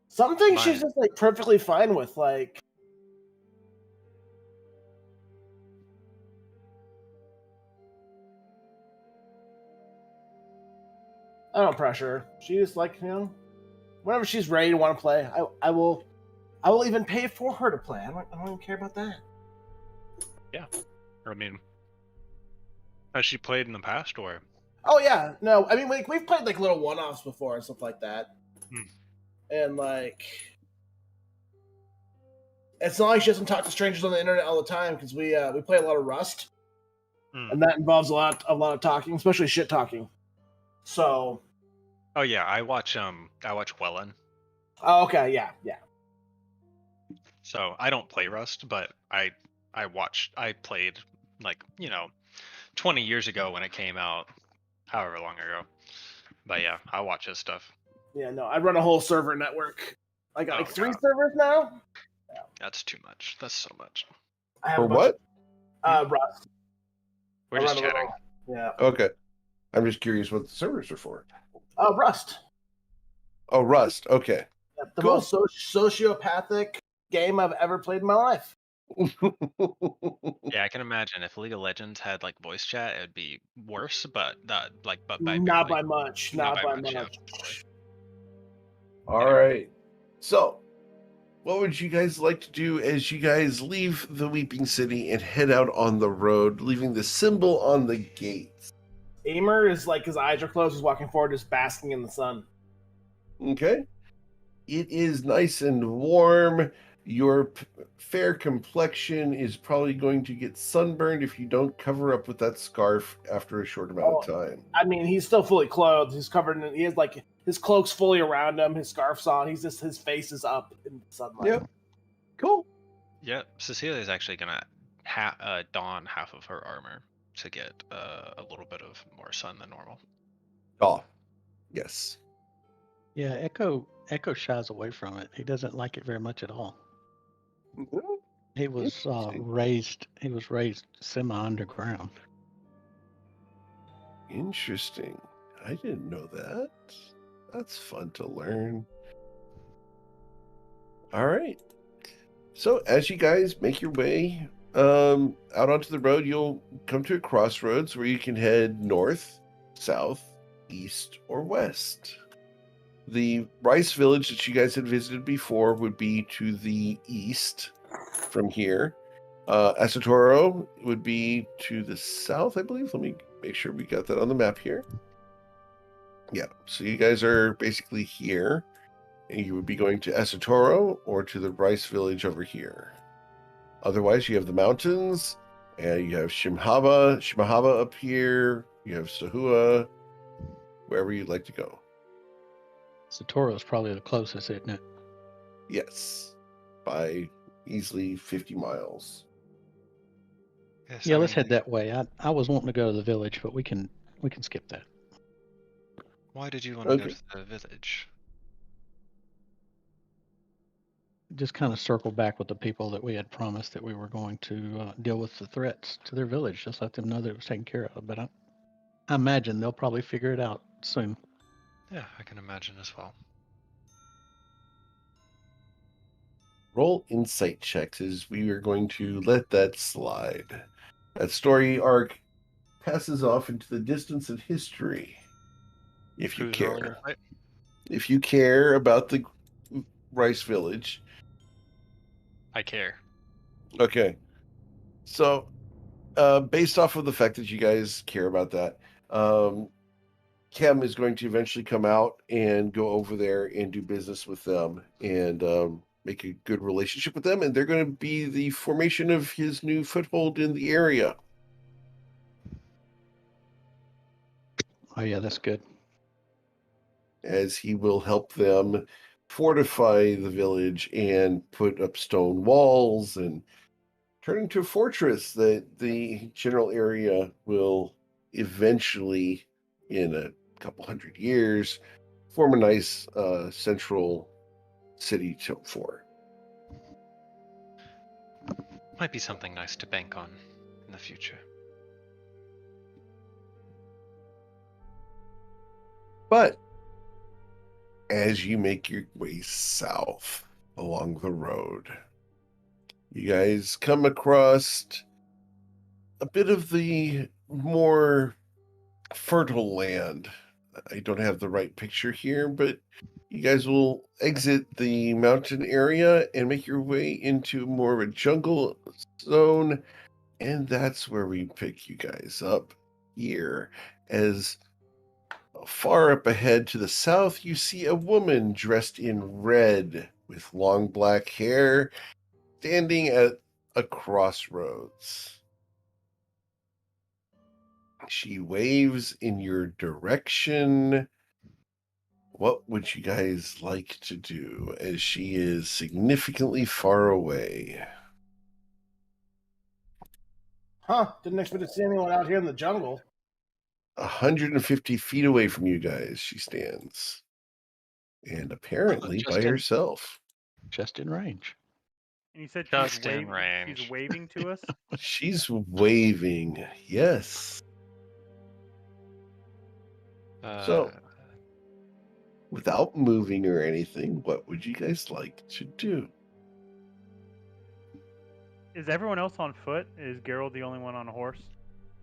Some things she's just perfectly fine with. I don't pressure her. She just whenever she's ready to want to play, I will even pay for her to play. I don't even care about that. Yeah. I mean, has she played in the past or? Oh yeah, no. I mean, we've played little one-offs before and stuff like that, and it's not like she doesn't talk to strangers on the internet all the time because we play a lot of Rust, and that involves a lot of talking, especially shit talking. So. Oh yeah, I watch Wellen. Oh, okay, yeah. So I don't play Rust, but I played 20 years ago when it came out, however long ago. But yeah, I watch his stuff. Yeah, no, I run a whole server network. I got 3 God. servers now. Yeah. That's too much. That's so much. I have For what? Rust. We're just chatting. Yeah. Okay. I'm just curious what the servers are for. Rust. Oh, Rust. Okay. Yeah, the Cool. most sociopathic game I've ever played in my life. Yeah, I can imagine if League of Legends had voice chat, it'd be worse, but not by much. Not Not by by much, much. yeah. All right. So, what would you guys like to do as you guys leave the Weeping City and head out on the road, leaving the symbol on the gates? Aimer is his eyes are closed, he's walking forward, just basking in the sun. Okay. It is nice and warm. Your fair complexion is probably going to get sunburned if you don't cover up with that scarf after a short amount of time. I mean, he's still fully clothed. He's covered in. He has his cloak's fully around him. His scarf's on. His face is up in the sunlight. Yeah. Cool. Yeah, Cecilia's actually gonna don half of her armor to get a little bit of more sun than normal. Oh, yes. Yeah, Echo shies away from it. He doesn't like it very much at all. Mhm. He was raised semi-underground. Interesting. I didn't know that. That's fun to learn. All right. So as you guys make your way out onto the road, you'll come to a crossroads where you can head north, south, east, or west. The rice village that you guys had visited before would be to the east from here. Asatoro would be to the south, I believe. Let me make sure we got that on the map here. Yeah, so you guys are basically here, and you would be going to Asatoro or to the rice village over here. Otherwise, you have the mountains, and you have Shimahaba up here. You have Sahua, wherever you'd like to go. Satoru is probably the closest, isn't it? Yes, by easily 50 miles. Yes, Yeah, I let's mean, head that way. I was wanting to go to the village, but we can skip that. why did you want to go Okay. to the village? Just kind of circle back with the people that we had promised that we were going to deal with the threats to their village. Just let them know that it was taken care of. But I imagine they'll probably figure it out soon. Yeah, I can imagine as well. Roll insight checks as we are going to let that slide. That story arc passes off into the distance of history. If you Who's rolling care. insight? If you care about the rice village. I care. Okay. So, based off of the fact that you guys care about that, Kem is going to eventually come out and go over there and do business with them and make a good relationship with them. And they're going to be the formation of his new foothold in the area. Oh yeah, that's good. As he will help them fortify the village and put up stone walls and turn into a fortress that the general area will eventually, in a couple hundred years, form a nice central city for. Might be something nice to bank on in the future. But as you make your way south along the road, you guys come across a bit of the more fertile land. I don't have the right picture here, but you guys will exit the mountain area and make your way into more of a jungle zone. And that's where we pick you guys up here. As far up ahead to the south, you see a woman dressed in red with long black hair standing at a crossroads. She waves in your direction. What would you guys like to do as she is significantly far away? Huh? Didn't expect to see anyone out here in the jungle. 150 feet away from you guys, she stands. And apparently by Just in herself. just in range. And you said Just she's in waving. range. She's waving to us. She's waving. Yes. So, without moving or anything, what would you guys like to do? Is everyone else on foot? Is Gerald the only one on a horse?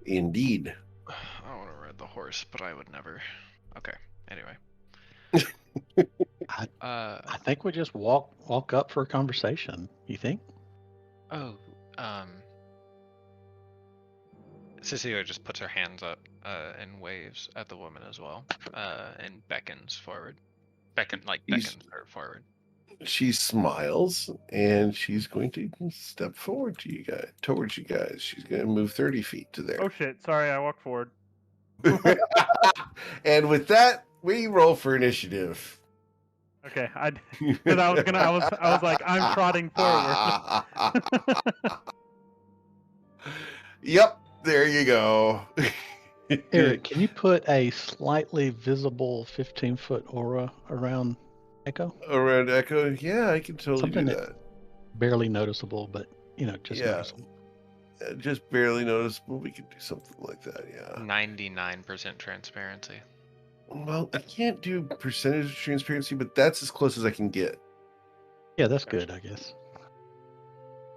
Indeed. I want to ride the horse, but I would never. Okay. Anyway. I think we just walk up for a conversation. You think? Oh, Cecilia just puts her hands up and waves at the woman as well, and beckons forward. Beckons her forward. She smiles and she's going to step forward to you guys, towards you guys. She's going to move 30 feet to there. Oh shit! Sorry, I walked forward. And with that, we roll for initiative. Okay, because I was like, I'm trotting forward. Yep, there you go. Eric, can you put a slightly visible 15-foot aura around Echo? Around Echo? Yeah, I can totally Something do that- that. Barely noticeable, but just Yeah. noticeable. Just barely noticeable. We could do something like that, yeah. 99% transparency. Well, I can't do percentage of transparency, but that's as close as I can get. Yeah, that's good, I guess.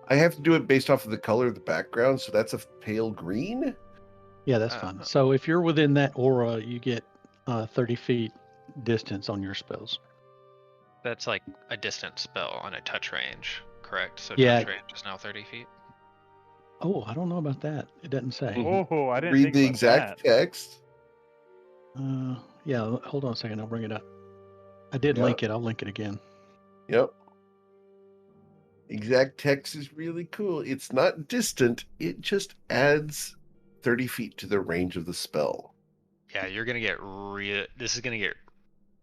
I have to do it based off of the color of the background, so that's a pale green. Yeah, that's fine. So if you're within that aura, you get 30 feet distance on your spells. That's like a distance spell on a touch range, correct? So Yeah. touch range is now 30 feet. Oh, I don't know about that. It doesn't say. Oh, I didn't Read think the about exact that. text. Yeah, hold on a second. I'll bring it up. I did Yep. link it. I'll link it again. Yep. Exact text is really cool. It's not distant. It just adds 30 feet to the range of the spell. Yeah, you're gonna get real. This is gonna get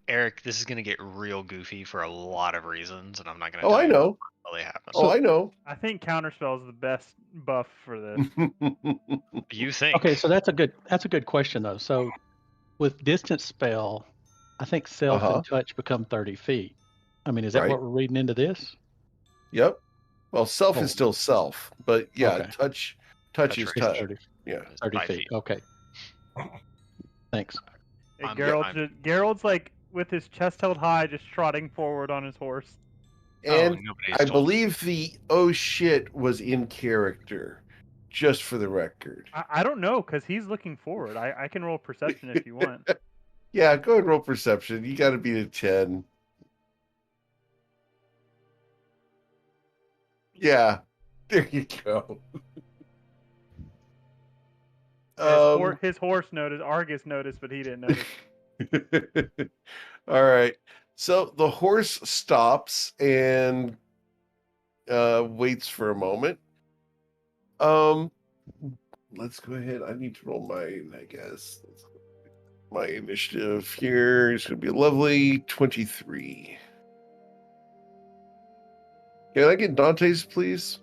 Eric. This is gonna get real goofy for a lot of reasons, and I'm not gonna Oh, tell I you know. what really happened. Oh, I know. I think counterspell is the best buff for this. You think? Okay, so that's a good question though. So with distance spell, I think self Uh-huh. and touch become 30 feet. I mean, is that Right. what we're reading into this? Yep. Well, self Oh. is still self, but yeah, Okay. touch Touch is range. touch. 30, Yeah. 30 5 feet. feet. Okay. Thanks. Hey, I'm- Geralt's like with his chest held high, just trotting forward on his horse. And nobody's I told- believe the oh shit was in character, just for the record. I don't know, because he's looking forward. I can roll perception if you want. Yeah, go ahead and roll perception. You got to beat a 10. Yeah, there you go. His horse noticed, Argus noticed, but he didn't notice. All right. So the horse stops and waits for a moment. Let's go ahead. I need to roll mine, I guess. My initiative here is going to be a lovely 23. Can I get Dante's, please?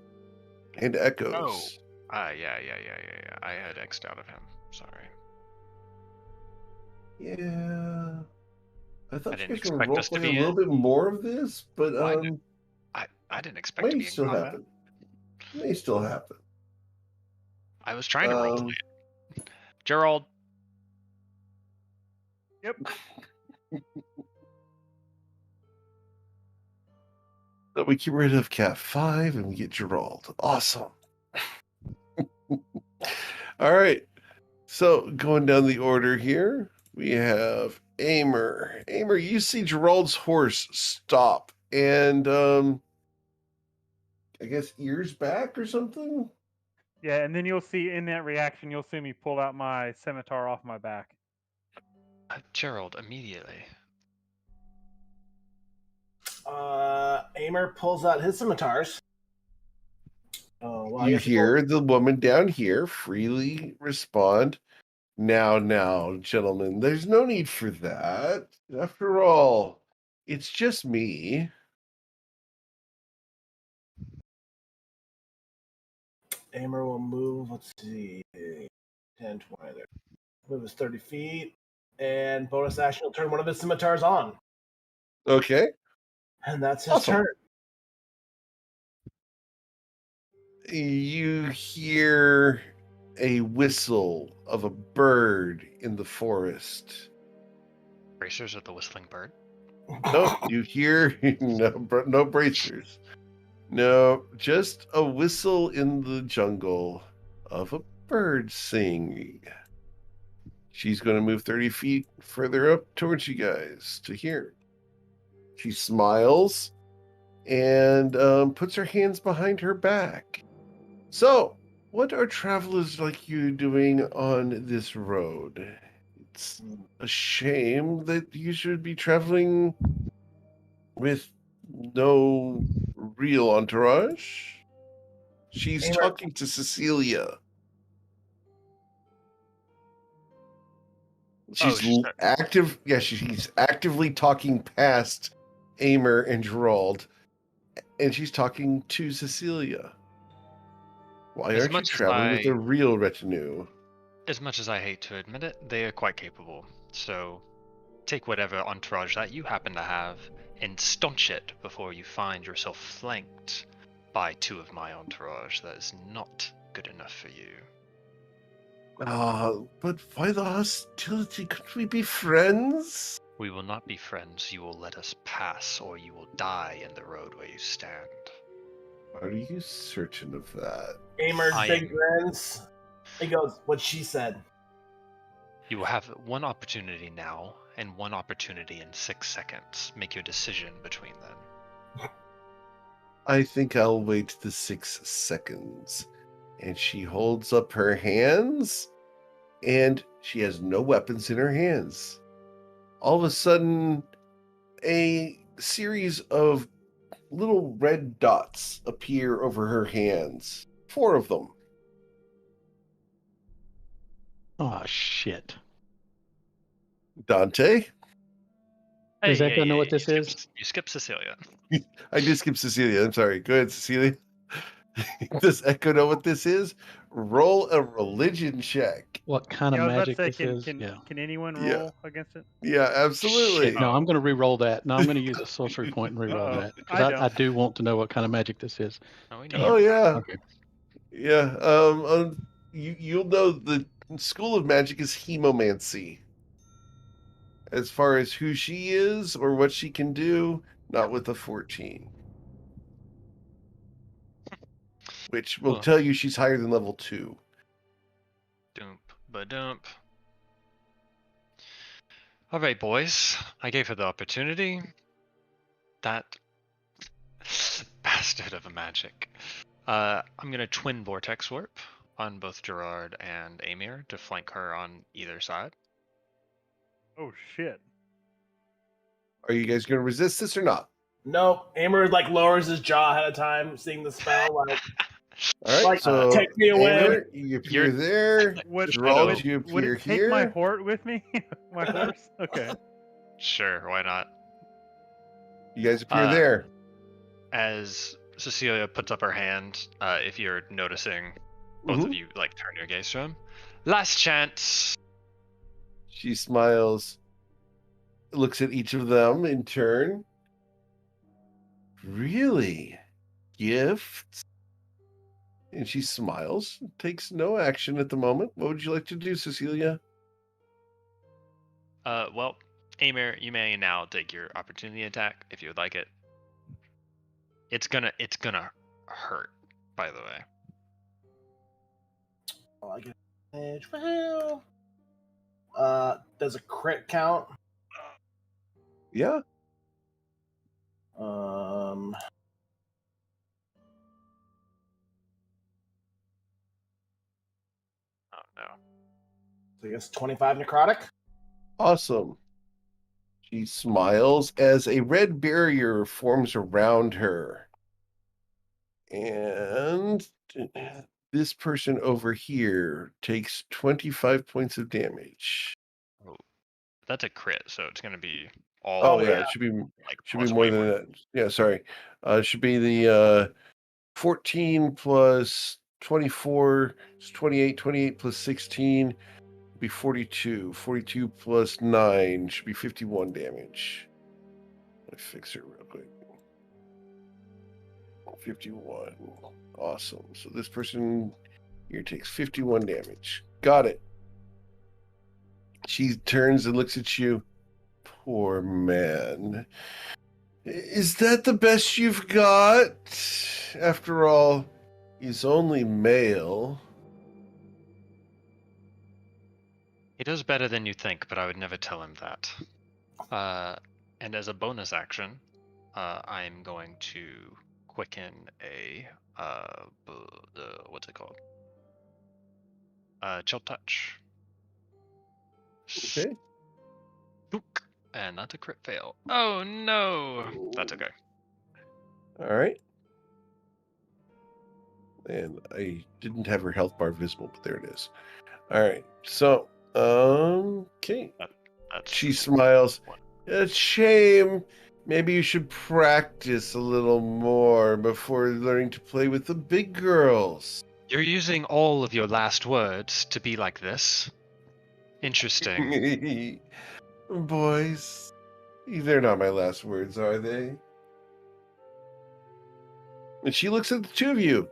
And Echoes. Yeah. I had X'd out of him. Sorry. Yeah. I thought I you didn't guys were expect us to roleplaying be a little bit more of this, but Well, I didn't expect to may be in still combat. happen. May still happen. I was trying to roleplay it. Gerald. Yep. So we get rid of Cat 5 and we get Gerald. Awesome. All right. So going down the order here, we have Aimer. Aimer, you see Gerald's horse stop and I guess ears back or something? Yeah, and then you'll see in that reaction, you'll see me pull out my scimitar off my back. Gerald, immediately. Aimer pulls out his scimitars. Oh, well, I You guess hear the woman down here freely respond, Now, gentlemen, there's no need for that. After all, it's just me. Aimer will move, let's see, 10, 20 there. Move is 30 feet. And bonus action will turn one of his scimitars on. Okay. And that's his Awesome. turn. You hear a whistle of a bird in the forest. Bracers of the whistling bird. No, you hear no bracers. No, just a whistle in the jungle of a bird singing. She's going to move 30 feet further up towards you guys to hear. She smiles and puts her hands behind her back. So, what are travelers like you doing on this road? It's a shame that you should be traveling with no real entourage. She's Aimer. talking to Cecilia. She's active. Yeah, she's actively talking past Aimer and Gerald, and she's talking to Cecilia. Why As aren't you much as traveling with I- a real retinue? As much as I hate to admit it, they are quite capable. So, take whatever entourage that you happen to have and staunch it before you find yourself flanked by two of my entourage. That is not good enough for you. But why the hostility? Could we be friends? We will not be friends. You will let us pass, or you will die in the road where you stand. Are you certain of that? Aimer I big am. grins. He goes, what she said. You will have one opportunity now, and 1 opportunity in 6 seconds. Make your decision between them. I think I'll wait the 6 seconds. And she holds up her hands, and she has no weapons in her hands. All of a sudden, a series of little red dots appear over her hands. 4 of them. Oh, shit. Dante? Does Echo know what this is? You skip Cecilia. I did skip Cecilia. I'm sorry. Go ahead, Cecilia. Does Echo know what this is? Roll a religion check. What kind of Yeah, I was about to magic say, this is? can anyone Yeah. roll against it? Yeah, absolutely. Shit, no, I'm going to re-roll that. No, I'm going to use a sorcery point and re-roll Uh-oh. that. Because I do want to know what kind of magic this is. Oh, we know. Oh yeah. Okay. Yeah. You'll know the school of magic is hemomancy. As far as who she is or what she can do, not with a 14. Which will Well. tell you she's higher than level 2. Doomp, ba-dump. All right, boys. I gave her the opportunity. That bastard of a magic. I'm gonna twin vortex warp on both Gerard and Amir to flank her on either side. Oh shit! Are you guys going to resist this or not? Nope. Amber like lowers his jaw ahead of time, seeing the spell. Like, All right, Like, so take me away. Amber, you appear there. Would, Gerald, would, you would appear it take my here. hort with me? My horse? Okay. Sure, why not? You guys appear Uh, there. As Cecilia puts up her hand, if you're noticing, both of you like turn your gaze to him. Last chance. She smiles, looks at each of them in turn. Really? Gifts? And she smiles, takes no action at the moment. What would you like to do, Cecilia? Well, Amir, you may now take your opportunity attack if you would like it. It's gonna hurt, by the way. oh, I get advantage. Well, does a crit count? Yeah. Oh no. So I guess 25 necrotic. Awesome. She smiles as a red barrier forms around her. And this person over here takes 25 points of damage. Oh, that's a crit, so it's gonna be all. Oh, the way yeah, up, it should be like should be plus more way than that. Yeah, sorry. It should be the 14 plus 24 is 28. 28 plus 16 would be 42. 42 plus 9 should be 51 damage. Let me fix it real quick. 51. Awesome. So this person here takes 51 damage. Got it. She turns and looks at you. Poor man. Is that the best you've got? After all, he's only male. He does better than you think, but I would never tell him that. And as a bonus action, I'm going to quicken a what's it called? Chill touch. Okay. Spook. And that's a crit fail. Oh no! That's okay. All right. And I didn't have her health bar visible, but there it is. All right. So, okay. That's She smiles. It's a shame. Maybe you should practice a little more before learning to play with the big girls. You're using all of your last words to be like this. Interesting. Boys, they're not my last words, are they? And she looks at the two of you,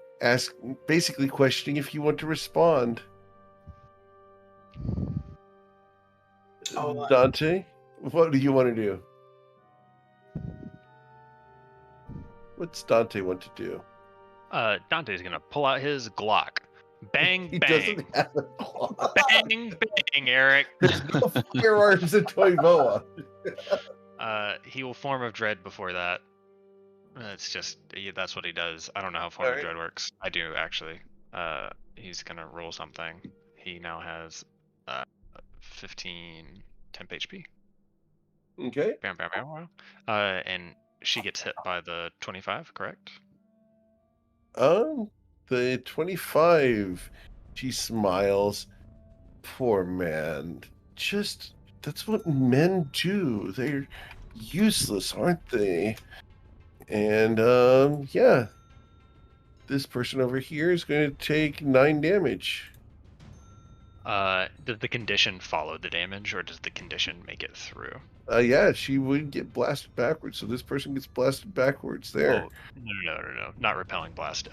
basically questioning if you want to respond. Oh, Dante, what do you want to do? What's Dante want to do? Dante's gonna pull out his Glock, Bang, He bang. doesn't have a claw. Bang, bang, Eric. There's no firearms in Toivoa. He will form of dread before that. It's just that's what he does. I don't know how form of Alright. dread works. I do actually. He's gonna roll something. He now has 15 temp HP. Okay. Bam, bam, bam, bam. And she gets hit by the 25, correct? The 25. She smiles. Poor man. Just that's what men do. They're useless, aren't they? And yeah. This person over here is going to take 9 damage. Does the condition follow the damage, or does the condition make it through? Yeah, she would get blasted backwards, so this person gets blasted backwards there. Oh, no. Not repelling blast.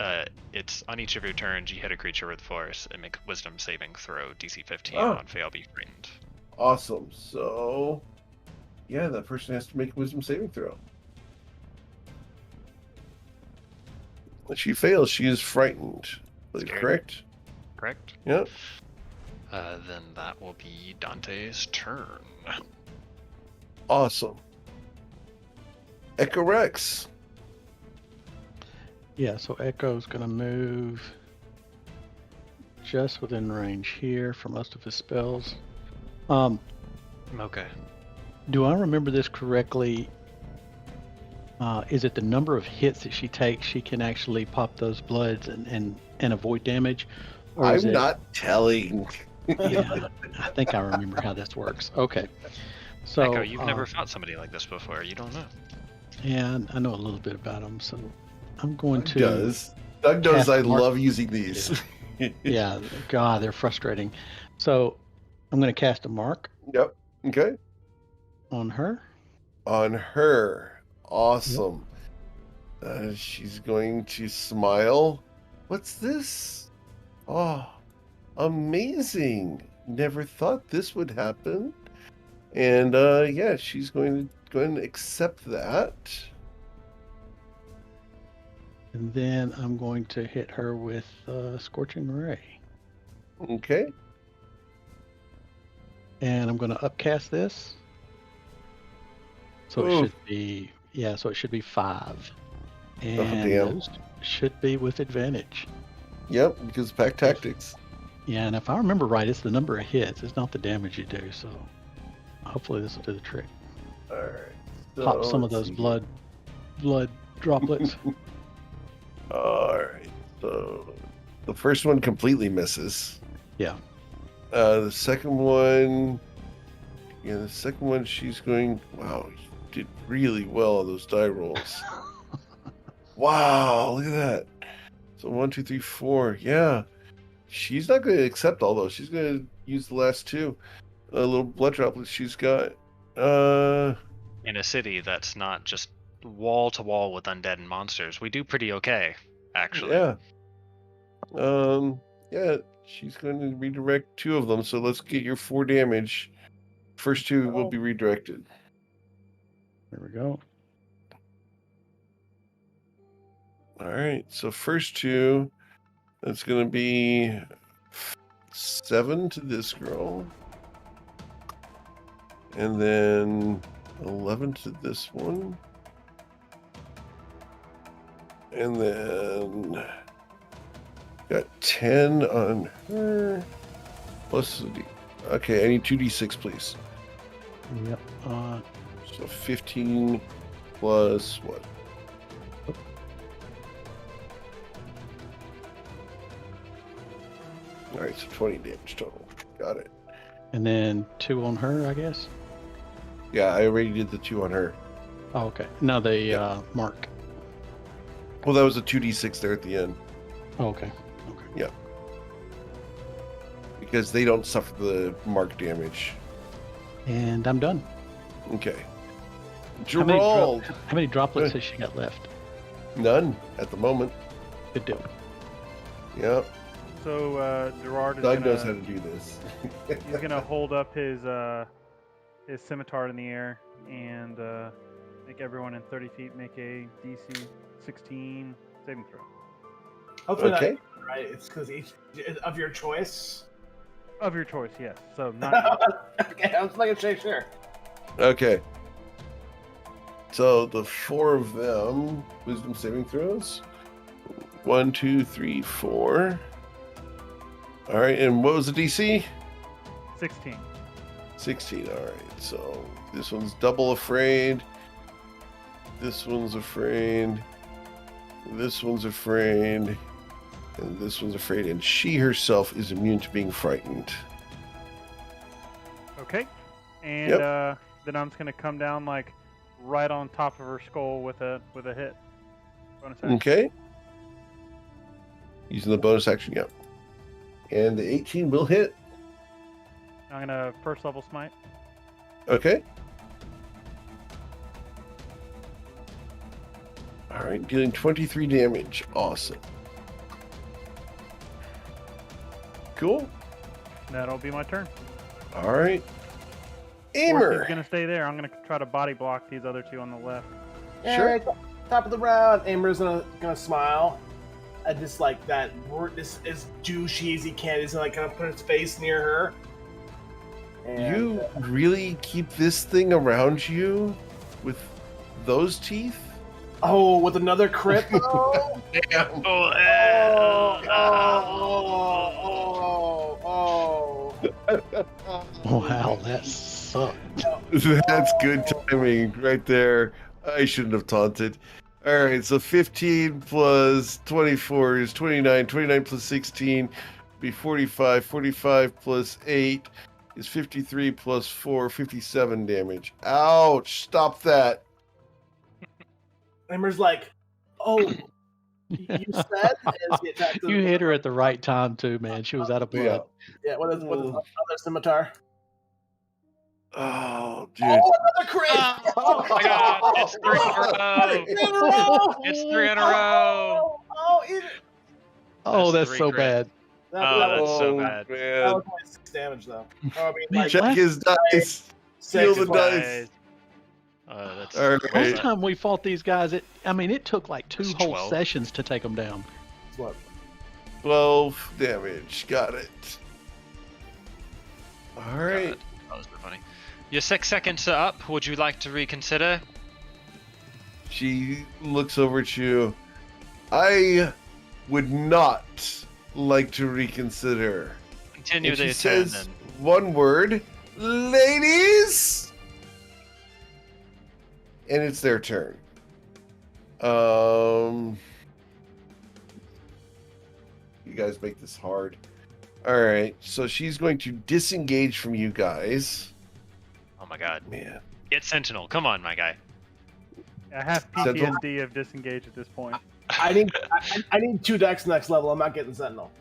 It's on each of your turns, you hit a creature with force and make a wisdom saving throw, DC 15 Oh. on fail, be frightened. Awesome. So, yeah, that person has to make a wisdom saving throw. If she fails, she is frightened. Scared. Correct? Correct? Yep. Then that will be Dante's turn. Awesome. Echorex. Yeah, so Echo's going to move just within range here for most of his spells. Okay. Do I remember this correctly? Is it the number of hits that she takes? She can actually pop those bloods and avoid damage? Or is I'm it- not telling. Yeah, I think I remember how this works. Okay. So, Echo, you've never fought somebody like this before. You don't know. Yeah, I know a little bit about them, so I'm going Doug to. does. Doug knows cast I Mark- love using these. Yeah, God, they're frustrating. So I'm going to cast a mark Yep. Okay. on her. On her. Awesome. She's going to smile. What's this? Oh, amazing. Never thought this would happen. And yeah, she's going to accept that. And then I'm going to hit her with Scorching Ray. Okay. And I'm going to upcast this. So Oof. it should be, yeah, so it should be 5. And damn. those should be with advantage. Yep, because pack tactics. Yeah, and if I remember right, it's the number of hits. It's not the damage you do. So hopefully this will do the trick. All right. So, Pop some of let's those see. blood droplets. All right. So the first one completely misses. Yeah. The second one, she's going. Wow, you did really well on those die rolls. Wow, look at that. So 1, 2, 3, 4. Yeah, she's not going to accept all those. She's going to use the last 2 little blood droplets she's got. In a city that's not just wall to wall with undead and monsters, we do pretty okay, actually. Yeah. Yeah, she's going to redirect 2 of them. So let's get your 4 damage. First 2 will be redirected. There we go. All right. So first 2, that's going to be 7 to this girl. And then 11 to this one. And then got 10 on her. Plus the D. Okay, I need 2d6, please. Yep. So 15 plus what? All right, so 20 damage total. Got it. And then 2 on her, I guess. Yeah, I already did the 2 on her. Oh, okay. No, the Yeah. mark. Well, that was a 2d6 there at the end. Oh, okay. Okay. Because they don't suffer the mark damage. And I'm done. Okay. How many, Gerald! how many droplets has she got left? None at the moment. Good deal. Yep. So Gerard is Doug knows how gonna, to do this. he's gonna hold up his scimitar in the air and make everyone in 30 feet make a DC 16 saving throw. Hopefully Okay. right? It's because each of your choice. Of your choice, yes. So not Okay, I was making sure. Okay. So the 4 of them, wisdom saving throws. 1, 2, 3, 4. All right, and what was the DC? 16. 16. All right, so this one's double afraid. This one's afraid. This one's afraid. And this one's afraid. And she herself is immune to being frightened. Okay. And Yep. then I'm just gonna come down like right on top of her skull with a hit. Bonus action. Okay. Using the bonus action, yep. And the 18 will hit. I'm gonna first level smite. Okay. All right, dealing 23 damage. Awesome. Cool. That'll be my turn. All right. Force Aimer. is gonna stay there. I'm gonna try to body block these other two on the left. Sure. Alright, top of the round. Aimer's gonna smile. And just like that, this is douchey as he can. He's gonna like kind of put his face near her. And, You really keep this thing around you with those teeth? oh, with another crit though. Damn. Oh, Wow, that sucked. That's good timing right there. I shouldn't have taunted. All right, so 15 plus 24 is 29. 29 plus 16 be 45. 45 plus 8 is 53 plus 4, 57 damage. Ouch, stop that. Aimer's like, oh, you said as he attacks You hit her at the right time too, man. She was out of blood. Yeah, what is other scimitar? Oh, dude. Oh, another crit! Oh my god, it's 3 in a row! It's 3 in a row! Oh, That's that's 3 so crit. bad. That was That's so bad. that Man. was only 6 damage though. Oh, I mean, Man, like, Check his dice. Steal the six, dice. That's All Last right. time we fought these guys, it took like 2 It's whole 12. sessions to take them down. what? 12 damage. Got it. All right. God, that was so funny. You're 6 seconds up. Would you like to reconsider? She looks over at you. I would not like to reconsider. Continue And she the turn says then. one word, ladies, and it's their turn. You guys make this hard. All right, so she's going to disengage from you guys. Oh my god. Man, Get Sentinel. Come on, my guy. I have Sentinel? PTSD of disengage at this point. I need 2 decks next level. I'm not getting Sentinel.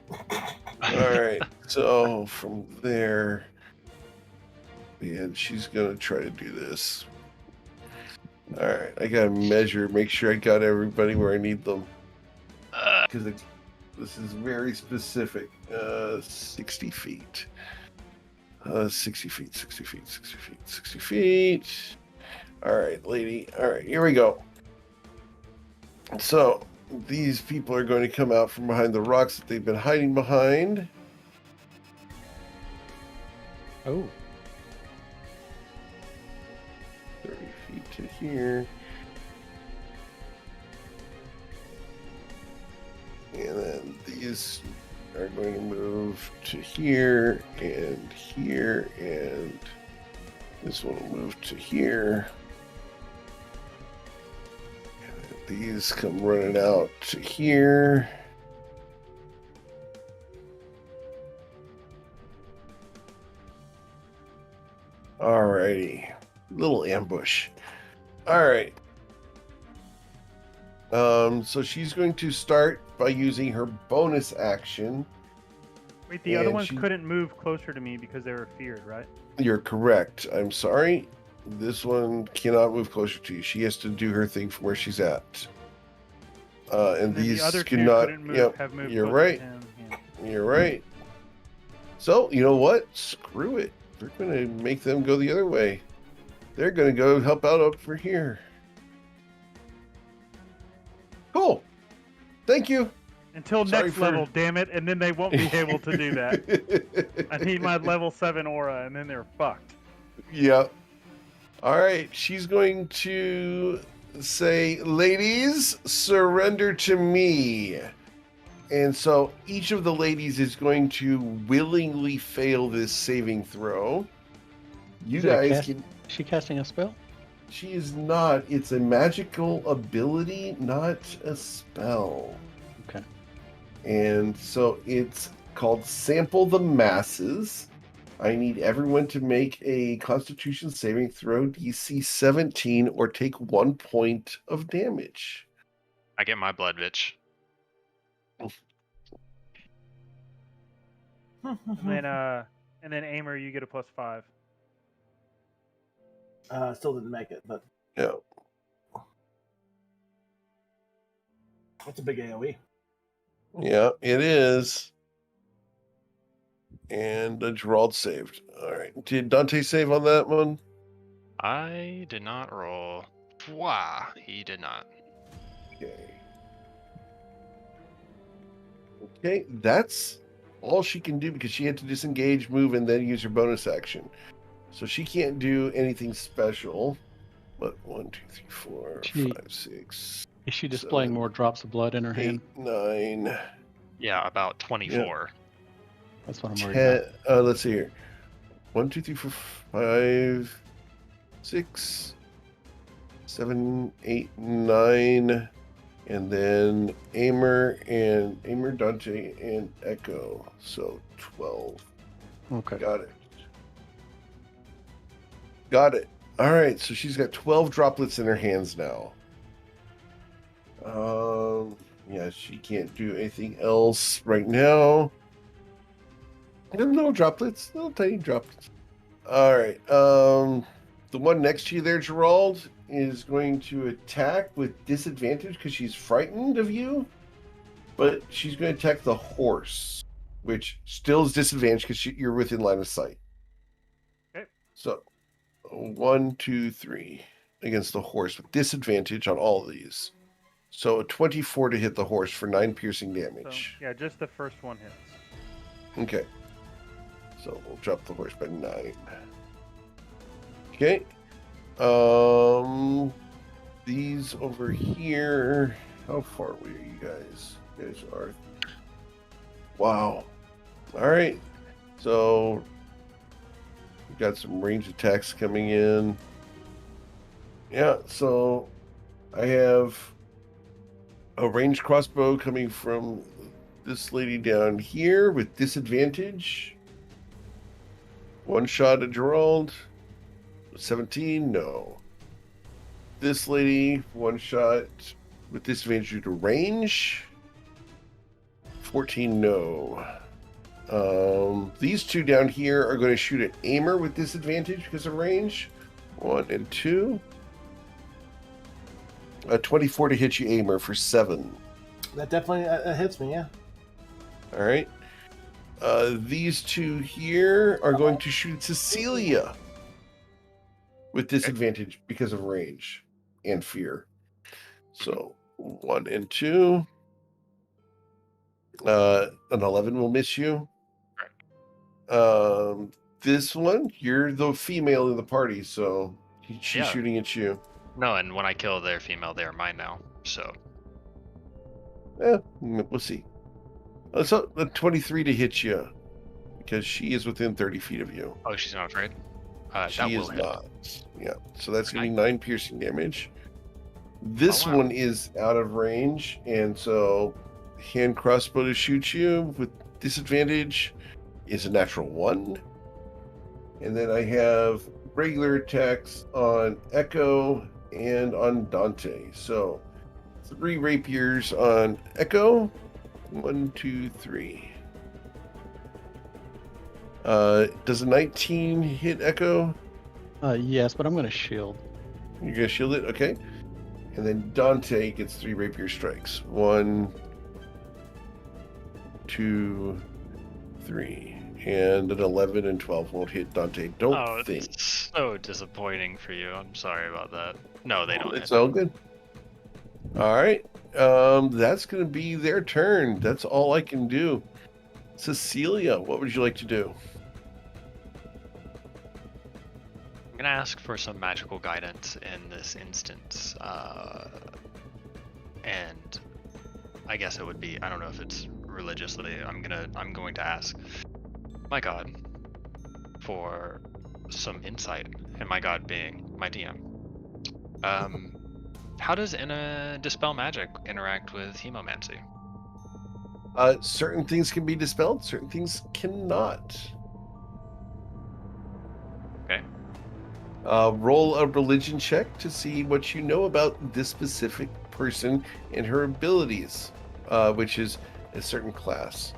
all right. So from there, man, she's gonna try to do this. All right, I gotta measure, make sure I got everybody where I need them. Because this is very specific. 60 feet. 60 feet, 60 feet, 60 feet, 60 feet. All right, lady. All right, here we go. So these people are going to come out from behind the rocks that they've been hiding behind. Oh, 30 feet to here. And then these are going to move to here, and this one will move to here. And then these come running out to here. Alrighty. Little ambush. Alright. So she's going to start by using her bonus action. Wait, the other And ones she- couldn't move closer to me because they were feared, right? You're correct. I'm sorry. This one cannot move closer to you. She has to do her thing from where she's at. And And then these the other two cannot. couldn't move, Yep, have moved you're closer right. to him. Yeah. You're right. So, you know what? Screw it. We're going to make them go the other way. They're going to go help out over here. Cool. Thank you. Until Sorry next for- level, damn it, and then they won't be able to do that. I need my level 7 aura, and then they're fucked. Yeah. All right. She's going to say, ladies, surrender to me. And so each of the ladies is going to willingly fail this saving throw. You Is it a guys cast- can. Is she casting a spell? She is not. It's a magical ability, not a spell. Okay. And so it's called Sample the Masses. I need everyone to make a Constitution saving throw, DC 17, or take 1 point of damage. I get my blood, bitch. And then Aimer, you get a +5. Still didn't make it, but Yeah. that's a big AoE. Yeah, it is. And Gerald saved. All right. Did Dante save on that one? I did not roll. Wow, he did not. Okay. Okay, that's all she can do because she had to disengage, move, and then use her bonus action. So she can't do anything special. But 1, 2, 3, 4, She- 5, 6, Is she displaying 7, more drops of blood in her 8, hand? 9, Yeah, about 24. That's what I'm worried about. 10. Let's see here. 1, 2, 3, 4, 5, 6, 7, 8, 9, and then Aimer, Dante, and Echo. So 12. Okay. Got it. Got it. All right, so she's got 12 droplets in her hands now. Yeah, she can't do anything else right now. No droplets, little tiny droplets. All right. The one next to you there, Gerald, is going to attack with disadvantage because she's frightened of you. But she's going to attack the horse, which still is disadvantage because you're within line of sight. Okay. So 1, 2, 3 against the horse with disadvantage on all of these. So a 24 to hit the horse for 9 piercing So, damage. yeah, just the first one hits. Okay. So we'll drop the horse by 9. Okay. These over here. How far away are you guys? You guys are. Wow. All right. So we've got some range attacks coming in. Yeah. So I have a ranged crossbow coming from this lady down here with disadvantage. One shot at Gerald. 17, no. This lady, one shot with disadvantage due to range. 14, no. These two down here are going to shoot at Aimer with disadvantage because of range. 1 and 2. 24 to hit you, Aimer, for 7. That definitely hits me, yeah. All right. These two here are going to shoot at Cecilia with disadvantage because of range and fear. So 1 and 2. An 11 will miss you. This one, you're the female in the party, so she's Yeah. shooting at you. No, and when I kill their female, they are mine now. So We'll see. So a 23 to hit you because she is within 30 feet of you. oh, she's not afraid. That She will is hit. not. Yeah. So that's going to be Okay. 9 piercing damage. This wow. one is out of range, and so hand crossbow to shoot you with disadvantage is a natural 1. And then I have regular attacks on Echo and on Dante. So 3 rapiers on Echo. 1, 2, 3. Does a 19 hit Echo? Yes, but I'm going to shield. You're gonna shield it, okay? And then Dante gets 3 rapier strikes. 1, 2, 3, and an 11 and 12 won't hit Dante. Don't Oh, think. it's so disappointing for you. I'm sorry about that. No, they don't hit. It's all good. All right. That's going to be their turn. That's all I can do. Cecilia, what would you like to do? I'm gonna ask for some magical guidance in this instance, and I guess it would be, I don't know if it's religiously. I'm going to ask my god for some insight, and my god being my DM. How does dispel magic interact with hemomancy? Certain things can be dispelled, certain things cannot. Okay. Roll a religion check to see what you know about this specific person and her abilities, which is a certain class.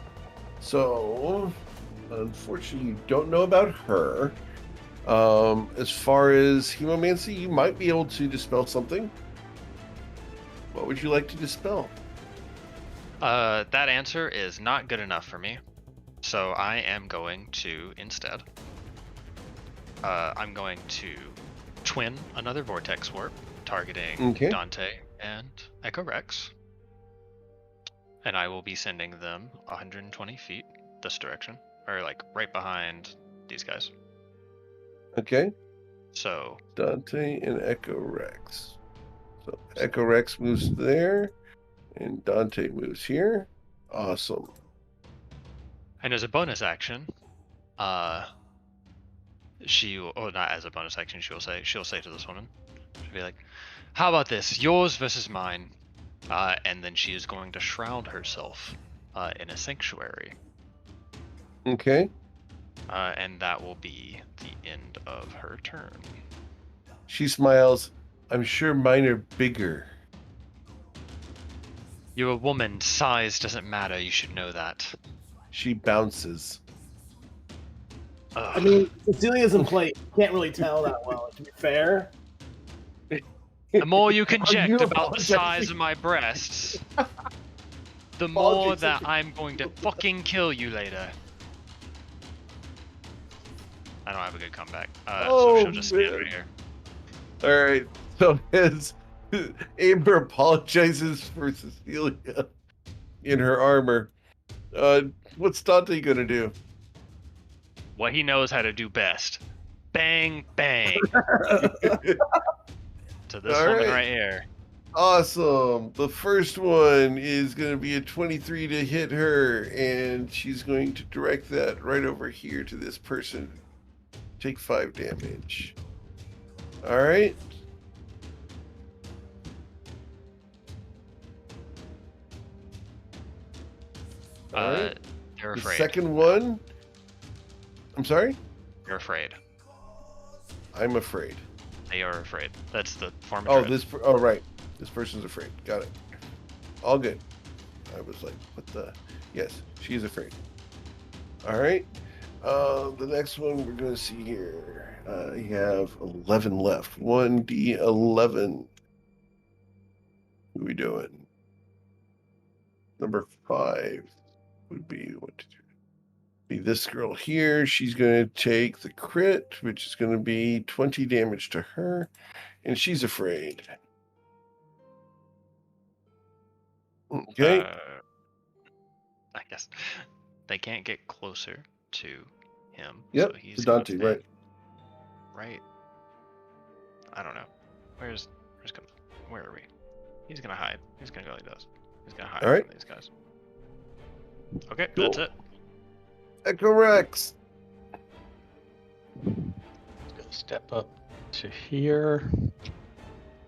So, unfortunately, you don't know about her. As far as hemomancy, you might be able to dispel something. What would you like to dispel? That answer is not good enough for me, so I am going to instead. I'm going to twin another vortex warp, targeting Okay. Dante and Echo Rex, and I will be sending them 120 feet this direction, or like right behind these guys. Okay. So Dante and Echo Rex. So Echo Rex moves there, and Dante moves here. Awesome. And as a bonus action, not as a bonus action, she'll say to this woman, she'll be like, how about this, yours versus mine? And then she is going to shroud herself in a sanctuary. Okay. And that will be the end of her turn. She smiles. I'm sure mine are bigger. You're a woman, size doesn't matter, you should know that. She bounces. Ugh. I mean, Cecilia's in plate. Can't really tell that well. To be fair, The more you conject you about the size apologizing? of my breasts, the more Apologies. that I'm going to fucking kill you later. I don't have a good comeback, so she'll just stand man. right here. All right. So as Amber apologizes for Cecilia in her armor, what's Dante gonna do? What he knows how to do best. Bang, bang. To this All woman right. right here. Awesome. The first one is going to be a 23 to hit her, and she's going to direct that right over here to this person. Take 5 damage. All right. All right. You're The afraid. second one. I'm sorry? You're afraid. I'm afraid. They are afraid. That's the form of Oh, dread. oh, right. This person's afraid. Got it. All good. I was like, what the? Yes, she's afraid. All right. The next one we're going to see here. You have 11 left. 1d11. What are we doing? Number 5 would be be this girl here. She's going to take the crit, which is going to be 20 damage to her, and she's afraid. Okay. I guess they can't get closer to him. Yep. So he's To Dante, gonna right? stand right. I don't know. Where are we? He's gonna hide. He's gonna go like this. He's gonna hide All right. from these guys. Okay, Cool. that's it. Echo Rex. He's going to step up to here,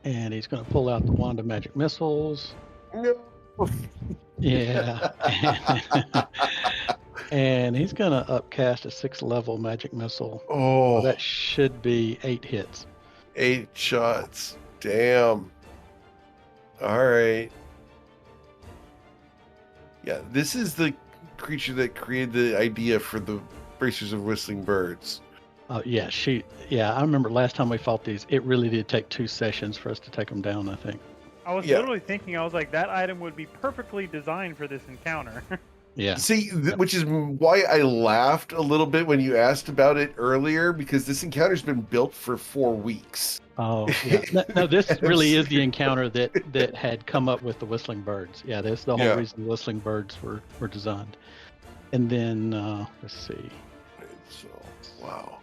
and he's going to pull out the wand of magic missiles. No. Yeah. And he's going to upcast a 6th level magic missile. Oh, That should be 8 hits. 8 shots. Damn. All right. Yeah, this is the creature that created the idea for the Bracers of Whistling Birds. Yeah, I remember last time we fought these, it really did take 2 sessions for us to take them down, I think. I was Yeah. literally thinking, I was like, that item would be perfectly designed for this encounter. Yeah. See, which is why I laughed a little bit when you asked about it earlier, because this encounter's been built for 4 weeks. Oh, yeah. No, this really is the encounter that had come up with the whistling birds. Yeah, that's the whole Yeah. reason the whistling birds were designed. And then let's see. So, wow.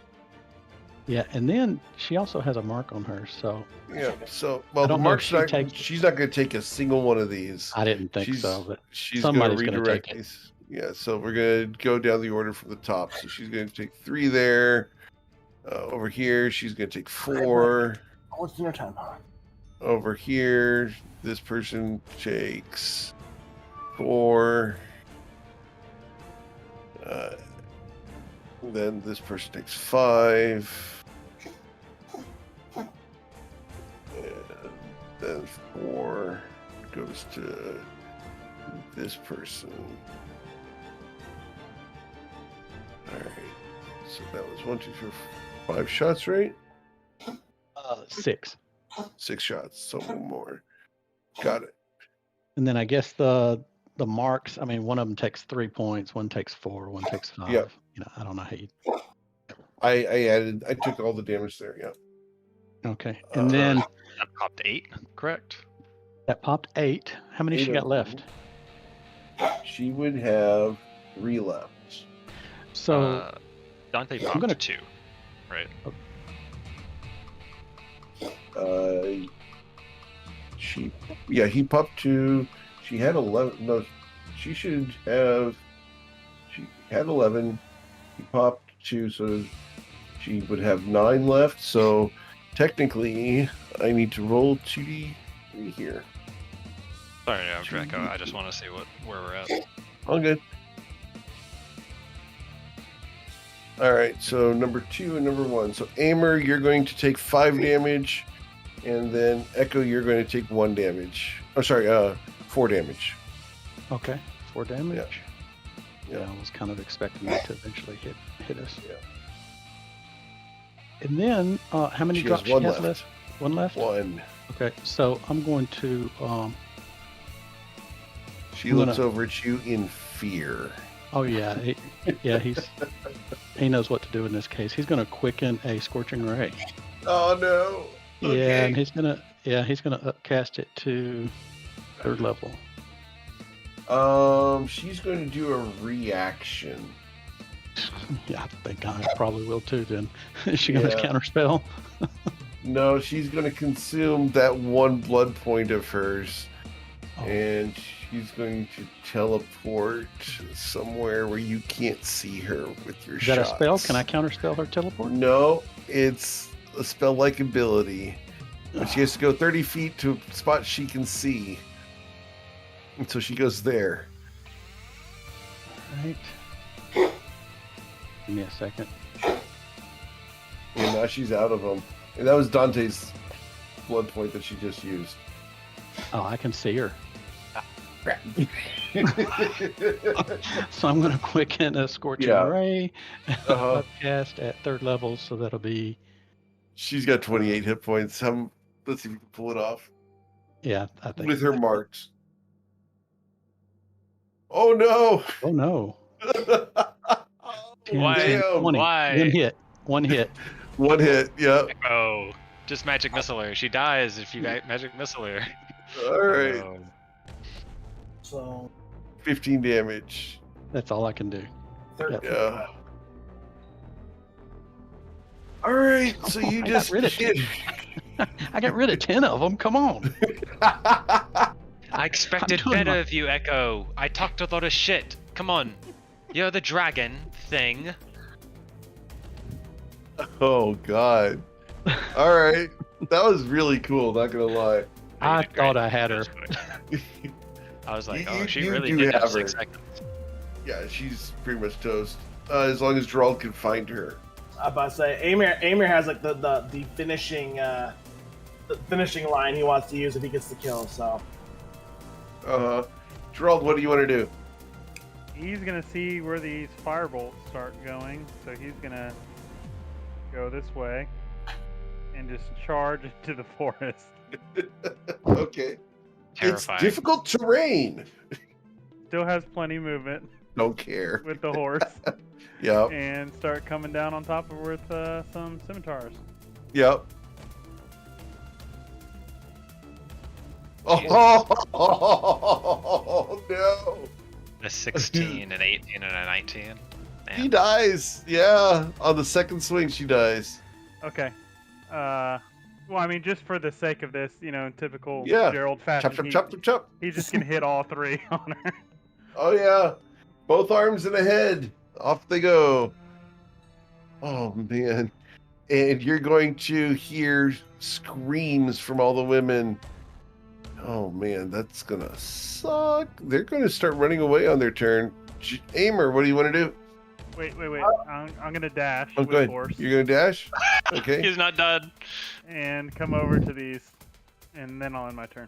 Yeah, and then she also has a mark on her, so Yeah. So, well, I the don't know if mark's she not. takes- She's not going to take a single one of these. I didn't think She's so, but she's going to somebody's gonna redirect take it. these. Yeah. So we're going to go down the order from the top. So she's going to take 3 there. Over here, she's going to take 4. What's dinner time? Over here, this person takes 4. Then this person takes 5. And then 4 goes to this person. All right. So that was 1, 2, 3, 4, 5 shots, right? 6. 6 shots. So 1 more. Got it. And then I guess the marks, I mean, one of them takes 3 points, one takes 4, one takes 5. Yep. You know, I don't know how you. I took all the damage there. Yeah. Okay. And then That popped 8, correct? that popped 8. How many she 8 got of left? them. She would have 3 left. So Dante I'm popped gonna- 2, right? He popped 2. She had 11. No, she should have. She had 11. He popped 2, so she would have 9 left. So technically, I need to roll 2d3 here. Sorry, no, Echo. I just want to see where we're at. All good. All right, so number 2 and number 1. So Aimer, you're going to take 5 damage, and then Echo, you're going to take 1 damage. Oh, sorry, 4 damage. Okay, 4 damage. Yeah. I was kind of expecting that to eventually hit us. Yeah. And then how many She drops has 1 she has left. left? 1 left? 1. Okay, so I'm going to She I'm looks gonna- over at you in fear. oh yeah, he knows what to do in this case. He's going to quicken a scorching ray. Oh no! Yeah, and he's gonna upcast it to 3rd level. She's going to do a reaction. Yeah, I think I probably will too. Then is she going to Yeah. counter spell? No, she's going to consume that 1 blood point of hers, Oh. and she's going to teleport somewhere where you can't see her with your Is that shots. a spell? Can I counter spell her teleport? No, it's a spell-like ability. But she has to go 30 feet to a spot she can see. And so she goes there. Right. Give me a second. And now she's out of them. And that was Dante's blood point that she just used. Oh, I can see her. So I'm going to quicken a scorching Yeah. ray, Uh-huh. upcast at 3rd level, so that'll be She's got 28 hit points. Let's see if we can pull it off. yeah. I think With her marked. Oh no! Oh no! 10, Why? 10, 20. Why? One hit. 1 hit, yeah. Oh, just magic missile her. She dies if you magic missile her. Alright. Oh. So 15 damage. That's all I can do. 13. Yeah. Alright, so you I just got rid of hit. I got rid of 10 of them. Come on. I expected I'm doing better my- of you, Echo. I talked a lot of shit. Come on. You're the dragon thing. Oh god. Alright. That was really cool, not gonna lie. Oh, you I did thought great. I had her. I was like, You- oh, she you really do did have have 6 her. seconds. Yeah, she's pretty much toast. As long as Gerald can find her. I'm about to say, Amir has like the finishing line he wants to use if he gets the kill. So Gerald, what do you want to do? He's gonna see where these firebolts start going, so he's gonna go this way and just charge into the forest. Okay. Terrifying. It's difficult terrain. Still has plenty of movement. don't care. with the horse Yep. and start coming down on top of her with some scimitars. Yep. Oh, no. A 16, an 18, and a 19. He Man. dies. Yeah. On the second swing, she dies. Okay. Well, I mean, just for the sake of this, in typical Yeah. Gerald Chop, fashion, chop, chop, chop, chop. he's just gonna hit all three on her. Oh, yeah. Both arms and a head. Off they go. Oh, man. And you're going to hear screams from all the women. Oh, man, that's going to suck. They're going to start running away on their turn. Aimer, what do you want to do? Wait. I'm gonna dash Oh, with good. force You're going to dash? Okay. He's not done. and come over to these, and then I'll end my turn.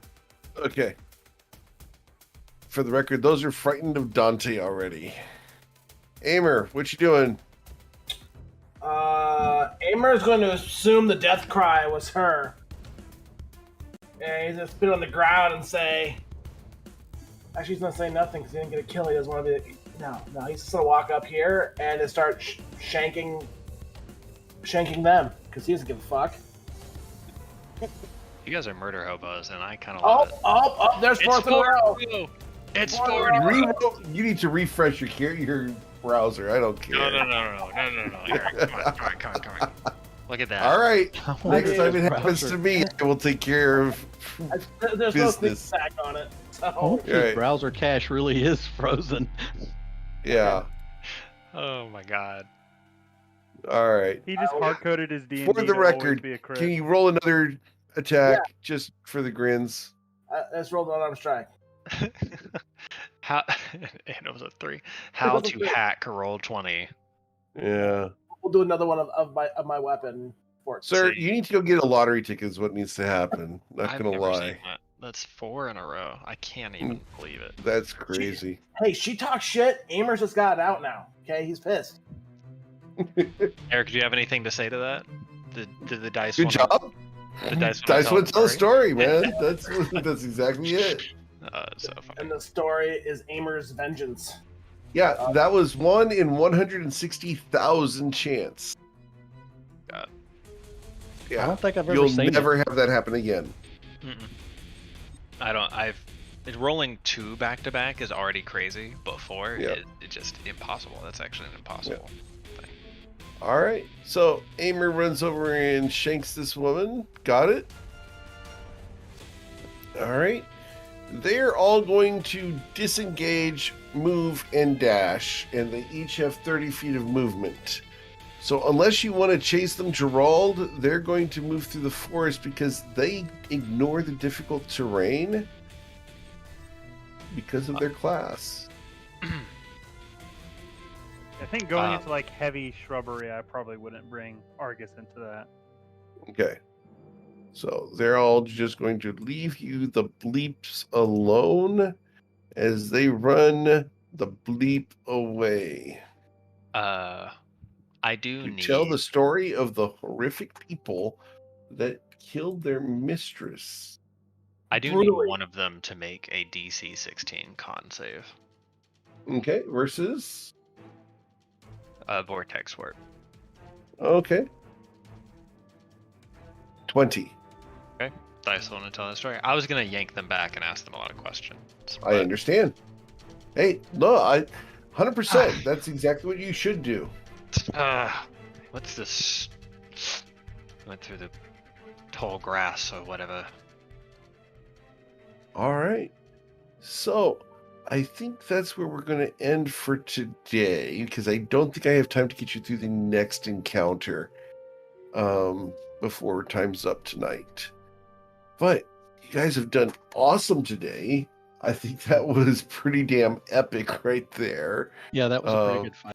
Okay. For the record, those are frightened of Dante already. Aimer, what you doing? Aimer is going to assume the death cry was her. And he's going to spit on the ground and say... Actually, he's not saying nothing because he didn't get a kill. He doesn't want to be... No, he's just going to walk up here and just start shanking them because he doesn't give a fuck. You guys are murder hobos, and I kind of love it. Oh, there's fourth in a row. It's Fourth in a 40. row. You need to refresh your browser. I don't care. No. Eric, come on. Look at that. All right. I Next want time it this happens browser. to me, I will take care of There's no sneak business. attack on it. So. Hopefully Right. browser cache really is frozen. Yeah. Oh my god. All right. He just hard-coded his D&D For the to always record, be a crit. can you roll another attack just for the grins? Let's roll the unarmed strike. How? And it was a 3. How to hack roll 20. Yeah. We'll do another one of my weapon for it. Sir, See. you need to go get a lottery ticket is what needs to happen. Not I've gonna never lie. seen that. That's 4 in a row. I can't even believe it. That's crazy. Hey, she talks shit. Amer's just got it out now. Okay, he's pissed. Eric, do you have anything to say to that? Did the dice Good wanna- job. The dice Dice wanna want to tell a story, man. That's exactly it. So funny. And the story is Amer's vengeance. Yeah, that was 1 in 160,000 chance. God. I Yeah, don't think I've ever you'll seen never have that happen again. Mm-mm. Rolling 2 back to back is already crazy, but 4 Yeah. it just impossible. That's actually an impossible thing. All right, so Aimer runs over and shanks this woman. Got it. All right, they're all going to disengage, move, and dash, and they each have 30 feet of movement. So unless you want to chase them, Gerald, they're going to move through the forest because they ignore the difficult terrain because of their class. I think going into like heavy shrubbery, I probably wouldn't bring Argus into that. Okay. So they're all just going to leave you the bleeps alone as they run the bleep away. I do To need tell the story of the horrific people that killed their mistress. I do brutally. need one of them to make a DC 16 con save. Okay, versus. Vortex work. Okay. 20. Dice want to tell the story. I was gonna yank them back and ask them a lot of questions. I but- understand. Hey, no, 100%. That's exactly what you should do. What's this? Went through the tall grass or whatever. All right. So I think that's where we're going to end for today because I don't think I have time to get you through the next encounter before time's up tonight. But you guys have done awesome today. I think that was pretty damn epic right there. Yeah, that was a pretty good fight.